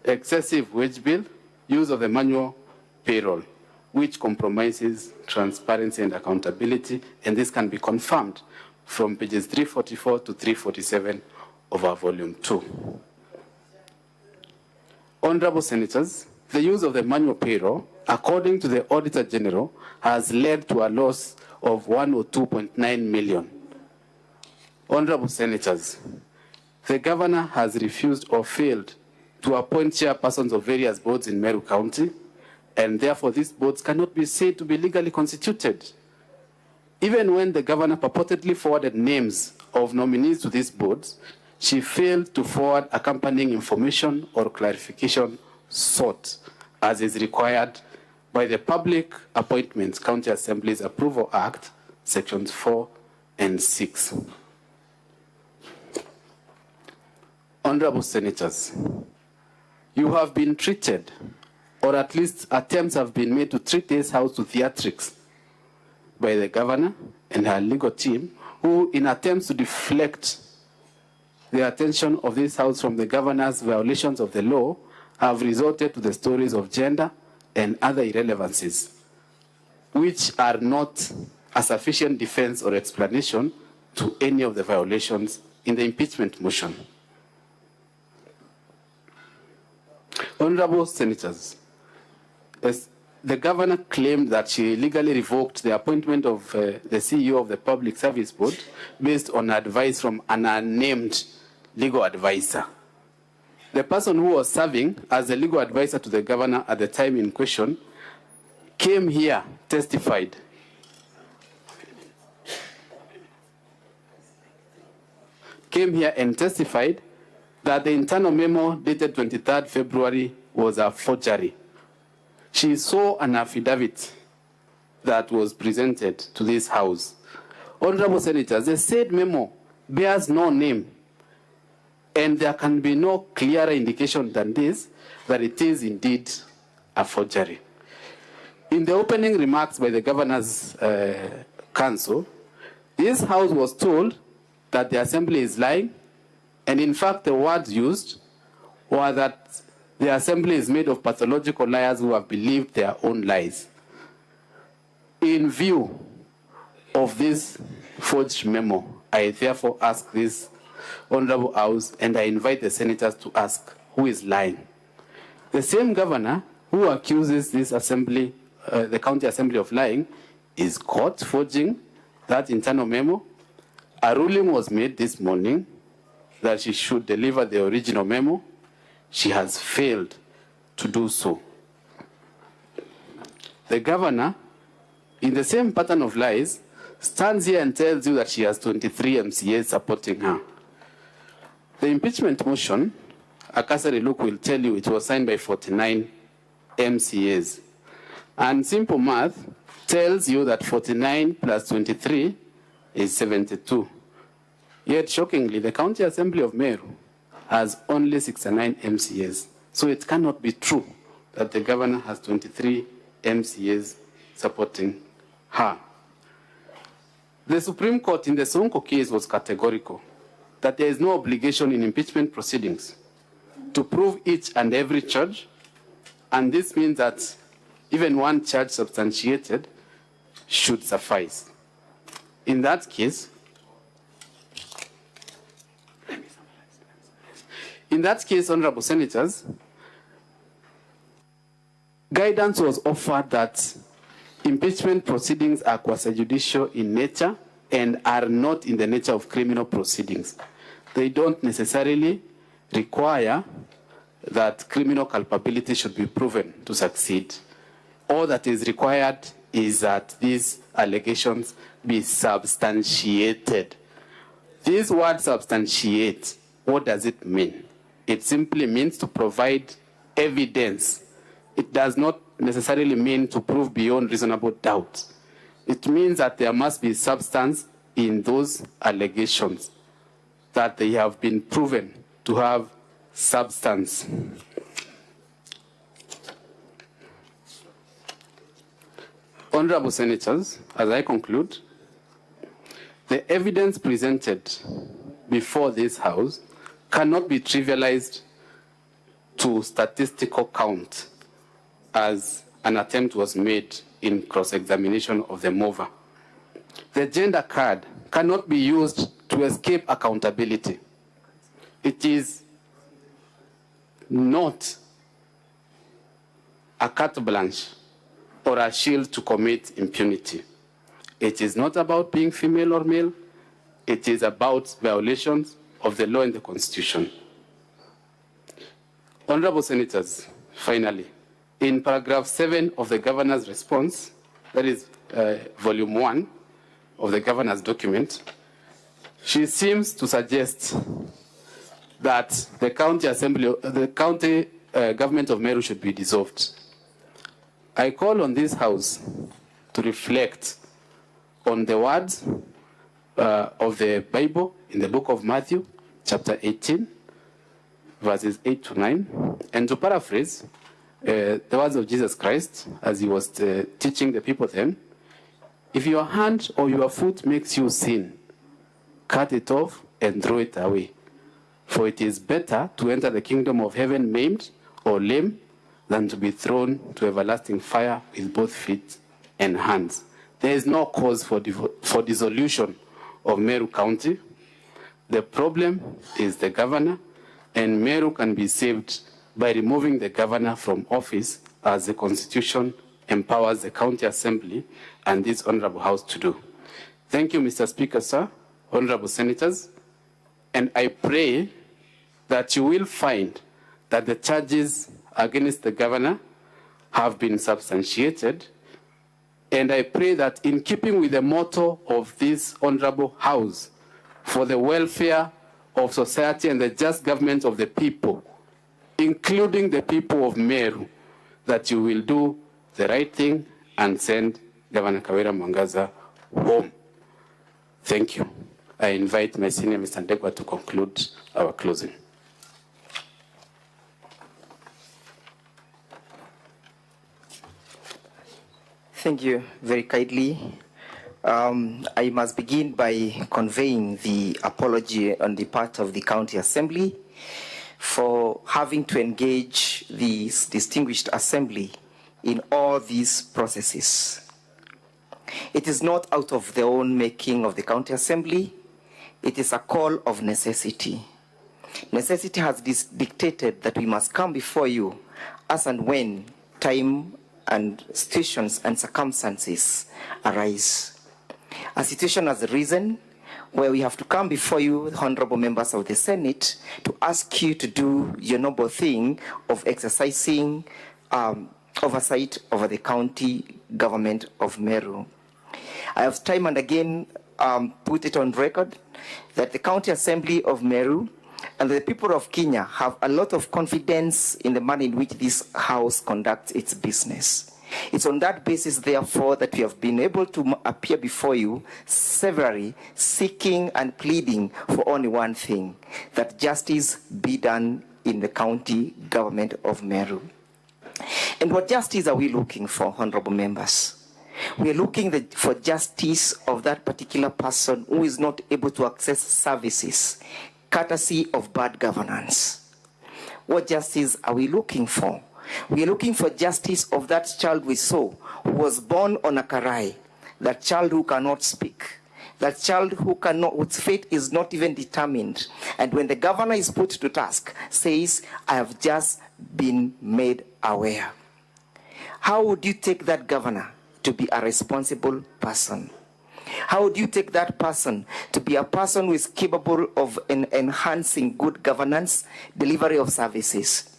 excessive wage bill, use of the manual payroll, which compromises transparency and accountability, and this can be confirmed from pages 344 to 347 of our volume 2. Honorable senators, the use of the manual payroll, according to the Auditor General, has led to a loss of 102.9 million. Honorable senators, the governor has refused or failed to appoint chairpersons of various boards in Meru County, and therefore these boards cannot be said to be legally constituted. Even when the governor purportedly forwarded names of nominees to these boards, she failed to forward accompanying information or clarification sought, as is required by the Public Appointments County Assemblies Approval Act, sections 4 and 6. Honorable senators, you have been treated, or at least attempts have been made to treat this house to theatrics by the governor and her legal team, who, in attempts to deflect the attention of this house from the governor's violations of the law, have resorted to the stories of gender and other irrelevancies, which are not a sufficient defense or explanation to any of the violations in the impeachment motion. Honorable senators, the governor claimed that she illegally revoked the appointment of the CEO of the Public Service Board based on advice from an unnamed legal advisor. The person who was serving as a legal advisor to the governor at the time in question came here, testified. Came here and testified that the internal memo dated 23rd February was a forgery. She saw an affidavit that was presented to this House. Honorable Senators, the said memo bears no name, and there can be no clearer indication than this that it is indeed a forgery. In the opening remarks by the Governor's Council, this House was told that the Assembly is lying, and in fact the words used were that the Assembly is made of pathological liars who have believed their own lies. In view of this forged memo, I therefore ask this Honorable House, and I invite the Senators to ask, who is lying? The same governor who accuses this Assembly, the County Assembly of lying, is caught forging that internal memo. A ruling was made this morning that she should deliver the original memo. She has failed to do so. The governor, in the same pattern of lies, stands here and tells you that she has 23 MCAs supporting her. The impeachment motion, a cursory look will tell you it was signed by 49 MCAs. And simple math tells you that 49 plus 23 is 72. Yet, shockingly, the County Assembly of Meru has only 69 MCAs. So it cannot be true that the governor has 23 MCAs supporting her. The Supreme Court in the Sonko case was categorical that there is no obligation in impeachment proceedings to prove each and every charge, and this means that even one charge substantiated should suffice. In that case, Honorable Senators, guidance was offered that impeachment proceedings are quasi-judicial in nature and are not in the nature of criminal proceedings. They don't necessarily require that criminal culpability should be proven to succeed. All that is required is that these allegations be substantiated. This word substantiate, what does it mean? It simply means to provide evidence. It does not necessarily mean to prove beyond reasonable doubt. It means that there must be substance in those allegations, that they have been proven to have substance. Honorable Senators, as I conclude, the evidence presented before this House cannot be trivialized to statistical count as an attempt was made in cross-examination of the mover. The gender card cannot be used to escape accountability. It is not a carte blanche or a shield to commit impunity. It is not about being female or male. It is about violations of the law and the Constitution. Honorable Senators, finally, in paragraph 7 of the Governor's response, that is volume 1 of the Governor's document, she seems to suggest that the county government of Meru should be dissolved. I call on this House to reflect on the words of the Bible in the book of Matthew, chapter 18, verses 8 to 9, and to paraphrase the words of Jesus Christ as he was teaching the people then: if your hand or your foot makes you sin, cut it off and throw it away. For it is better to enter the kingdom of heaven maimed or lame than to be thrown to everlasting fire with both feet and hands. There is no cause for dissolution of Meru County. The problem is the governor, and Meru can be saved by removing the governor from office as the Constitution empowers the County Assembly and this Honorable House to do. Thank you, Mr. Speaker, sir, Honorable Senators, and I pray that you will find that the charges against the governor have been substantiated, and I pray that in keeping with the motto of this Honorable House, for the welfare of society and the just government of the people, including the people of Meru, that you will do the right thing and send Governor Kawira Mwangaza home. Thank you. I invite my senior, Mr. Ndegwa, to conclude our closing. Thank you very kindly. I must begin by conveying the apology on the part of the County Assembly for having to engage this distinguished assembly in all these processes. It is not out of the own making of the County Assembly. It is a call of necessity. Necessity has dictated that we must come before you as and when time and situations and circumstances arise. A situation has arisen where we have to come before you, honorable members of the Senate, to ask you to do your noble thing of exercising oversight over the county government of Meru. I have time and again put it on record that the County Assembly of Meru and the people of Kenya have a lot of confidence in the manner in which this House conducts its business. It's on that basis, therefore, that we have been able to appear before you severally, seeking and pleading for only one thing, that justice be done in the county government of Meru. And what justice are we looking for, honorable members? We are looking for justice of that particular person who is not able to access services, courtesy of bad governance. What justice are we looking for? We are looking for justice of that child we saw who was born on a karai, that child who cannot speak, that child whose fate is not even determined. And when the governor is put to task, says, I have just been made aware. How would you take that governor to be a responsible person? How would you take that person to be a person who is capable of enhancing good governance, delivery of services?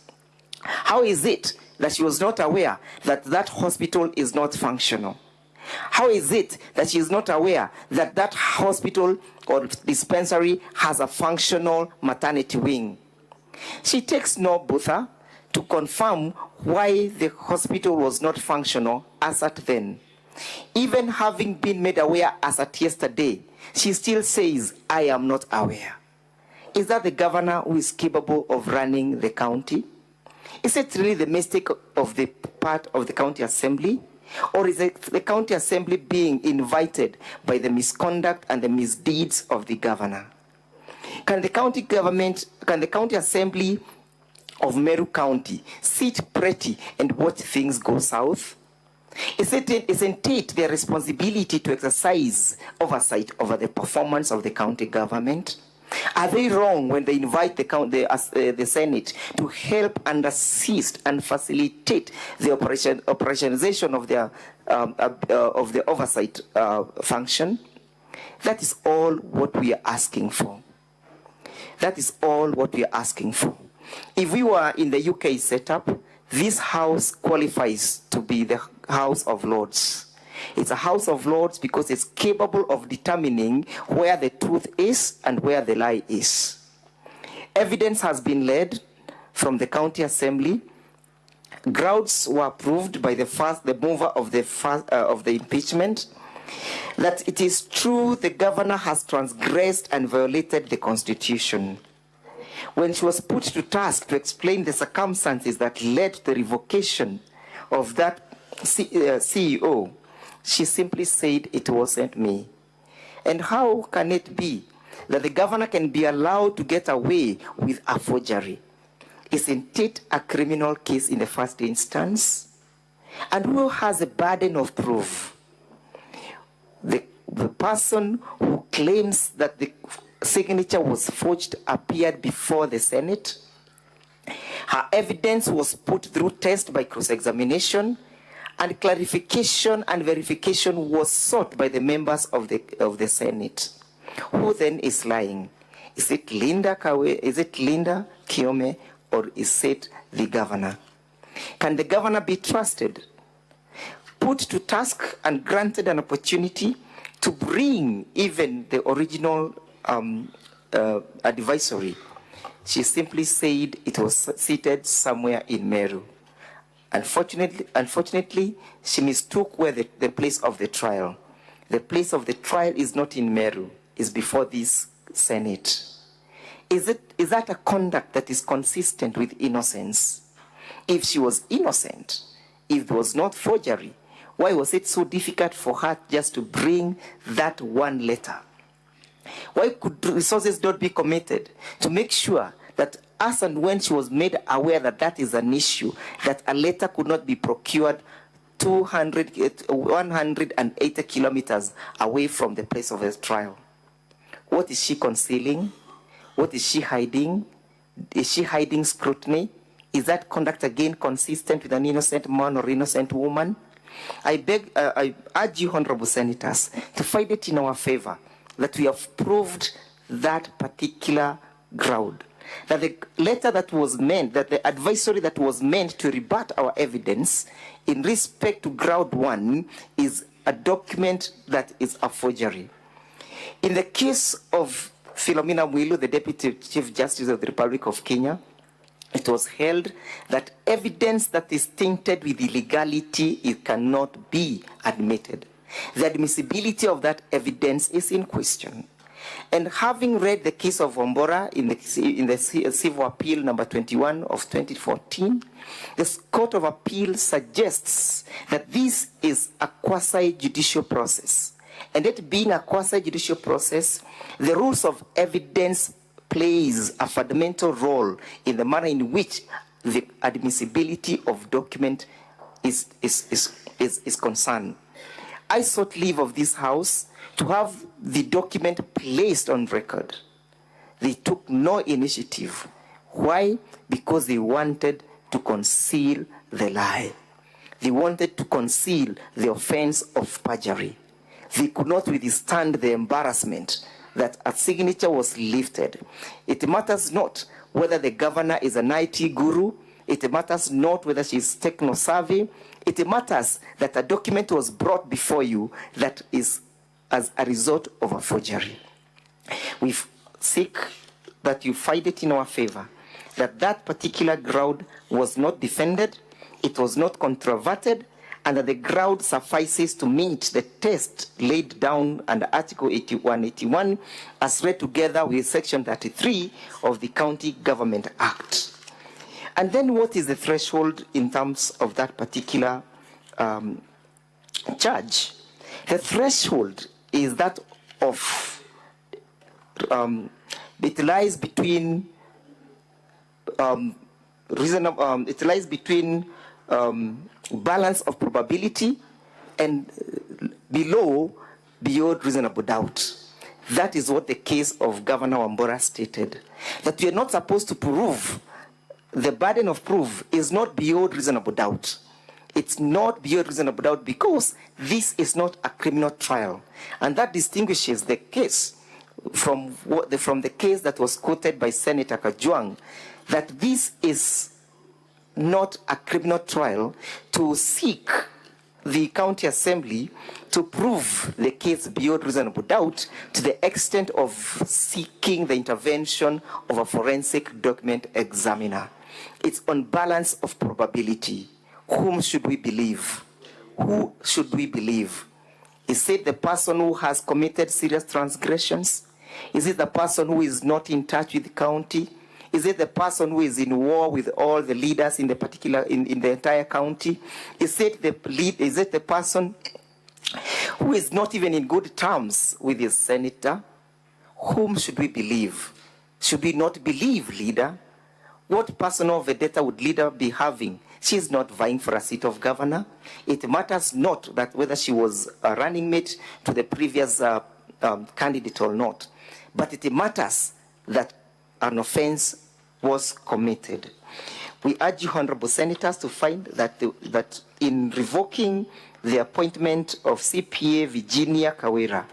How is it that she was not aware that that hospital is not functional? How is it that she is not aware that that hospital or dispensary has a functional maternity wing? She takes no bother to confirm why the hospital was not functional as at then. Even having been made aware as at yesterday, she still says, I am not aware. Is that the governor who is capable of running the county? Is it really the mistake of the part of the County Assembly? Or is it the County Assembly being invited by the misconduct and the misdeeds of the governor? Can the County Assembly of Meru County sit pretty and watch things go south? Isn't it their responsibility to exercise oversight over the performance of the county government? Are they wrong when they invite the Senate to help and assist and facilitate the operationalization of the oversight function? That is all what we are asking for. That is all what we are asking for. If we were in the UK setup, this House qualifies to be the House of Lords. It's a House of Lords because it's capable of determining where the truth is and where the lie is. Evidence has been led from the County Assembly. Grounds were approved by the mover of the impeachment that it is true the governor has transgressed and violated the Constitution. When she was put to task to explain the circumstances that led to the revocation of that CEO, she simply said, it wasn't me. And how can it be that the governor can be allowed to get away with a forgery? Isn't it a criminal case in the first instance? And who has a burden of proof? The person who claims that the signature was forged appeared before the Senate. Her evidence was put through test by cross-examination, and clarification and verification was sought by the members of the Senate. Who then is lying? Is it Linda Kiome, or is it the governor? Can the governor be trusted, put to task, and granted an opportunity to bring even the original advisory? She simply said it was seated somewhere in Meru. Unfortunately, she mistook where the place of the trial. The place of the trial is not in Meru, it's before this Senate. Is that a conduct that is consistent with innocence? If she was innocent, if there was not forgery, why was it so difficult for her just to bring that one letter? Why could resources not be committed to make sure that as and when she was made aware that that is an issue, that a letter could not be procured 180 kilometers away from the place of the trial? What is she concealing? What is she hiding? Is she hiding scrutiny? Is that conduct again consistent with an innocent man or innocent woman? I urge you, honorable senators, to find it in our favor that we have proved that particular ground. That the letter that was meant, that the advisory that was meant to rebut our evidence in respect to ground one is a document that is a forgery. In the case of Philomena Mwilu, the Deputy Chief Justice of the Republic of Kenya, it was held that evidence that is tainted with illegality, it cannot be admitted. The admissibility of that evidence is in question. And having read the case of Wambora in the Civil Appeal number 21 of 2014, the Court of Appeal suggests that this is a quasi-judicial process. And it being a quasi-judicial process, the rules of evidence plays a fundamental role in the manner in which the admissibility of document is concerned. I sought leave of this House to have the document placed on record. They took no initiative. Why? Because they wanted to conceal the lie. They wanted to conceal the offense of perjury. They could not withstand the embarrassment that a signature was lifted. It matters not whether the governor is an IT guru. It matters not whether she is techno-savvy. It matters that a document was brought before you that is as a result of a forgery. We seek that you find it in our favor, that that particular ground was not defended, it was not controverted, and that the ground suffices to meet the test laid down under Article 81 as read together with Section 33 of the County Government Act. And then what is the threshold in terms of that particular charge? The threshold is that of, it lies between balance of probability and beyond reasonable doubt. That is what the case of Governor Wambora stated, that we are not supposed to prove. The burden of proof is not beyond reasonable doubt. It's not beyond reasonable doubt because this is not a criminal trial. And that distinguishes the case from the case that was quoted by Senator Kajwang, that this is not a criminal trial to seek the county assembly to prove the case beyond reasonable doubt to the extent of seeking the intervention of a forensic document examiner. It's on balance of probability. Whom should we believe? Who should we believe? Is it the person who has committed serious transgressions? Is it the person who is not in touch with the county? Is it the person who is in war with all the leaders in the in the entire county? Is it the person who is not even in good terms with his senator? Whom should we believe? Should we not believe leader? What personal vendetta would leader be having? She is not vying for a seat of governor. It matters not that whether she was a running mate to the previous candidate or not. But it matters that an offense was committed. We urge you, honorable senators, to find that, that in revoking the appointment of CPA Virginia Kawira,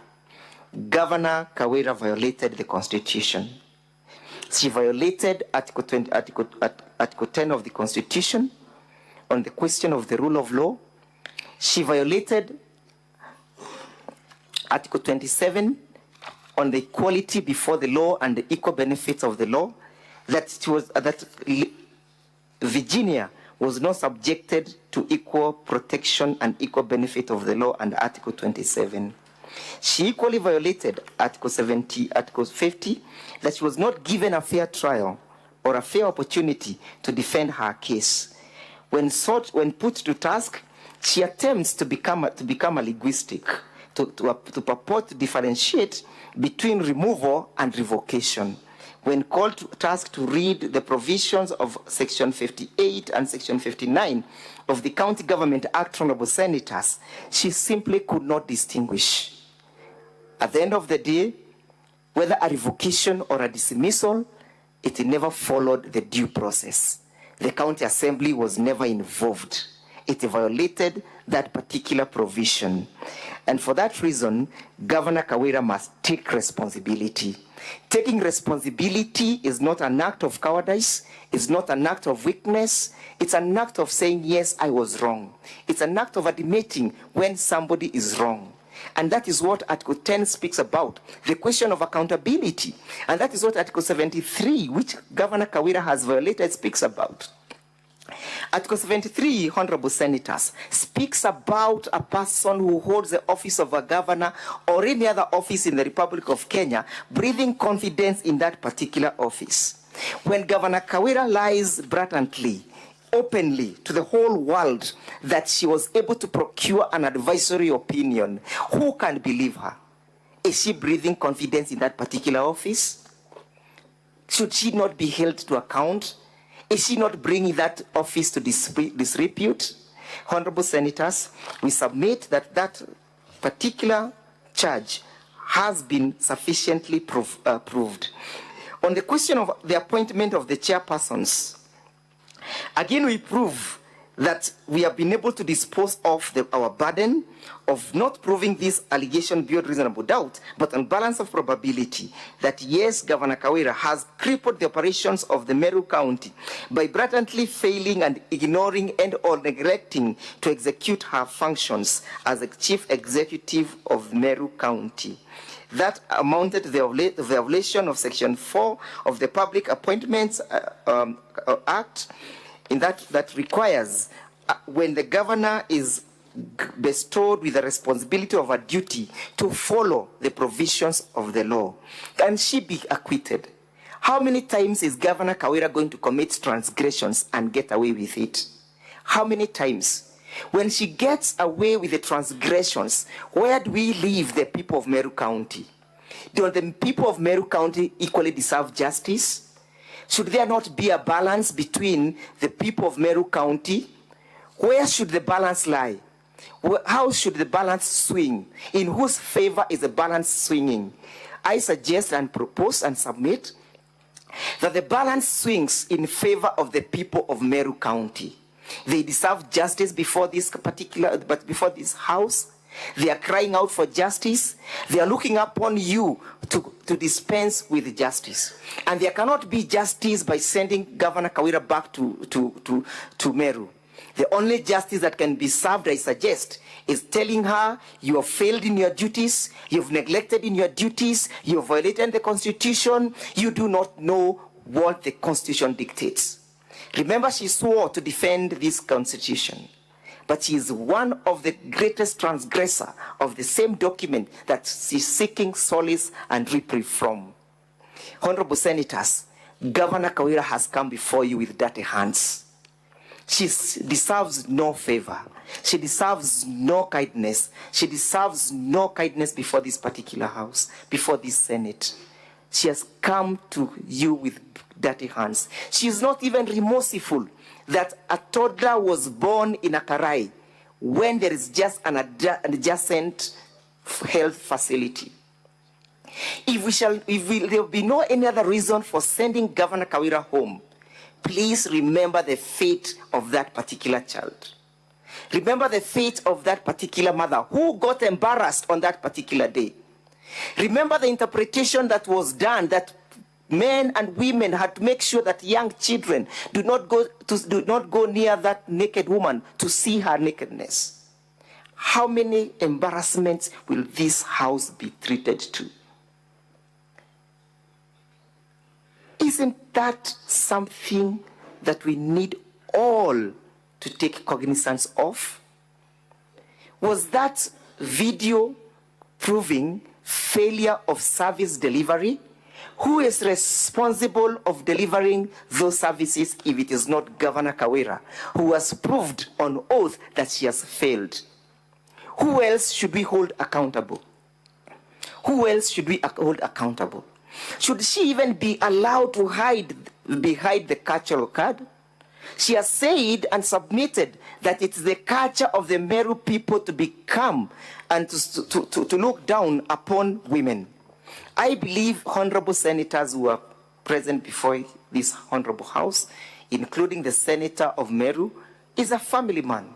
Governor Kawira violated the Constitution. She violated Article 10 of the Constitution on the question of the rule of law. She violated Article 27 on the equality before the law and the equal benefits of the law. That Virginia was not subjected to equal protection and equal benefit of the law under Article 27. She equally violated Article 50, that she was not given a fair trial or a fair opportunity to defend her case. When put to task, she attempts to become a linguistic, to purport to differentiate between removal and revocation. When called to task to read the provisions of Section 58 and Section 59 of the County Government Act, honorable senators, she simply could not distinguish. At the end of the day, whether a revocation or a dismissal, it never followed the due process. The County Assembly was never involved. It violated that particular provision. And for that reason, Governor Kawira must take responsibility. Taking responsibility is not an act of cowardice, it's not an act of weakness, it's an act of saying, yes, I was wrong. It's an act of admitting when somebody is wrong. And that is what Article 10 speaks about, the question of accountability. And that is what Article 73, which Governor Kawira has violated, speaks about. Article 73, honorable senators, speaks about a person who holds the office of a governor or any other office in the Republic of Kenya, breathing confidence in that particular office. When Governor Kawira lies blatantly, openly to the whole world that she was able to procure an advisory opinion, who can believe her? Is she breathing confidence in that particular office? Should she not be held to account? Is she not bringing that office to disrepute? Honorable senators, we submit that that particular charge has been sufficiently proved. On the question of the appointment of the chairpersons, again we prove that we have been able to dispose of our burden of not proving this allegation beyond reasonable doubt, but on balance of probability that yes, Governor Kawira has crippled the operations of the Meru County by blatantly failing and ignoring and or neglecting to execute her functions as a chief executive of Meru County. That amounted to the violation of Section 4 of the Public Appointments Act, in that requires when the governor is bestowed with the responsibility of a duty to follow the provisions of the law, can she be acquitted? How many times is Governor Kawira going to commit transgressions and get away with it? How many times? When she gets away with the transgressions, where do we leave the people of Meru County? Do the people of Meru County equally deserve justice? Should there not be a balance between the people of Meru County? Where should the balance lie? How should the balance swing? In whose favor is the balance swinging? I suggest and propose and submit that the balance swings in favor of the people of Meru County. They deserve justice before this house. They are crying out for justice. They are looking upon you to dispense with justice. And there cannot be justice by sending Governor Kawira back to Meru. The only justice that can be served, I suggest, is telling her you have failed in your duties, you've neglected in your duties, you have violated the Constitution, you do not know what the Constitution dictates. Remember, she swore to defend this Constitution. But she is one of the greatest transgressors of the same document that she's seeking solace and reprieve from. Honorable senators, Governor Kawira has come before you with dirty hands. She deserves no favor. She deserves no kindness. She deserves no kindness before this particular house, before this Senate. She has come to you with dirty hands. She is not even remorseful that a toddler was born in a Karai when there is just an adjacent health facility. There will be no any other reason for sending Governor Kawira home, please remember the fate of that particular child. Remember the fate of that particular mother who got embarrassed on that particular day. Remember the interpretation that was done, that men and women had to make sure that young children do not go near that naked woman to see her nakedness. How many embarrassments will this house be treated to? Isn't that something that we need all to take cognizance of? Was that video proving failure of service delivery? Who is responsible of delivering those services if it is not Governor Kawira, who has proved on oath that she has failed? Who else should we hold accountable? Who else should we hold accountable? Should she even be allowed to hide behind the cultural card? She has said and submitted that it's the culture of the Meru people to become and to look down upon women. I believe honorable senators who are present before this honorable house, including the senator of Meru, is a family man.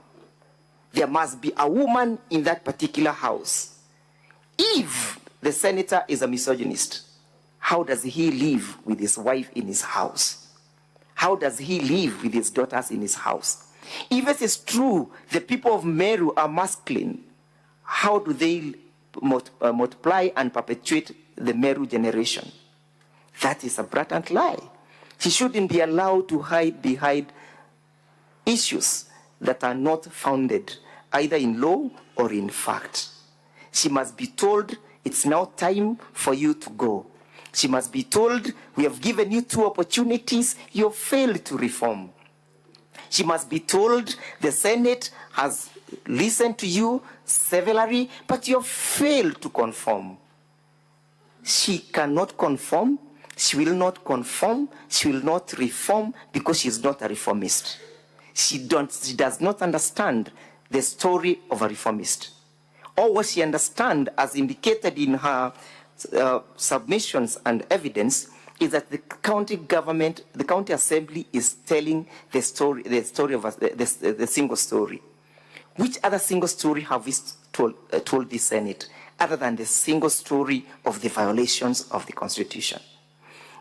There must be a woman in that particular house. If the senator is a misogynist, how does he live with his wife in his house? How does he live with his daughters in his house? If it is true the people of Meru are masculine, how do they multiply and perpetuate the Meru generation? That is a blatant lie. She shouldn't be allowed to hide behind issues that are not founded either in law or in fact. She must be told, it's now time for you to go. She must be told, we have given you 2 opportunities, you have failed to reform. She must be told, the Senate has listened to you severally, but you have failed to conform. She cannot conform, she will not conform, she will not reform because she is not a reformist. She does not understand the story of a reformist. Or what she understands, as indicated in her submissions and evidence, is that the county government, the county assembly is telling the story of the single story. Which other single story have we told the Senate other than the single story of the violations of the Constitution?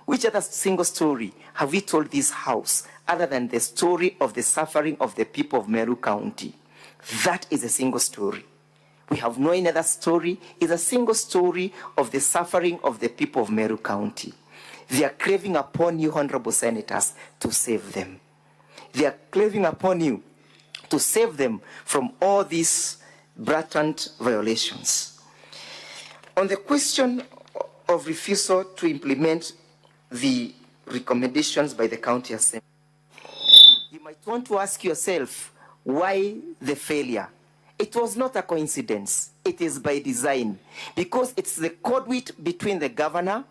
Which other single story have we told this House other than the story of the suffering of the people of Meru County? That is a single story. We have no another story. It's a single story of the suffering of the people of Meru County. They are craving upon you, honorable senators, to save them. They are craving upon you to save them from all these blatant violations. On the question of refusal to implement the recommendations by the county assembly, you might want to ask yourself, why the failure? It was not a coincidence. It is by design, because it's the conduit between the governor,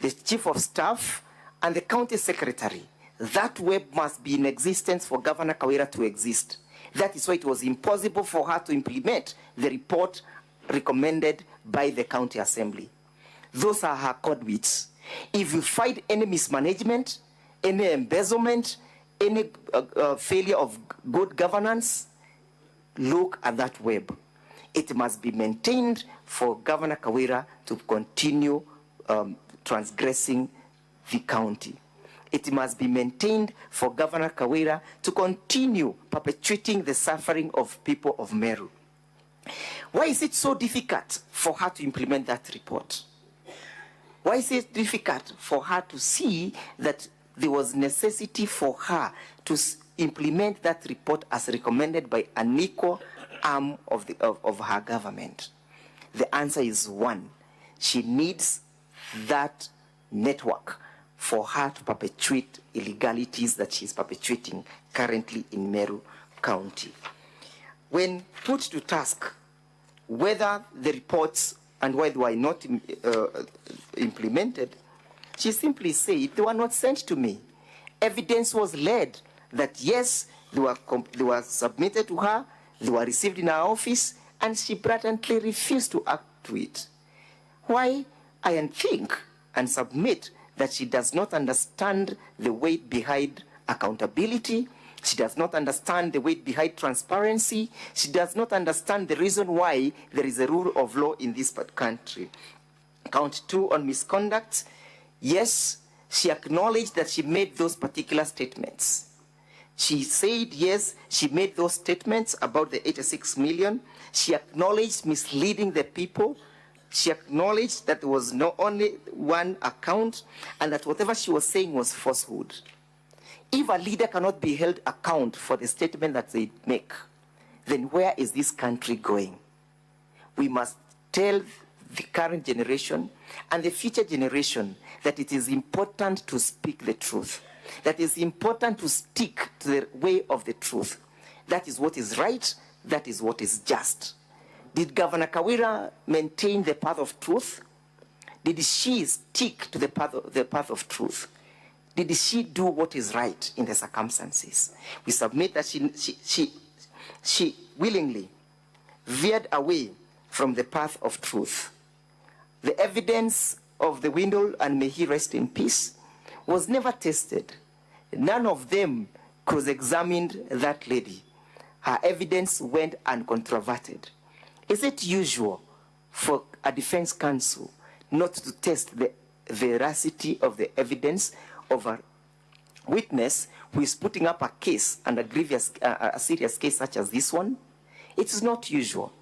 the chief of staff, and the county secretary. That web must be in existence for Governor Kawira to exist. That is why it was impossible for her to implement the report recommended by the county assembly. Those are her conduits. If you find any mismanagement, any embezzlement, any failure of good governance, look at that web. It must be maintained for Governor Kawira to continue transgressing the county. It must be maintained for Governor Kawira to continue perpetuating the suffering of people of Meru. Why is it so difficult for her to implement that report? Why is it difficult for her to see that there was necessity for her to implement that report as recommended by an equal arm of her government? The answer is one. She needs that network for her to perpetuate illegalities that she's perpetuating currently in Meru County. When put to task whether the reports and why they were not implemented, she simply said they were not sent to me. Evidence was laid that yes, they were submitted to her, they were received in her office, and she blatantly refused to act to it. Why? I think and submit that she does not understand the weight behind accountability. She does not understand the weight behind transparency. She does not understand the reason why there is a rule of law in this country. Count 2 on misconduct. Yes, she acknowledged that she made those particular statements. She said, yes, she made those statements about the 86 million. She acknowledged misleading the people. She acknowledged that there was not only one account and that whatever she was saying was falsehood. If a leader cannot be held account for the statement that they make, then where is this country going? We must tell the current generation and the future generation that it is important to speak the truth, that it is important to stick to the way of the truth. That is what is right, that is what is just. Did Governor Kawira maintain the path of truth? Did she stick to the path of truth? Did she do what is right in the circumstances? We submit that she willingly veered away from the path of truth. The evidence of the window, and may he rest in peace, was never tested. None of them cross-examined that lady. Her evidence went uncontroverted. Is it usual for a defense counsel not to test the veracity of the evidence of a witness who is putting up a case, and a serious case such as this one? It is not usual.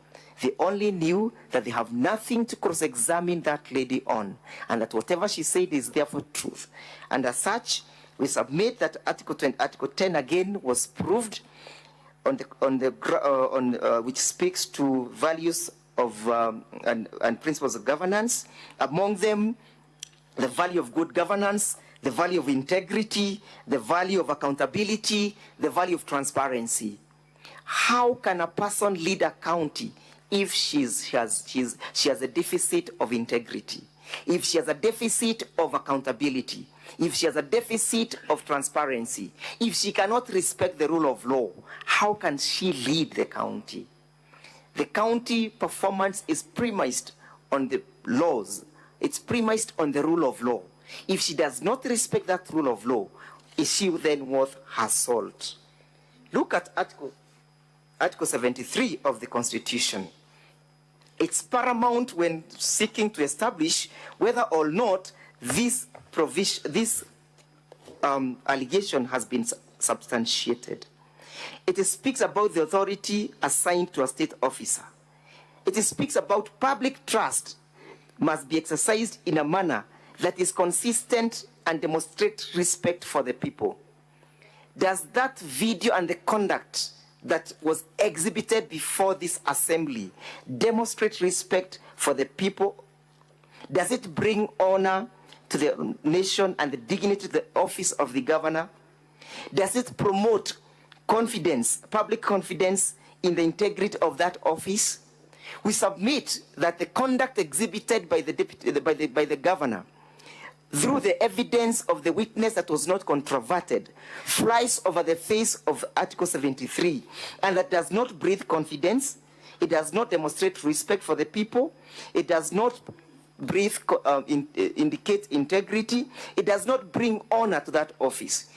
They only knew that they have nothing to cross-examine that lady on, and that whatever she said is therefore truth. And as such, we submit that Article 10 again was proved which speaks to values of and principles of governance. Among them, the value of good governance, the value of integrity, the value of accountability, the value of transparency. How can a person lead a county if she has a deficit of integrity, if she has a deficit of accountability, if she has a deficit of transparency, if she cannot respect the rule of law? How can she lead the county? The county performance is premised on the laws. It's premised on the rule of law. If she does not respect that rule of law, is she then worth her salt? Look at Article 73 of the Constitution. It's paramount when seeking to establish whether or not this allegation has been substantiated. It speaks about the authority assigned to a state officer. It speaks about public trust must be exercised in a manner that is consistent and demonstrate respect for the people. Does that video and the conduct that was exhibited before this assembly demonstrate respect for the people? Does it bring honor to the nation and the dignity of the office of the governor? Does it promote confidence, public confidence in the integrity of that office? We submit that the conduct exhibited by the governor, through the evidence of the witness that was not controverted, flies over the face of Article 73, and that does not breathe confidence. It does not demonstrate respect for the people. It does not indicate integrity. It does not bring honor to that office.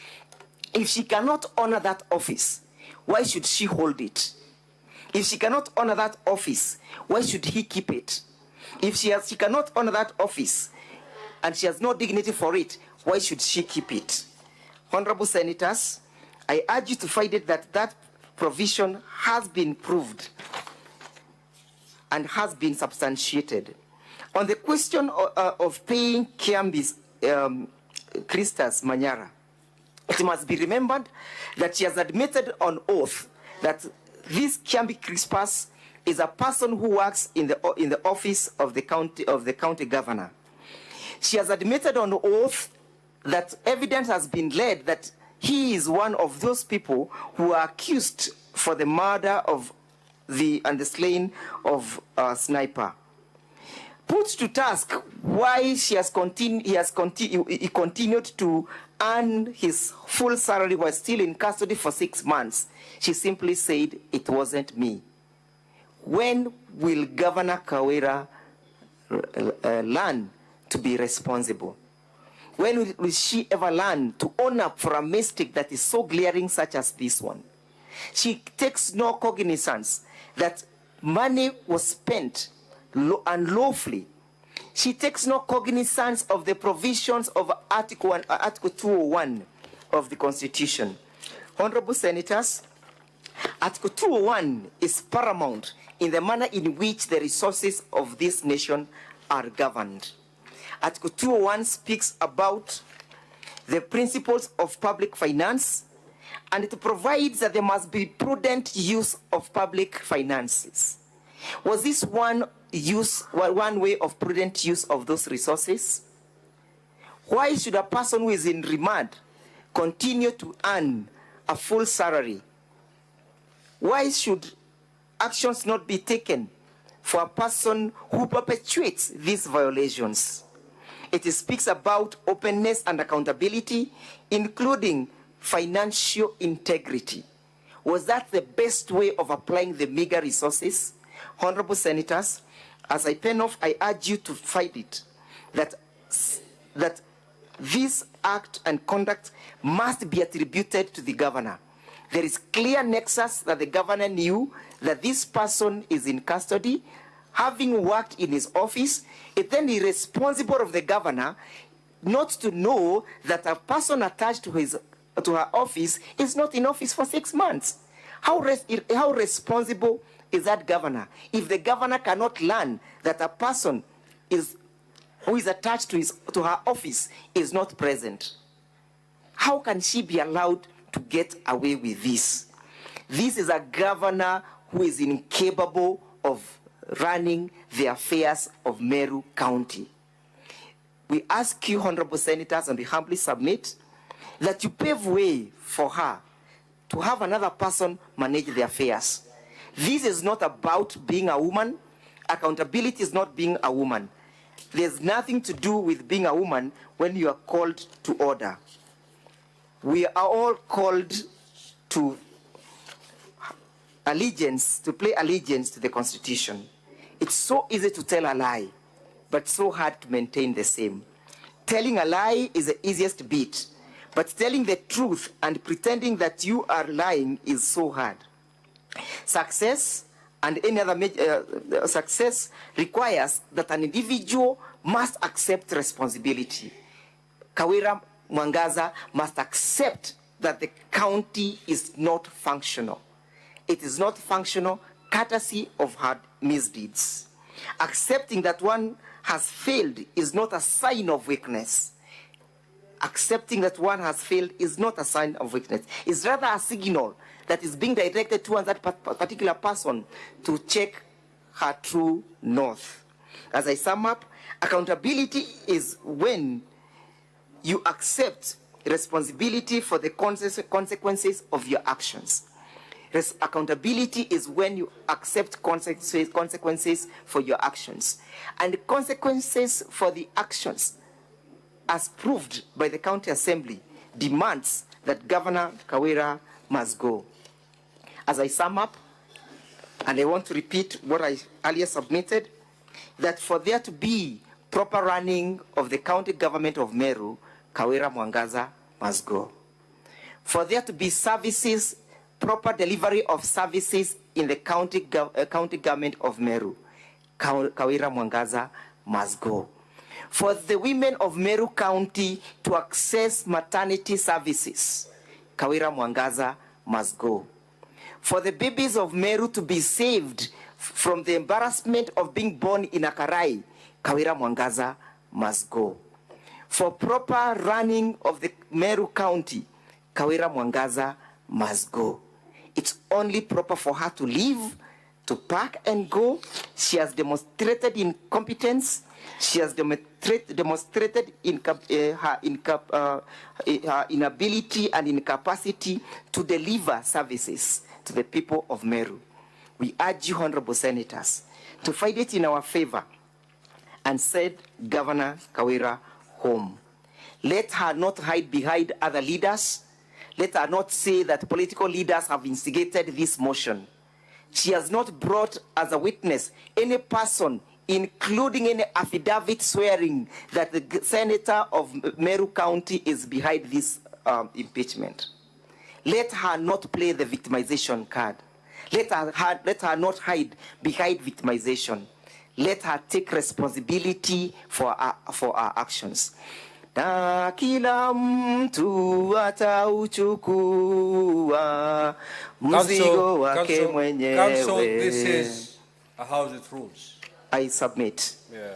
If she cannot honor that office, why should she hold it? If she cannot honor that office, why should he keep it? If she cannot honor that office and she has no dignity for it, why should she keep it? Honorable Senators, I urge you to find it that that provision has been proved and has been substantiated. On the question of paying Kiambi's Christas Manyara, it must be remembered that she has admitted on oath that this Kiambi Crispas is a person who works in the office of the county governor. She has admitted on oath that evidence has been laid that he is one of those people who are accused for the murder of and the slaying of Sniper. Put to task why he continued to earn his full salary while still in custody for 6 months. She simply said, "It wasn't me." When will Governor Kawira learn to be responsible? When will she ever learn to own up for a mistake that is so glaring such as this one? She takes no cognizance that money was spent unlawfully. She takes no cognizance of the provisions of Article 201 of the Constitution. Honorable Senators, Article 201 is paramount in the manner in which the resources of this nation are governed. Article 201 speaks about the principles of public finance, and it provides that there must be prudent use of public finances. Was this one way of prudent use of those resources? Why should a person who is in remand continue to earn a full salary? Why should actions not be taken for a person who perpetuates these violations? It speaks about openness and accountability, including financial integrity. Was that the best way of applying the meager resources? Honorable Senators, as I pen off, I urge you to fight it, that this act and conduct must be attributed to the governor. There is clear nexus that the governor knew that this person is in custody, having worked in his office. It then is responsible of the governor not to know that a person attached to her office is not in office for 6 months. How responsible is that governor if the governor cannot learn that a person who is attached to her office is not present? How can she be allowed to get away with this? This is a governor who is incapable of running the affairs of Meru County. We ask you, Honorable Senators, and we humbly submit that you pave way for her to have another person manage the affairs. This is not about being a woman. Accountability is not being a woman. There's nothing to do with being a woman when you are called to order. We are all called to allegiance, to play allegiance to the Constitution. It's so easy to tell a lie, but so hard to maintain the same. Telling a lie is the easiest bit, but telling the truth and pretending that you are lying is so hard. Success and any other success requires that an individual must accept responsibility. Kawira Mwangaza must accept that the county is not functional. It is not functional courtesy of her misdeeds. Accepting that one has failed is not a sign of weakness. Accepting that one has failed is not a sign of weakness. It's rather a signal that is being directed towards that particular person to check her true north. As I sum up, accountability is when you accept responsibility for the consequences of your actions. Accountability is when you accept consequences for your actions. And the consequences for the actions, as proved by the County Assembly, demands that Governor Kawira must go. As I sum up, and I want to repeat what I earlier submitted, that for there to be proper running of the county government of Meru, Kawira Mwangaza must go. For there to be services, proper delivery of services in the county government of Meru, Kawira Mwangaza must go. For the women of Meru County to access maternity services, Kawira Mwangaza must go. For the babies of Meru to be saved from the embarrassment of being born in Akarai, Kawira Mwangaza must go. For proper running of the Meru County, Kawira Mwangaza must go. It's only proper for her to leave, to pack and go. She has demonstrated incompetence. She has demonstrated her inability and incapacity to deliver services to the people of Meru. We urge you, Honorable Senators, to fight it in our favor and send Governor Kawira home. Let her not hide behind other leaders. Let her not say that political leaders have instigated this motion. She has not brought as a witness any person including any affidavit swearing that the senator of Meru County is behind this impeachment. Let her not play the victimization card. Let her not hide behind victimization. Let her take responsibility for our actions. Na kila mtu atauchukua mzigo wake mwenyewe. Council, this is a house with rules. I submit. Yeah.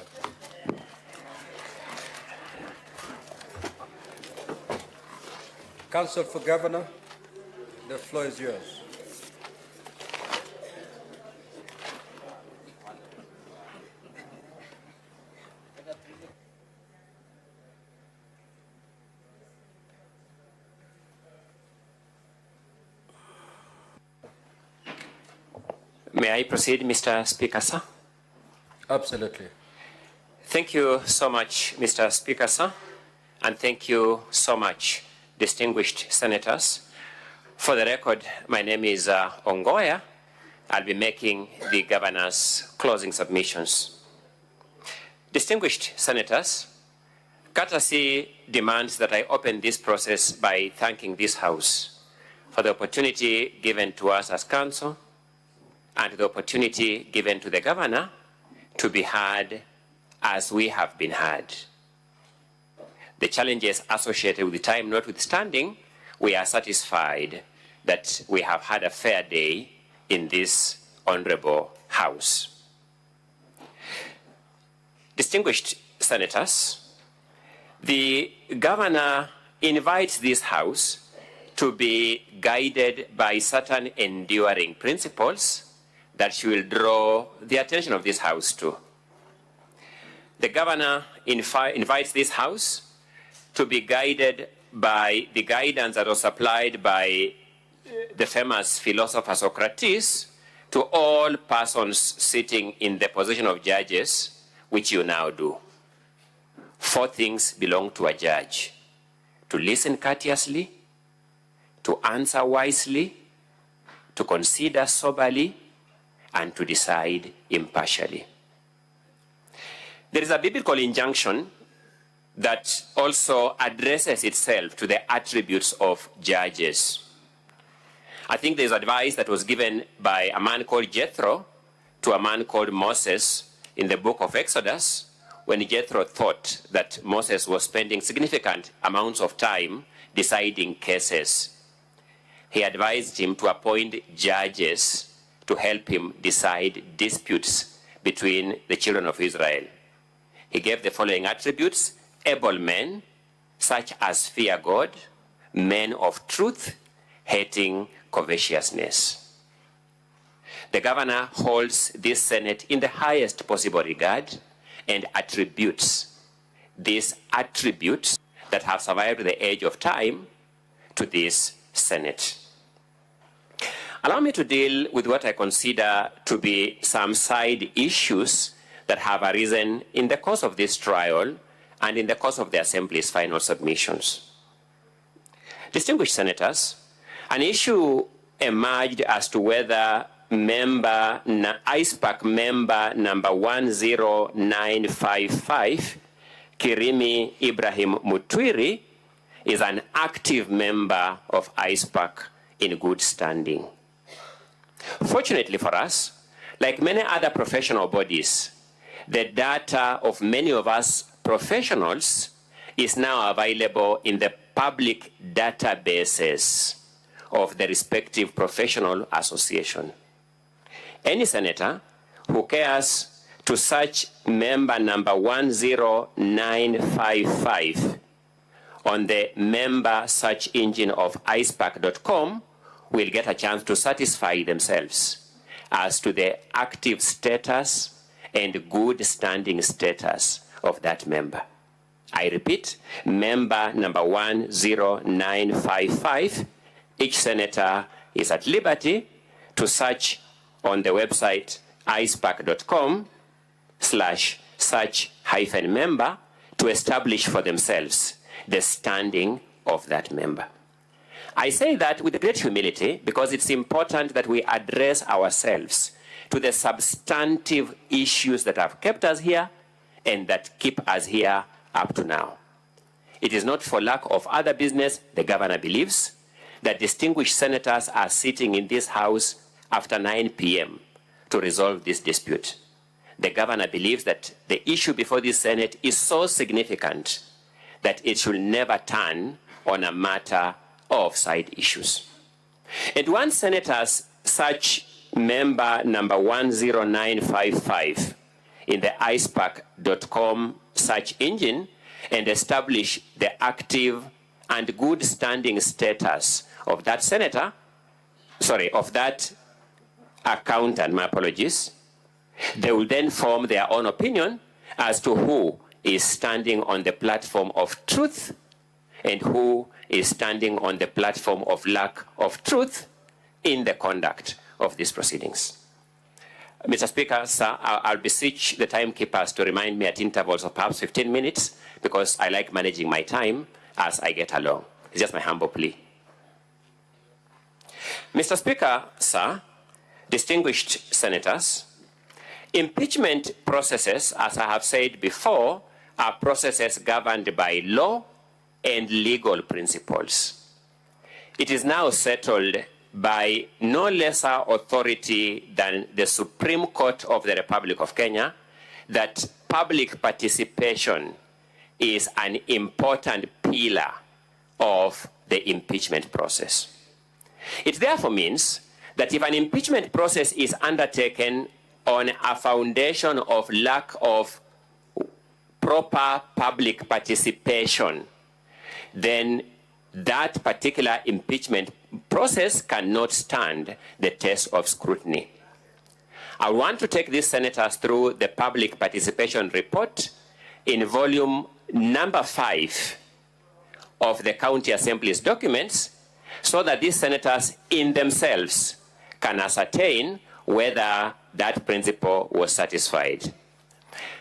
Council for Governor, the floor is yours. May I proceed, Mr. Speaker, sir? Absolutely. Thank you so much, Mr. Speaker, sir, and thank you so much, distinguished senators. For the record, my name is Ongoya. I'll be making the governor's closing submissions. Distinguished senators, courtesy demands that I open this process by thanking this House for the opportunity given to us as council and the opportunity given to the governor to be heard as we have been heard. The challenges associated with the time notwithstanding, we are satisfied that we have had a fair day in this honorable House. Distinguished senators, the governor invites this House to be guided by certain enduring principles that she will draw the attention of this House to. The governor invites this House to be guided by the guidance that was applied by the famous philosopher Socrates to all persons sitting in the position of judges, which you now do. 4 things belong to a judge: to listen courteously, to answer wisely, to consider soberly, and to decide impartially. There is a biblical injunction that also addresses itself to the attributes of judges. I think there's advice that was given by a man called Jethro to a man called Moses in the book of Exodus, when Jethro thought that Moses was spending significant amounts of time deciding cases. He advised him to appoint judges to help him decide disputes between the children of Israel. He gave the following attributes: able men, such as fear God, men of truth, hating covetousness. The governor holds this Senate in the highest possible regard and attributes these attributes that have survived the age of time to this Senate. Allow me to deal with what I consider to be some side issues that have arisen in the course of this trial and in the course of the Assembly's final submissions. Distinguished senators, an issue emerged as to whether ISPAC member number 10955, Kirimi Ibrahim Mutwiri, is an active member of ISPAC in good standing. Fortunately for us, like many other professional bodies, the data of many of us professionals is now available in the public databases of the respective professional association. Any senator who cares to search member number 10955 on the member search engine of ispac.com will get a chance to satisfy themselves as to the active status and good standing status of that member. I repeat, member number 10955. Each senator is at liberty to search on the website ispac.com/search-member to establish for themselves the standing of that member. I say that with great humility because it's important that we address ourselves to the substantive issues that have kept us here and that keep us here up to now. It is not for lack of other business, the governor believes, that distinguished senators are sitting in this house after 9 p.m. to resolve this dispute. The governor believes that the issue before this Senate is so significant that it should never turn on a matter of side issues. And one senator's search member number 10955 in the icepack.com search engine and establish the active and good standing status of that senator, of that accountant, my apologies. They will then form their own opinion as to who is standing on the platform of truth and who is standing on the platform of lack of truth in the conduct of these proceedings. Mr. Speaker, sir, I'll beseech the timekeepers to remind me at intervals of perhaps 15 minutes because I like managing my time as I get along. It's just my humble plea. Mr. Speaker, sir, distinguished senators, impeachment processes, as I have said before, are processes governed by law and legal principles. It is now settled by no lesser authority than the Supreme Court of the Republic of Kenya that public participation is an important pillar of the impeachment process. It therefore means that if an impeachment process is undertaken on a foundation of lack of proper public participation, then that particular impeachment process cannot stand the test of scrutiny. I want to take these senators through the public participation report in volume number 5 of the County Assembly's documents so that these senators in themselves can ascertain whether that principle was satisfied.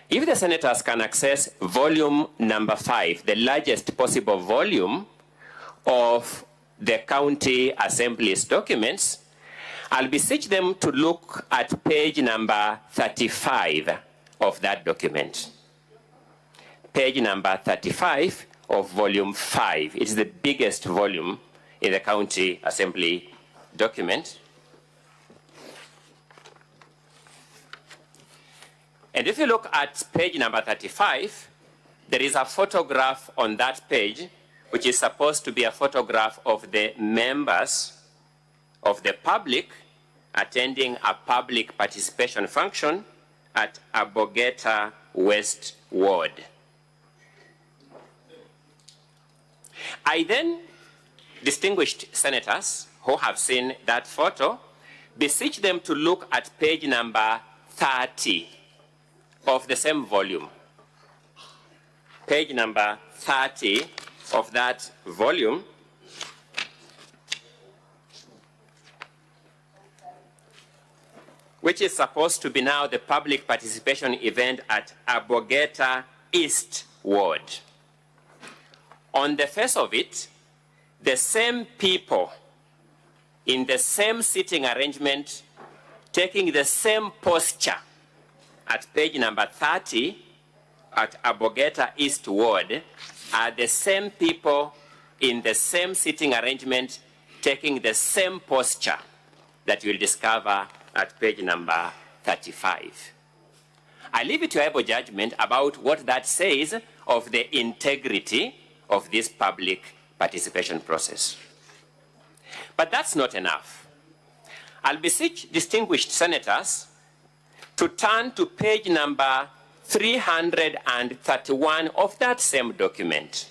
If the senators can access volume number 5, the largest possible volume of the County Assembly's documents, I'll beseech them to look at page number 35 of that document. Page number 35 of volume 5. It is the biggest volume in the County Assembly document. And if you look at page number 35, there is a photograph on that page which is supposed to be a photograph of the members of the public attending a public participation function at Abogeta West Ward. I then, distinguished senators who have seen that photo, beseech them to look at page number 30 of the same volume. Page number 30 of that volume, which is supposed to be now the public participation event at Abogeta East Ward. On the face of it, the same people in the same sitting arrangement, taking the same posture at page number 30 at Abogeta East Ward are the same people in the same sitting arrangement taking the same posture that you'll discover at page number 35. I leave it to your able judgment about what that says of the integrity of this public participation process. But that's not enough. I'll beseech distinguished senators to turn to page number 331 of that same document.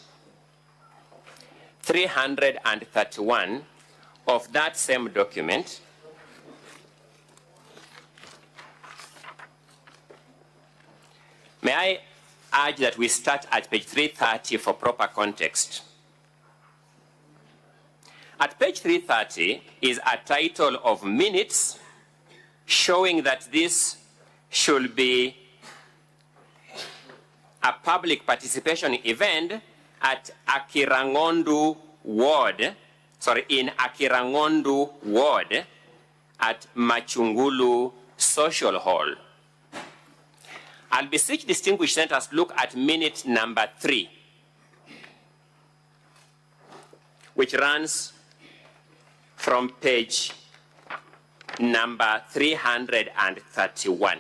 331 of that same document. May I urge that we start at page 330 for proper context. At page 330 is a title of minutes showing that this should be a public participation event at Akirangondu Ward, in Akirangondu Ward at Machungulu Social Hall. I'll beseech distinguished senators to look at minute number 3, which runs from page number 331.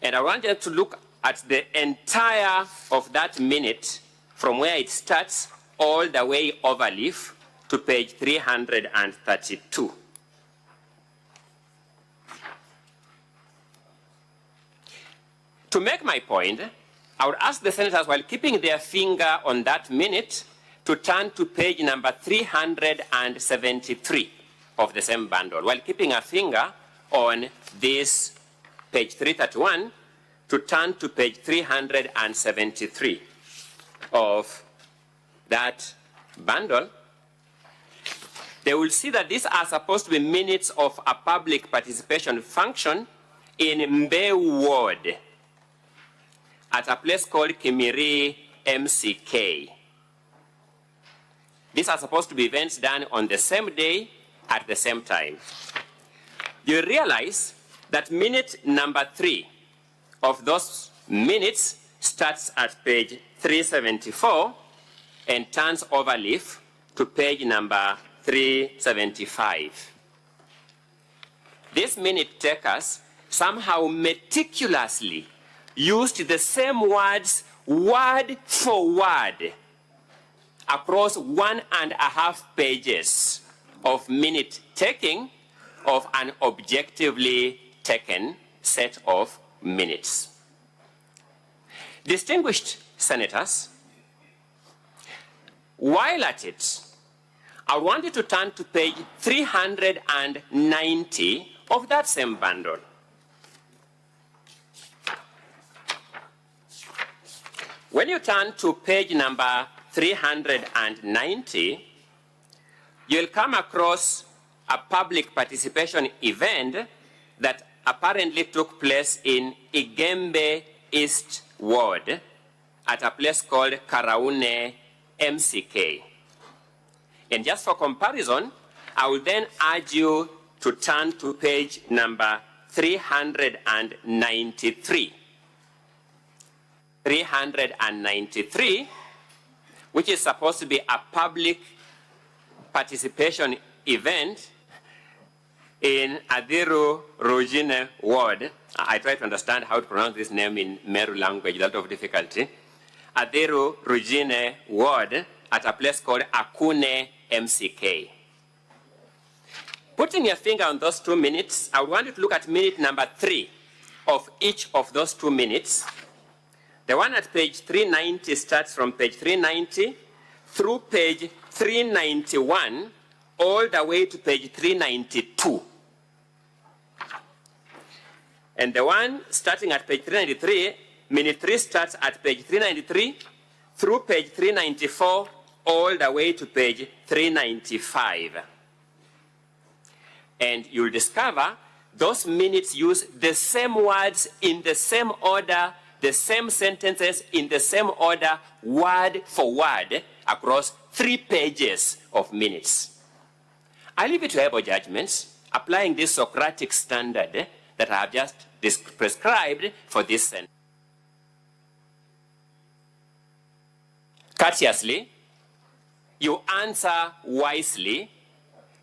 And I want you to look at the entire of that minute from where it starts all the way overleaf to page 332. To make my point, I would ask the senators, while keeping their finger on that minute, to turn to page number 373 of the same bundle, while keeping a finger on this page 331, to turn to page 373 of that bundle. They will see that these are supposed to be minutes of a public participation function in Mbeu Ward at a place called Kimiri MCK. These are supposed to be events done on the same day at the same time. You realize that minute number 3 of those minutes starts at page 374 and turns overleaf to page number 375. This minute takers somehow meticulously used the same words word for word across 1.5 pages of minute taking of an objectively taken set of minutes. Distinguished senators, while at it, I want you to turn to page 390 of that same bundle. When you turn to page number 390, you'll come across a public participation event that apparently took place in Igembe East Ward at a place called Karaune MCK. And just for comparison, I will then urge you to turn to page number 393. 393, which is supposed to be a public participation event in Adiru Rugine Ward. I try to understand how to pronounce this name in Meru language, a lot of difficulty. Adiru Rugine Ward at a place called Akune MCK. Putting your finger on those 2 minutes, I want you to look at minute number 3 of each of those 2 minutes. The one at page 390 starts from page 390 through page 391 all the way to page 392. And the one starting at page 393, minute 3 starts at page 393 through page 394 all the way to page 395. And you'll discover those minutes use the same words in the same order, the same sentences in the same order, word for word, across 3 pages of minutes. I leave it to able judgments, applying this Socratic standard that I have just prescribed for this sentence. Courteously, you answer wisely,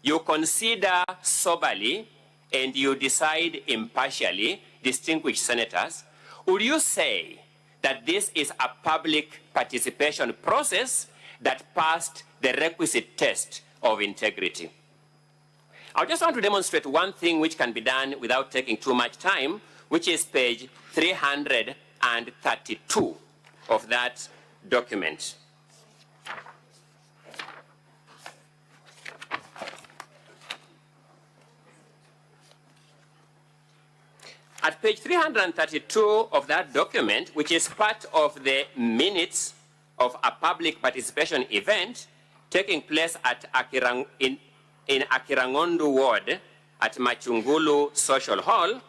you consider soberly, and you decide impartially, distinguished senators. Would you say that this is a public participation process that passed the requisite test of integrity? I just want to demonstrate one thing which can be done without taking too much time, which is page 332 of that document. At page 332 of that document, which is part of the minutes of a public participation event taking place at in Akirangondu Ward at Machungulu Social Hall,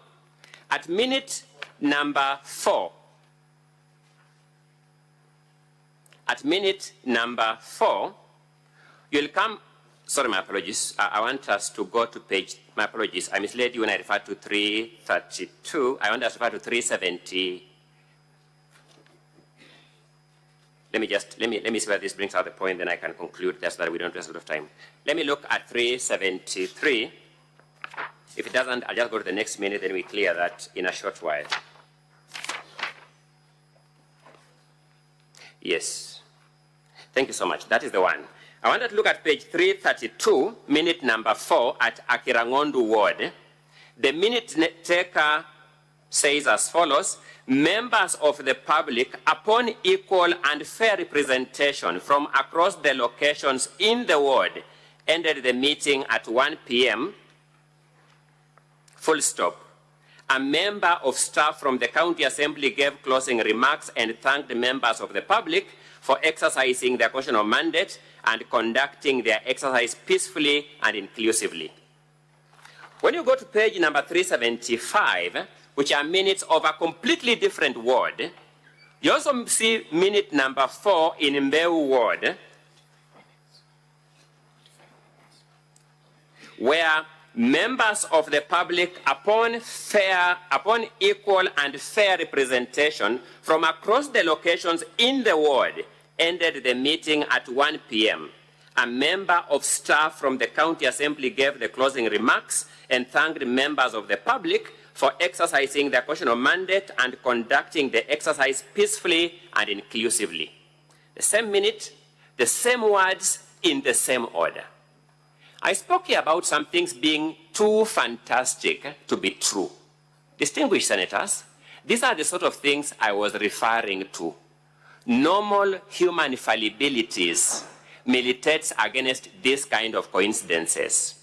at minute number 4. At minute number 4, you'll come Sorry, my apologies. I want us to go to page, my apologies. I misled you when I referred to 332. I want us to refer to 370. Let me see where this brings out the point, then I can conclude just so that we don't waste a lot of time. Let me look at 373. If it doesn't, I'll just go to the next minute, then we clear that in a short while. Yes. Thank you so much. That is the one. I wanted to look at page 332, minute number 4 at Akirangondu Ward. The minute taker says as follows: members of the public, upon equal and fair representation from across the locations in the ward, ended the meeting at 1 p.m. Full stop. A member of staff from the county assembly gave closing remarks and thanked the members of the public for exercising their constitutional mandate and conducting their exercise peacefully and inclusively. When you go to page number 375, which are minutes of a completely different ward, you also see minute number 4 in Mbeu ward, where members of the public, upon equal and fair representation from across the locations in the ward, ended the meeting at 1 p.m. A member of staff from the county assembly gave the closing remarks and thanked members of the public for exercising their constitutional mandate and conducting the exercise peacefully and inclusively. The same minute, the same words in the same order. I spoke here about some things being too fantastic to be true. Distinguished senators, these are the sort of things I was referring to. Normal human fallibilities militates against this kind of coincidences.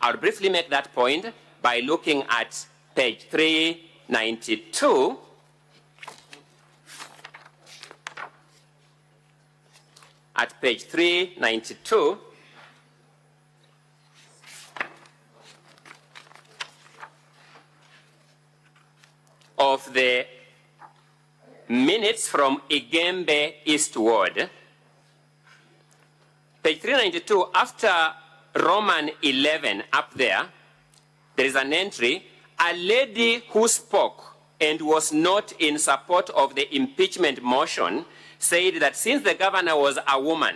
I'll briefly make that point by looking at page 392. At page 392, of the minutes from Igembe Eastward. Page 392, after Roman 11 up there, there is an entry, a lady who spoke and was not in support of the impeachment motion said that since the governor was a woman,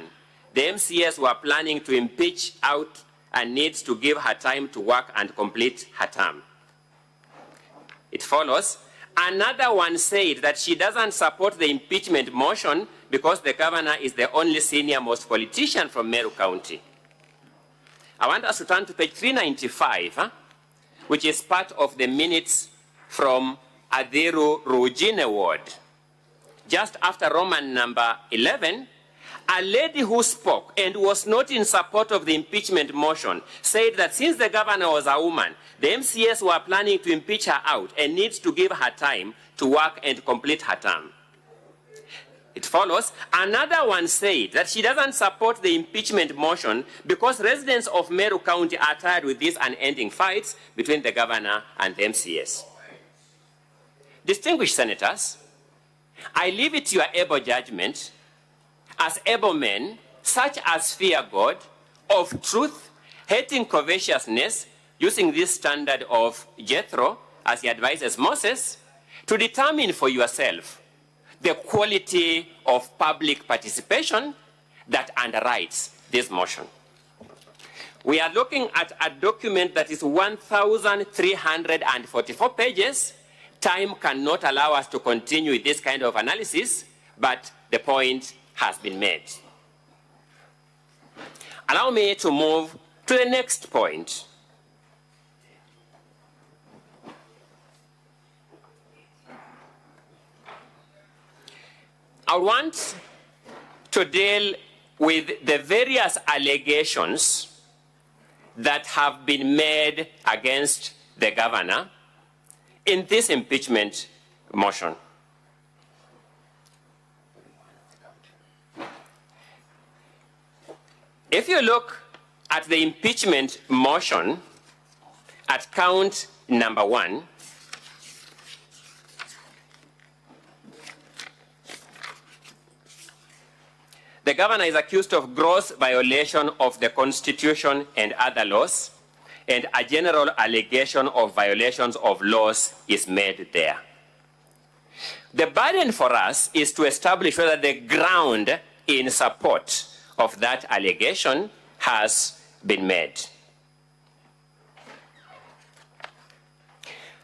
the MCS were planning to impeach out and needs to give her time to work and complete her term. It follows, another one said that she doesn't support the impeachment motion because the governor is the only senior-most politician from Meru County. I want us to turn to page 395, which is part of the minutes from Adiru Rujine Ward. Just after Roman number 11, a lady who spoke and was not in support of the impeachment motion said that since the governor was a woman, the MCS were planning to impeach her out and needs to give her time to work and complete her term. It follows, another one said that she doesn't support the impeachment motion because residents of Meru County are tired with these unending fights between the governor and the MCS. Distinguished senators, I leave it to your able judgment as able men, such as fear God, of truth, hating covetousness, using this standard of Jethro as he advises Moses, to determine for yourself the quality of public participation that underwrites this motion. We are looking at a document that is 1,344 pages. Time cannot allow us to continue with this kind of analysis, but the point has been made. Allow me to move to the next point. I want to deal with the various allegations that have been made against the governor in this impeachment motion. If you look at the impeachment motion at count number 1, the governor is accused of gross violation of the Constitution and other laws, and a general allegation of violations of laws is made there. The burden for us is to establish whether the ground in support of that allegation has been made.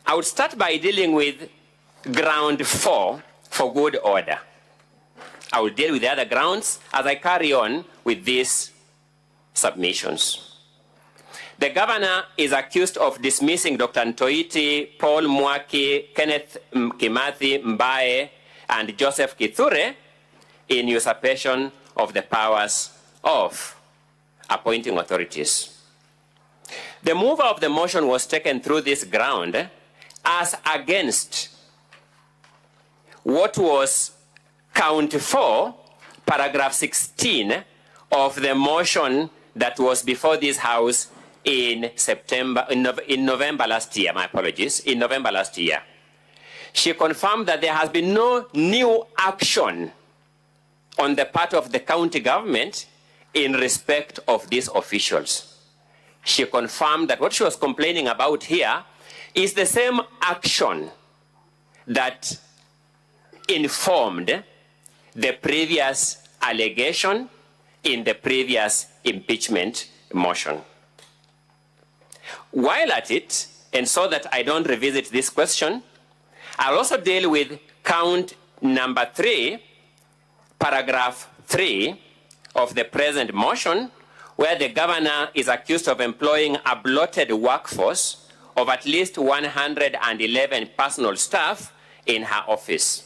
I would start by dealing with ground 4 for good order. I will deal with the other grounds as I carry on with these submissions. The governor is accused of dismissing Dr. Ntoiti, Paul Mwaki, Kenneth Kimathi Mbae, and Joseph Kithure in usurpation of the powers of appointing authorities. The mover of the motion was taken through this ground as against what was count 4, paragraph 16 of the motion that was before this House in November last year, my apologies, in November last year. She confirmed that there has been no new action on the part of the county government in respect of these officials. She confirmed that what she was complaining about here is the same action that informed the previous allegation in the previous impeachment motion. While at it, and so that I don't revisit this question, I'll also deal with count number 3, paragraph 3 of the present motion, where the governor is accused of employing a bloated workforce of at least 111 personal staff in her office.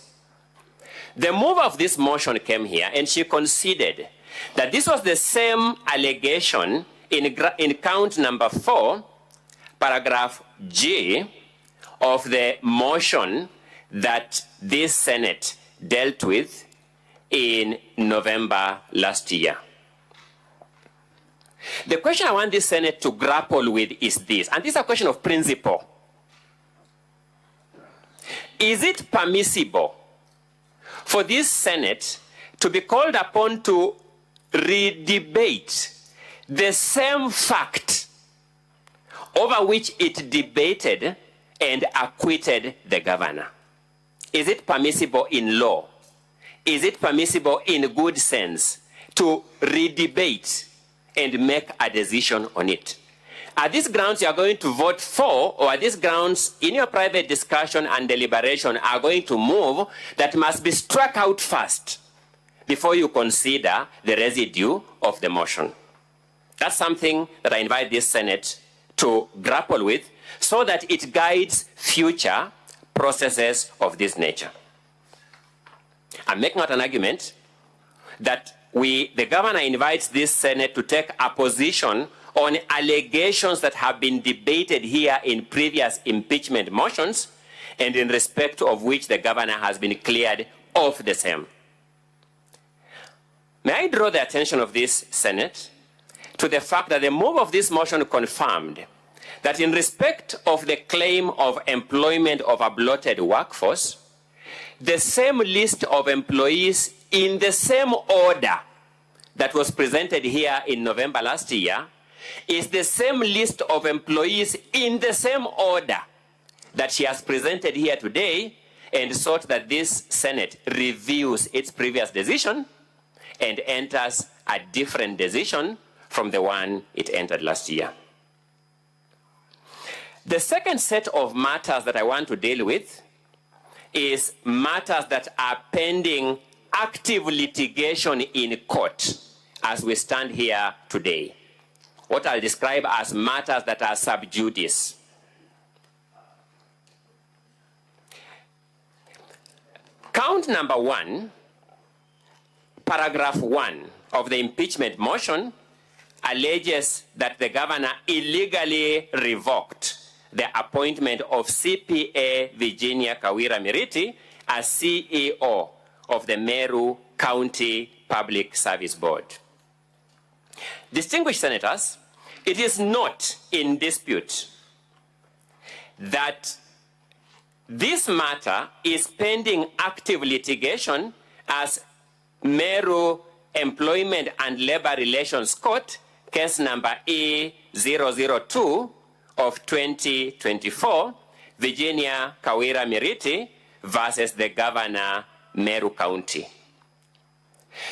The mover of this motion came here and she conceded that this was the same allegation in count number 4, paragraph G of the motion that this Senate dealt with in November last year. The question I want this Senate to grapple with is this, and this is a question of principle. Is it permissible for this Senate to be called upon to re-debate the same fact over which it debated and acquitted the governor? Is it permissible in law? Is it permissible in good sense to re-debate and make a decision on it? Are these grounds you are going to vote for, or are these grounds in your private discussion and deliberation are going to move that must be struck out first before you consider the residue of the motion? That's something that I invite this Senate to grapple with so that it guides future processes of this nature. I'm making out an argument that the governor invites this Senate to take a position on allegations that have been debated here in previous impeachment motions and in respect of which the governor has been cleared of the same. May I draw the attention of this Senate to the fact that the move of this motion confirmed that in respect of the claim of employment of a bloated workforce, the same list of employees in the same order that was presented here in November last year is the same list of employees in the same order that she has presented here today, and sought that this Senate reviews its previous decision and enters a different decision from the one it entered last year. The second set of matters that I want to deal with is matters that are pending active litigation in court as we stand here today. What I'll describe as matters that are sub judice. Count number 1, paragraph 1 of the impeachment motion alleges that the governor illegally revoked the appointment of CPA Virginia Kawira Miriti as CEO of the Meru County Public Service Board. Distinguished senators, it is not in dispute that this matter is pending active litigation as Meru Employment and Labor Relations Court, case number E002 of 2024, Virginia Kawira Miriti versus the Governor, Meru County.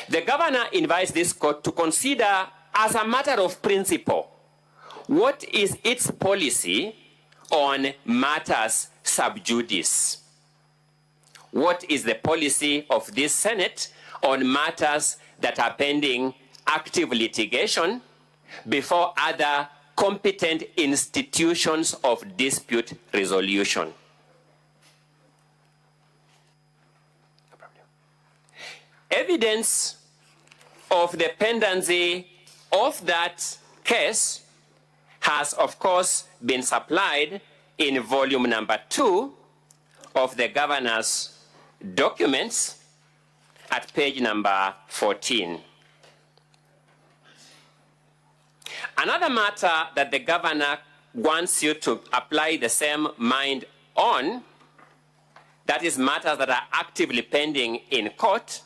The Governor invites this court to consider as a matter of principle what is its policy on matters sub judice. What is the policy of this Senate on matters that are pending active litigation before other competent institutions of dispute resolution? Evidence of the pendency of that case has, of course, been supplied in volume number 2 of the Governor's documents at page number 14. Another matter that the Governor wants you to apply the same mind on, that is matters that are actively pending in court,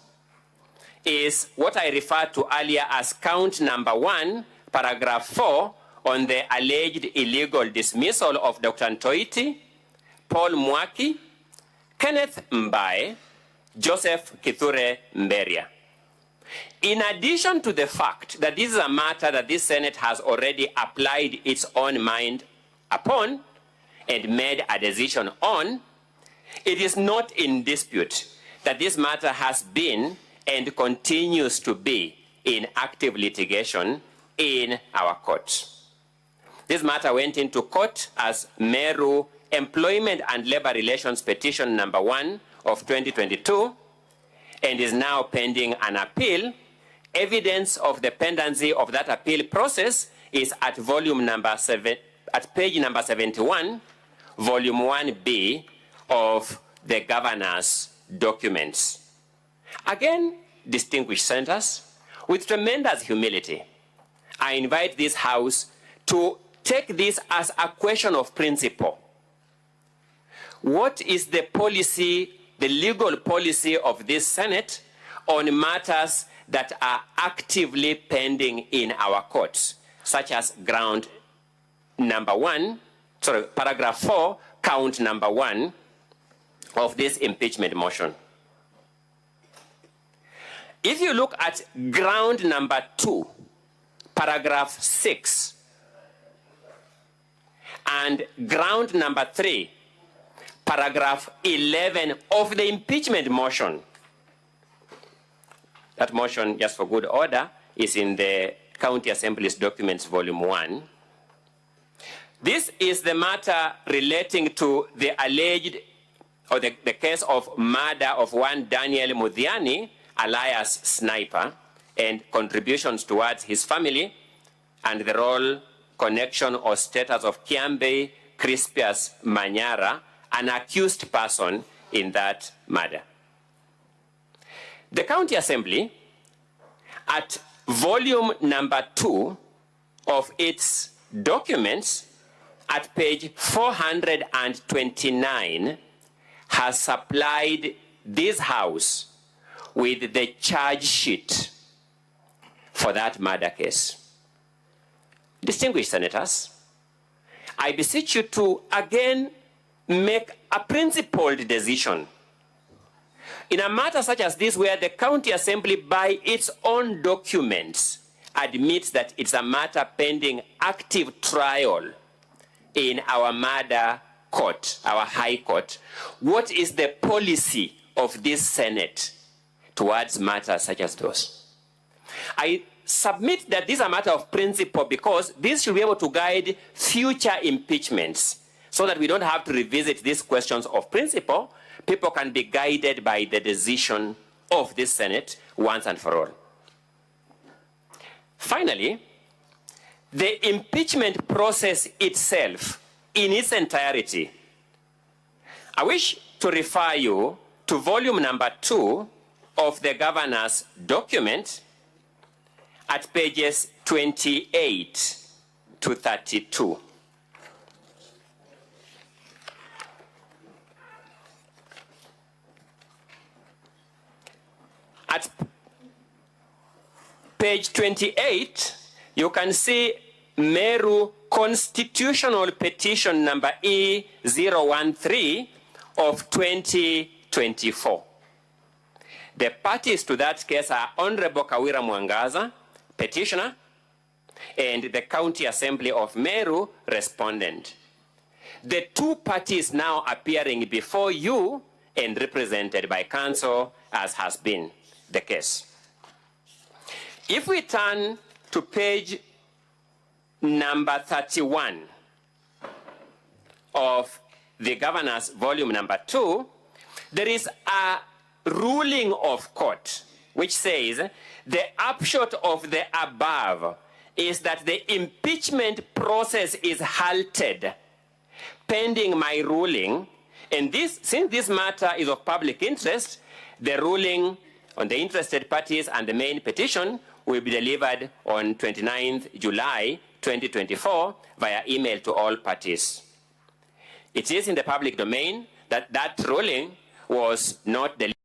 is what I referred to earlier as count number 1, paragraph 4, on the alleged illegal dismissal of Dr. Ntoiti, Paul Mwaki, Kenneth Mbae, Joseph Kithure Mberia. In addition to the fact that this is a matter that this Senate has already applied its own mind upon and made a decision on, it is not in dispute that this matter has been and continues to be in active litigation in our court. This matter went into court as Meru Employment and Labor Relations Petition number 1 of 2022 and is now pending an appeal. Evidence of the pendency of that appeal process is at volume number 7, at page number 71, volume 1B of the Governor's documents. Again, distinguished senators, with tremendous humility, I invite this House to take this as a question of principle. What is the policy, the legal policy of this Senate on matters that are actively pending in our courts, such as ground number 1, sorry, paragraph 4, count number 1 of this impeachment motion? If you look at ground number 2, paragraph 6, and ground number 3, paragraph 11 of the impeachment motion, that motion, just for good order, is in the County Assembly's documents, volume 1. This is the matter relating to the alleged, or the case of murder of one Daniel Mudhiani, alias Sniper, and contributions towards his family, and the role, connection, or status of Kiambe Crispius Manyara, an accused person in that murder. The County Assembly, at volume number 2 of its documents, at page 429, has supplied this House with the charge sheet for that murder case. Distinguished senators, I beseech you to again make a principled decision in a matter such as this, where the County Assembly, by its own documents, admits that it's a matter pending active trial in our murder court, our high court. What is the policy of this Senate towards matters such as those? I submit that this is a matter of principle because this should be able to guide future impeachments so that we don't have to revisit these questions of principle. People can be guided by the decision of this Senate once and for all. Finally, the impeachment process itself in its entirety, I wish to refer you to volume number 2 of the Governor's document at pages 28 to 32. page 28, you can see Meru Constitutional Petition number E013 of 2024. The parties to that case are Honorable Kawira Mwangaza, petitioner, and the County Assembly of Meru, respondent. The two parties now appearing before you and represented by counsel, as has been the case. If we turn to page number 31 of the Governor's volume number 2, there is a ruling of court which says the upshot of the above is that the impeachment process is halted pending my ruling, and since this matter is of public interest, the ruling on the interested parties and the main petition will be delivered on 29th July 2024 via email to all parties. It is in the public domain that that ruling was not delivered.